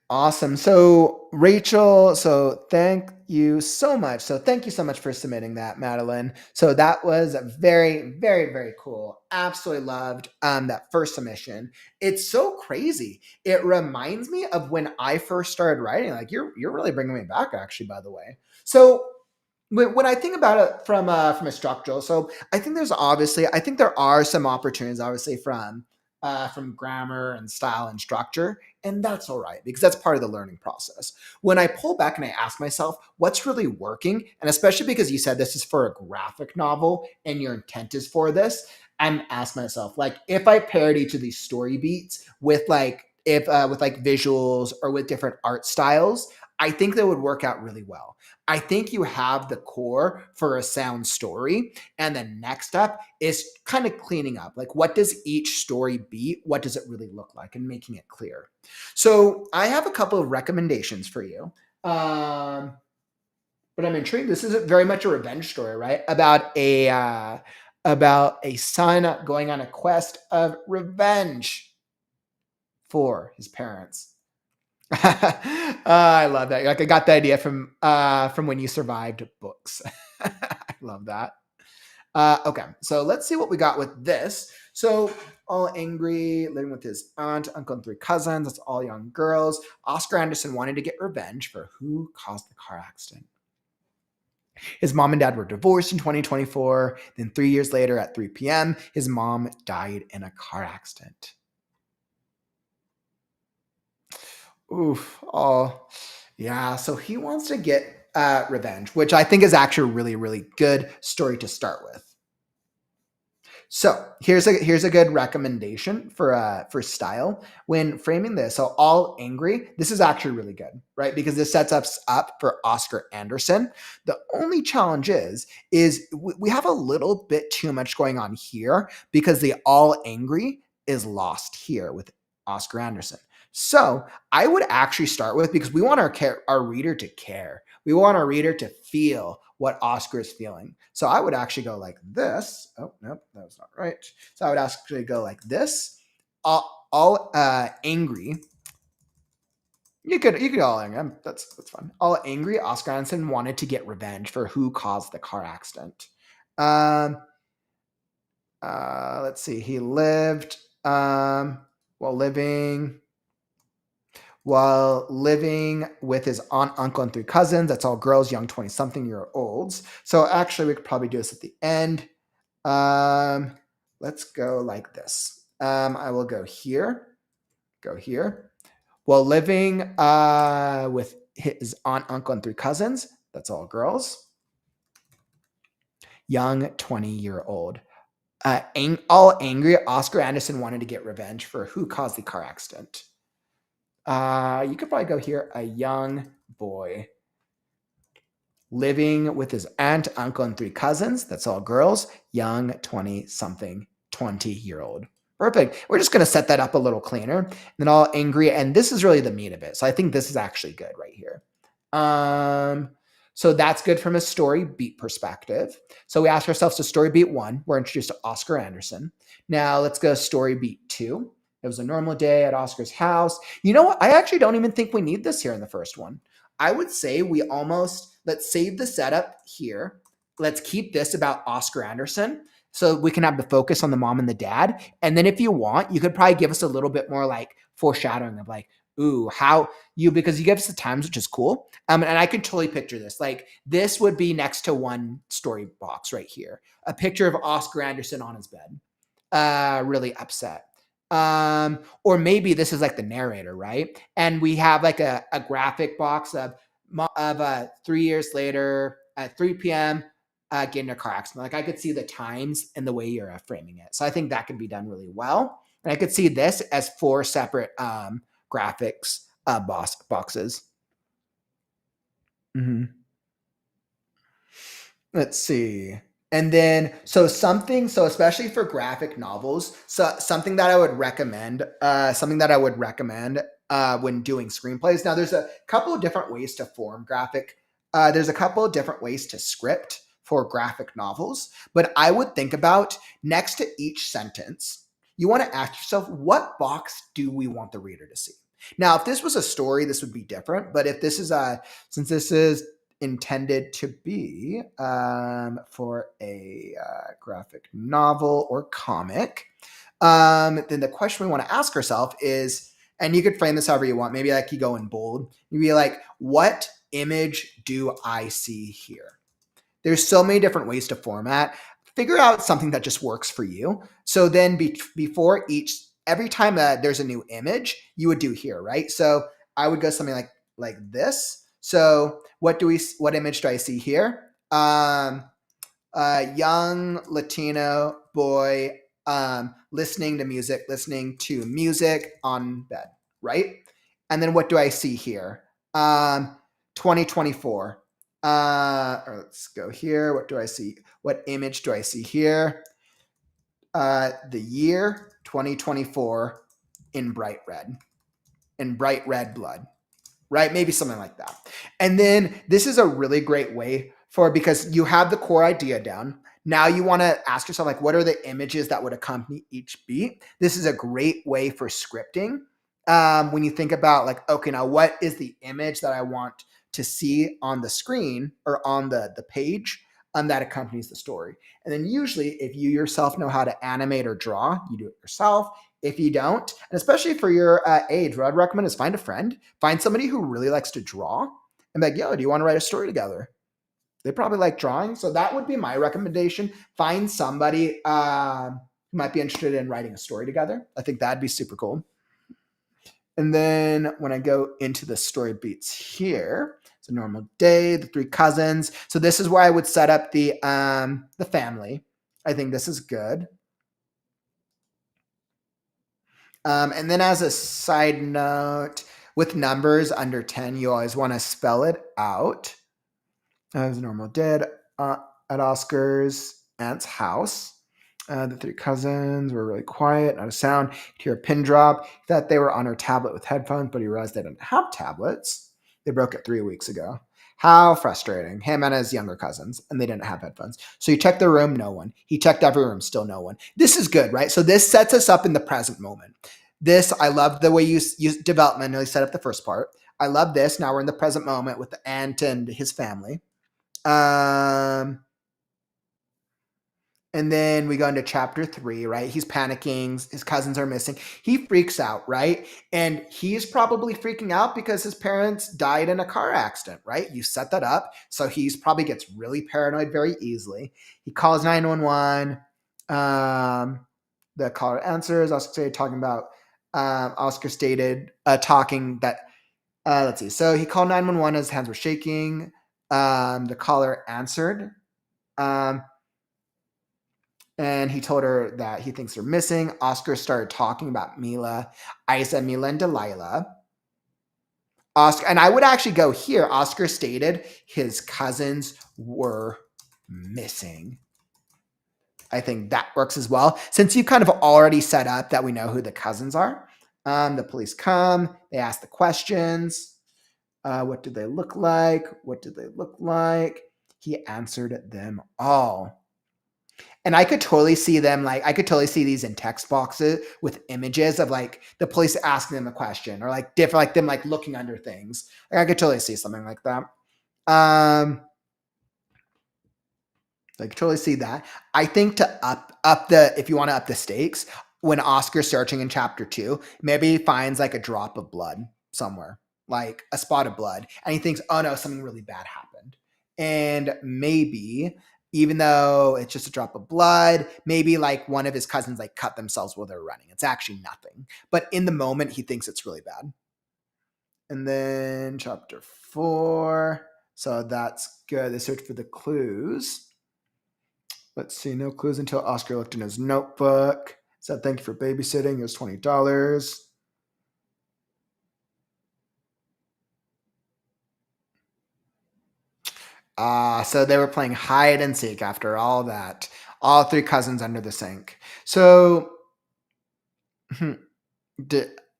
Awesome. So, Rachel, thank you so much. Thank you so much for submitting that, Maddelyn. So that was very, very, very cool. Absolutely loved that first submission. It's so crazy. It reminds me of when I first started writing. Like you're really bringing me back, actually. By the way, so when I think about it from a structural, so I think there are some opportunities, obviously from grammar and style and structure, and that's all right because that's part of the learning process. When I pull back and I ask myself what's really working, and especially because you said this is for a graphic novel and your intent is for this, I'm asking myself like if I paired each of these story beats with with visuals or with different art styles, I think that would work out really well. I think you have the core for a sound story. And then next step is kind of cleaning up. Like, what does each story beat? What does it really look like? And making it clear. So I have a couple of recommendations for you. But I'm intrigued. This is very much a revenge story, right? About about a son going on a quest of revenge for his parents. I love that. Like I got the idea from when you survived books. I love that. Okay, so let's see what we got with this. So all angry, living with his aunt, uncle, and 3 cousins. That's all young girls. Oscar Anderson wanted to get revenge for who caused the car accident. His mom and dad were divorced in 2024. Then 3 years later at 3 p.m., his mom died in a car accident. Oof. Oh, yeah. So he wants to get revenge, which I think is actually a really, really good story to start with. So here's a good recommendation for style when framing this. So all angry. This is actually really good, right? Because this sets us up for Oscar Anderson. The only challenge is we have a little bit too much going on here because the all angry is lost here with Oscar Anderson. So I would actually start with, because we want our reader to care. We want our reader to feel what Oscar is feeling. So I would actually go like this. Oh, nope, that was not right. So I would actually go like this. All angry. You could all angry. That's fun. All angry. Oscar Anderson wanted to get revenge for who caused the car accident. Let's see. He lived while living with his aunt, uncle, and 3 cousins. That's all girls, young 20-something-year-olds. So actually, we could probably do this at the end. Let's go like this. I will go here. While living with his aunt, uncle, and 3 cousins. That's all girls. Young 20-year-old. All angry, Oscar Anderson wanted to get revenge for who caused the car accident. You could probably go here, a young boy living with his aunt, uncle, and 3 cousins. That's all girls, young 20-year-old. Perfect. We're just going to set that up a little cleaner. And then all angry, and this is really the meat of it. So I think this is actually good right here. So that's good from a story beat perspective. So we ask ourselves to story beat 1. We're introduced to Oscar Anderson. Now let's go story beat 2. It was a normal day at Oscar's house. You know what? I actually don't even think we need this here in the first one. I would say let's save the setup here. Let's keep this about Oscar Anderson so we can have the focus on the mom and the dad. And then if you want, you could probably give us a little bit more like foreshadowing of like, ooh, because you give us the times, which is cool. And I could totally picture this. Like this would be next to one story box right here. A picture of Oscar Anderson on his bed, really upset. Or maybe this is like the narrator, right? And we have like a graphic box of 3 years later at 3 p.m. Getting a car accident. Like I could see the times and the way you're framing it. So I think that can be done really well. And I could see this as 4 separate graphics boxes. Mm-hmm. Let's see. And then, so especially for graphic novels, something that I would recommend when doing screenplays. Now, there's a couple of different ways to form graphic. There's a couple of different ways to script for graphic novels, but I would think about next to each sentence, you want to ask yourself, what box do we want the reader to see? Now, if this was a story, this would be different. But if this is since this is intended to be for a graphic novel or comic, then the question we want to ask ourselves is, and you could frame this however you want, maybe like you go in bold, you'd be like, what image do I see here? There's so many different ways to format. Figure out something that just works for you. So then before every time there's a new image, you would do here, right? So I would go something like this. So what image do I see here? A young Latino boy listening to music on bed, right? And then what do I see here? 2024. Let's go here. What do I see? What image do I see here? The year 2024 in bright red blood, right? Maybe something like that. And then this is a really great way because you have the core idea down. Now you want to ask yourself, like, what are the images that would accompany each beat? This is a great way for scripting. When you think about like, okay, now what is the image that I want to see on the screen or on the page that accompanies the story? And then usually if you yourself know how to animate or draw, you do it yourself. If you don't, and especially for your age, what I'd recommend is find a friend, find somebody who really likes to draw and be like, yo, do you want to write a story together? They probably like drawing. So that would be my recommendation. Find somebody who might be interested in writing a story together. I think that'd be super cool. And then when I go into the story beats here, it's a normal day, the three cousins. So this is where I would set up the family. I think this is good. And then as a side note, with numbers under 10, you always want to spell it out. As a normal day at Oscar's aunt's house. The three cousins were really quiet, not a sound. He'd hear a pin drop. He thought they were on her tablet with headphones, but he realized they didn't have tablets. They broke it 3 weeks ago. How frustrating. Him and his younger cousins, and they didn't have headphones. So he checked their room, no one. He checked every room, still no one. This is good, right? So this sets us up in the present moment. This, I love the way you use development. You set up the first part. I love this. Now we're in the present moment with the aunt and his family. And then we go into chapter 3, right? He's panicking. His cousins are missing. He freaks out, right? And he's probably freaking out because his parents died in a car accident, right? You set that up. So he's probably gets really paranoid very easily. He calls 911. The caller answers. Oscar talking about, Oscar stated, talking that, let's see. So he called 911 as his hands were shaking. The caller answered. And he told her that he thinks they're missing. Oscar started talking about Mila, Isa, Mila, and Delilah. Oscar, and I would actually go here. Oscar stated his cousins were missing. I think that works as well. Since you kind of already set up that we know who the cousins are. The police come. They ask the questions. What did they look like? What did they look like? He answered them all. And I could totally see them, like, I could totally see these in text boxes with images of like the police asking them a question or like different, like them like looking under things. Like I could totally see something like that. I could totally see that. I think to up the, if you want to up the stakes, when Oscar's searching in chapter 2, maybe he finds like a drop of blood somewhere, like a spot of blood, and he thinks, oh no, something really bad happened. And maybe, even though it's just a drop of blood, maybe like one of his cousins like cut themselves while they're running. It's actually nothing. But in the moment, he thinks it's really bad. And then chapter 4. So that's good. They search for the clues. Let's see, no clues until Oscar looked in his notebook. Said, thank you for babysitting. Here's $20. So they were playing hide and seek after all that. All three cousins under the sink. So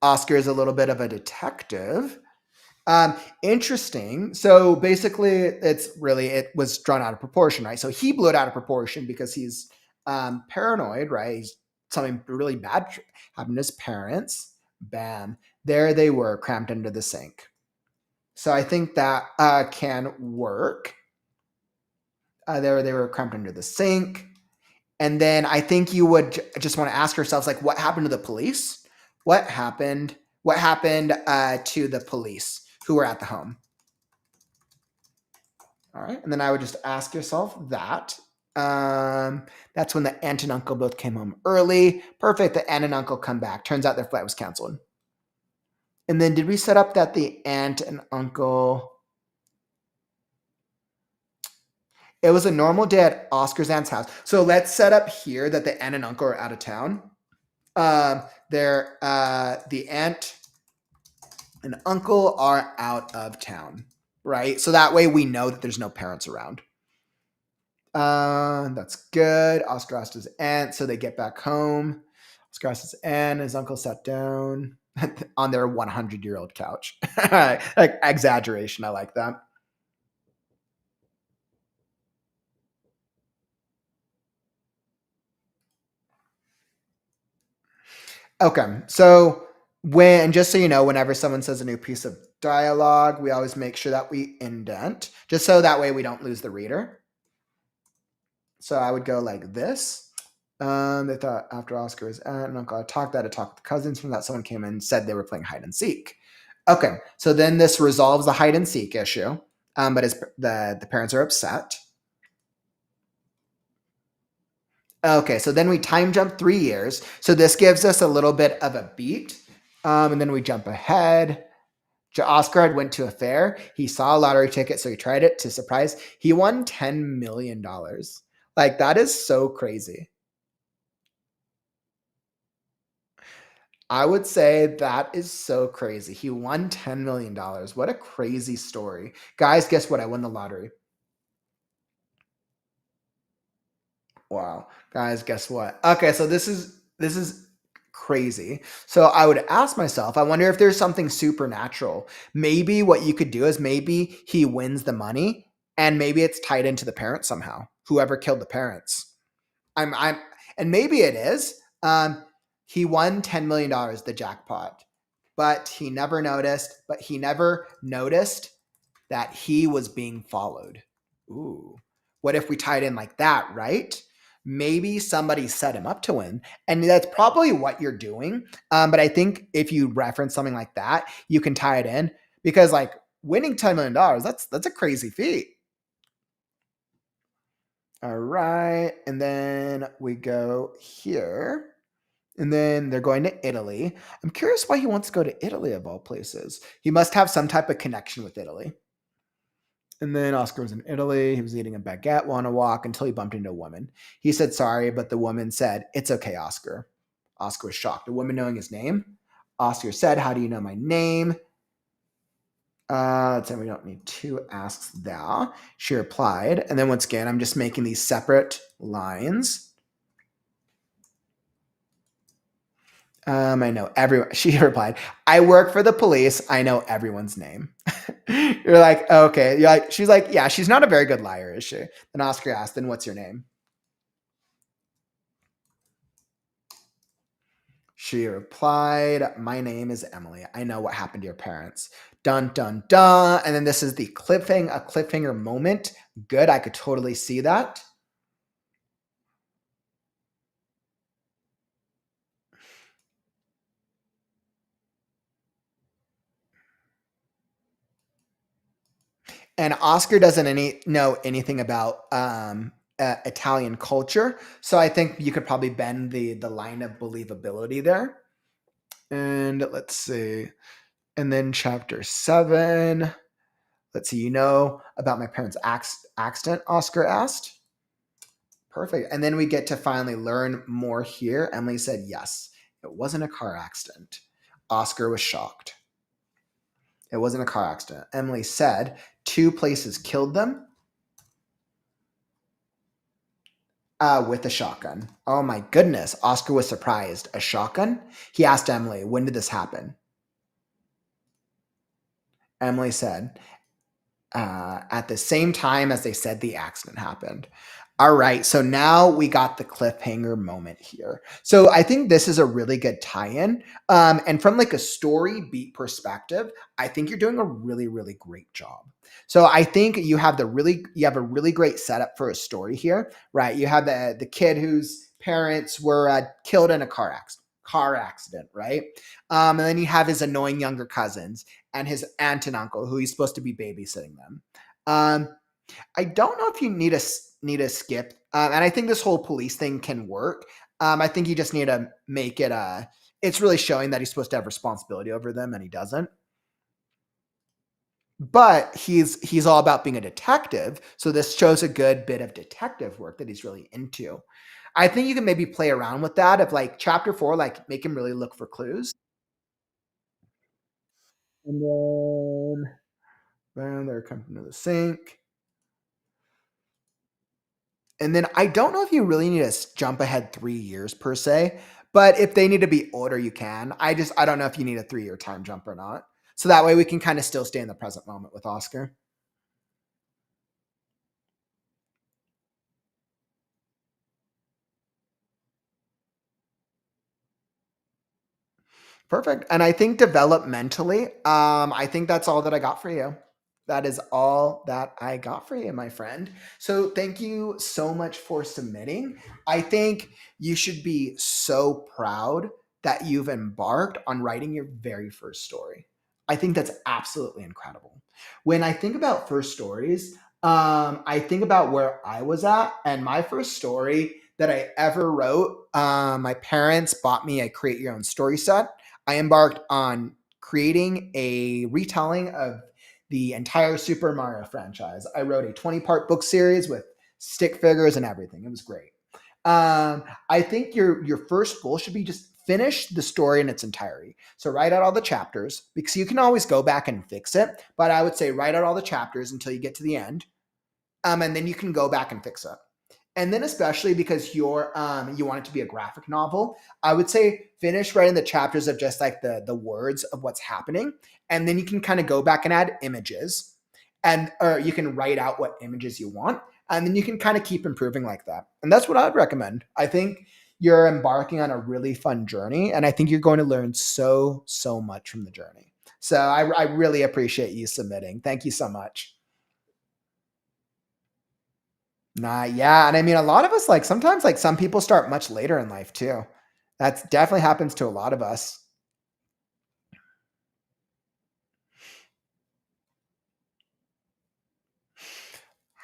Oscar is a little bit of a detective. Interesting. So basically, it was drawn out of proportion, right? So he blew it out of proportion because he's paranoid, right? Something really bad happened to his parents. Bam. There they were, cramped under the sink. So I think that can work. There they were cramped under the sink. And then I think you would just want to ask yourselves, like, what happened to the police? What happened? What happened to the police who were at the home? All right. And then I would just ask yourself that. That's when the aunt and uncle both came home early. Perfect. The aunt and uncle come back. Turns out their flight was canceled. And then did we set up that the aunt and uncle... It was a normal day at Oscar's aunt's house. So let's set up here that the aunt and uncle are out of town. The aunt and uncle are out of town, right? So that way we know that there's no parents around. That's good. Oscar asked his aunt, so they get back home. Oscar asked his aunt, his uncle sat down on their 100-year-old couch. Like exaggeration. I like that. Okay, so when, just so you know, whenever someone says a new piece of dialogue, we always make sure that we indent, just so that way we don't lose the reader. So I would go like this. They thought after Oscar was at an uncle, I talked with the cousins. From that, someone came in and said they were playing hide and seek. Okay, so then this resolves the hide and seek issue, but the parents are upset. Okay, so then we time jump 3 years. So this gives us a little bit of a beat, and then we jump ahead. Oscar had went to a fair. He saw a lottery ticket, so he tried it to surprise. He won $10 million. Like that is so crazy. I would say that is so crazy. He won $10 million. What a crazy story. Guys, guess what? I won the lottery. Wow. Guys, guess what? Okay, so this is crazy. So I would ask myself, I wonder if there's something supernatural. Maybe what you could do is maybe he wins the money and maybe it's tied into the parents somehow. Whoever killed the parents. I'm and maybe it is. He won $10 million, the jackpot, but he never noticed that he was being followed. Ooh, what if we tied in like that, right? Maybe somebody set him up to win, and that's probably what you're doing. But I think if you reference something like that, you can tie it in because like winning $10 million, that's a crazy feat. All right. And then we go here. And then they're going to Italy. I'm curious why he wants to go to Italy of all places. He must have some type of connection with Italy. And then Oscar was in Italy. He was eating a baguette while on a walk until he bumped into a woman. He said sorry, but the woman said, "It's okay, Oscar." Oscar was shocked. The woman knowing his name. Oscar said, "How do you know my name?" Let's say we don't need two asks thou. She replied. And then once again, I'm just making these separate lines. I know everyone. She replied, "I work for the police. I know everyone's name." You're like, okay. You're like, she's like, yeah, she's not a very good liar, is she? Then Oscar asked, "Then what's your name?" She replied, "My name is Emily. I know what happened to your parents." Dun dun dun. And then this is the cliffhanger moment. Good. I could totally see that. And Oscar doesn't know anything about Italian culture, so I think you could probably bend the line of believability there. And let's see. And then chapter 7. Let's see. You know about my parents' accident? Oscar asked. Perfect. And then we get to finally learn more here. Emily said yes. It wasn't a car accident. Oscar was shocked. It wasn't a car accident. Emily said two places killed them with a shotgun. Oh my goodness. Oscar was surprised. A shotgun? He asked Emily, "When did this happen?" Emily said, at the same time as they said the accident happened. All right, so now we got the cliffhanger moment here. So I think this is a really good tie-in, and from like a story beat perspective, I think you're doing a really, really great job. So I think you have a really great setup for a story here, right? You have the kid whose parents were killed in a car accident, right? And then you have his annoying younger cousins and his aunt and uncle who he's supposed to be babysitting them. Um, I don't know if you need a skip, and I think this whole police thing can work. I think you just need to make it. It's really showing that he's supposed to have responsibility over them, and he doesn't. But he's all about being a detective, so this shows a good bit of detective work that he's really into. I think you can maybe play around with that of like chapter 4, like make him really look for clues. And then they're coming to the sink. And then I don't know if you really need to jump ahead 3 years per se, but if they need to be older, you can. I don't know if you need a 3 year time jump or not. So that way we can kind of still stay in the present moment with Oscar. Perfect. And I think developmentally, I think that's all that I got for you. That is all that I got for you, my friend. So thank you so much for submitting. I think you should be so proud that you've embarked on writing your very first story. I think that's absolutely incredible. When I think about first stories, I think about where I was at, and my first story that I ever wrote, my parents bought me a create your own story set. I embarked on creating a retelling of the entire Super Mario franchise. I wrote a 20-part book series with stick figures and everything. It was great. I think your first goal should be just finish the story in its entirety. So write out all the chapters, because you can always go back and fix it. But I would say write out all the chapters until you get to the end, and then you can go back and fix it. And then, especially because you want it to be a graphic novel, I would say finish writing the chapters of just like the words of what's happening, and then you can kind of go back and add images, and or you can write out what images you want, and then you can kind of keep improving like that. And that's what I'd recommend. I think you're embarking on a really fun journey, and I think you're going to learn so much from the journey. So I really appreciate you submitting. Thank you so much. Yeah. And I mean, a lot of us, like sometimes, like some people start much later in life too. That's definitely happens to a lot of us.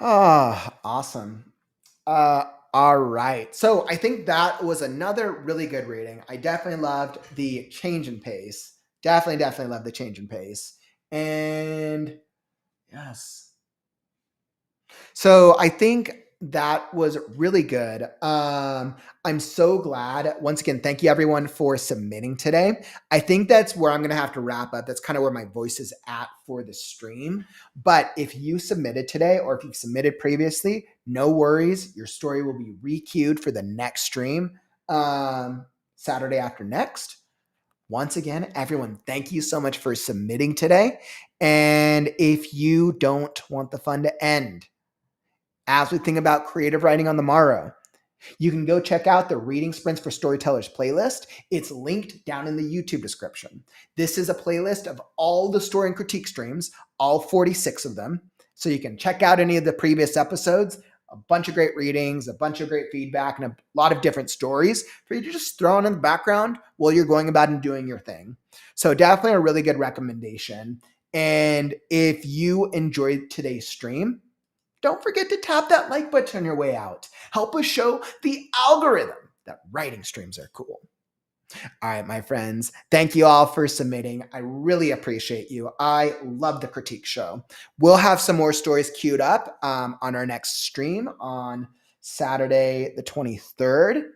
Ah, awesome. All right. So I think that was another really good reading. I definitely loved the change in pace. Definitely loved the change in pace. And yes. So I think that was really good. I'm so glad. Once again, thank you everyone for submitting today. I think that's where I'm going to have to wrap up. That's kind of where my voice is at for the stream. But if you submitted today, or if you've submitted previously, no worries. Your story will be requeued for the next stream, Saturday after next. Once again, everyone, thank you so much for submitting today. And if you don't want the fun to end, as we think about creative writing on the morrow, you can go check out the Reading Sprints for Storytellers playlist. It's linked down in the YouTube description. This is a playlist of all the story and critique streams, all 46 of them. So you can check out any of the previous episodes, a bunch of great readings, a bunch of great feedback, and a lot of different stories for you to just throw on in the background while you're going about and doing your thing. So definitely a really good recommendation. And if you enjoyed today's stream, don't forget to tap that like button on your way out. Help us show the algorithm that writing streams are cool. All right, my friends, thank you all for submitting. I really appreciate you. I love the critique show. We'll have some more stories queued up on our next stream on Saturday, the 23rd.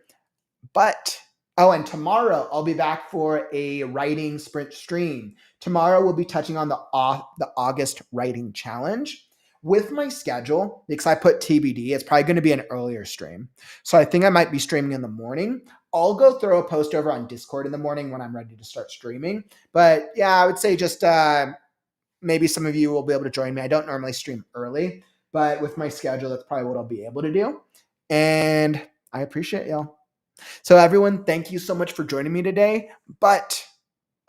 But, and tomorrow I'll be back for a writing sprint stream. Tomorrow we'll be touching on the August writing challenge. With my schedule, because I put TBD, it's probably going to be an earlier stream. So I think I might be streaming in the morning. I'll go throw a post over on Discord in the morning when I'm ready to start streaming. But yeah, I would say just maybe some of you will be able to join me. I don't normally stream early, but with my schedule, that's probably what I'll be able to do. And I appreciate y'all. So everyone, thank you so much for joining me today. But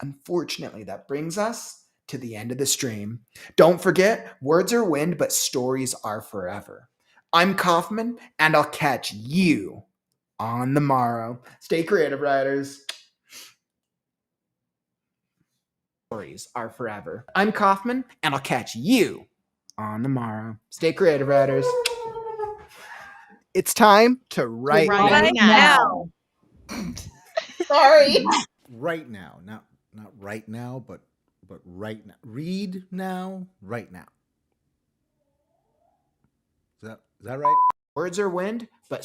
unfortunately, that brings us to the end of the stream. Don't forget, words are wind, but stories are forever. I'm Kauffman, and I'll catch you on the morrow. Stay creative, writers. Stories are forever. I'm Kauffman, and I'll catch you on the morrow. Stay creative, writers. It's time to write now. Sorry. Right now, not right now, but right now. Read now, right now. Is that right? Words are wind, but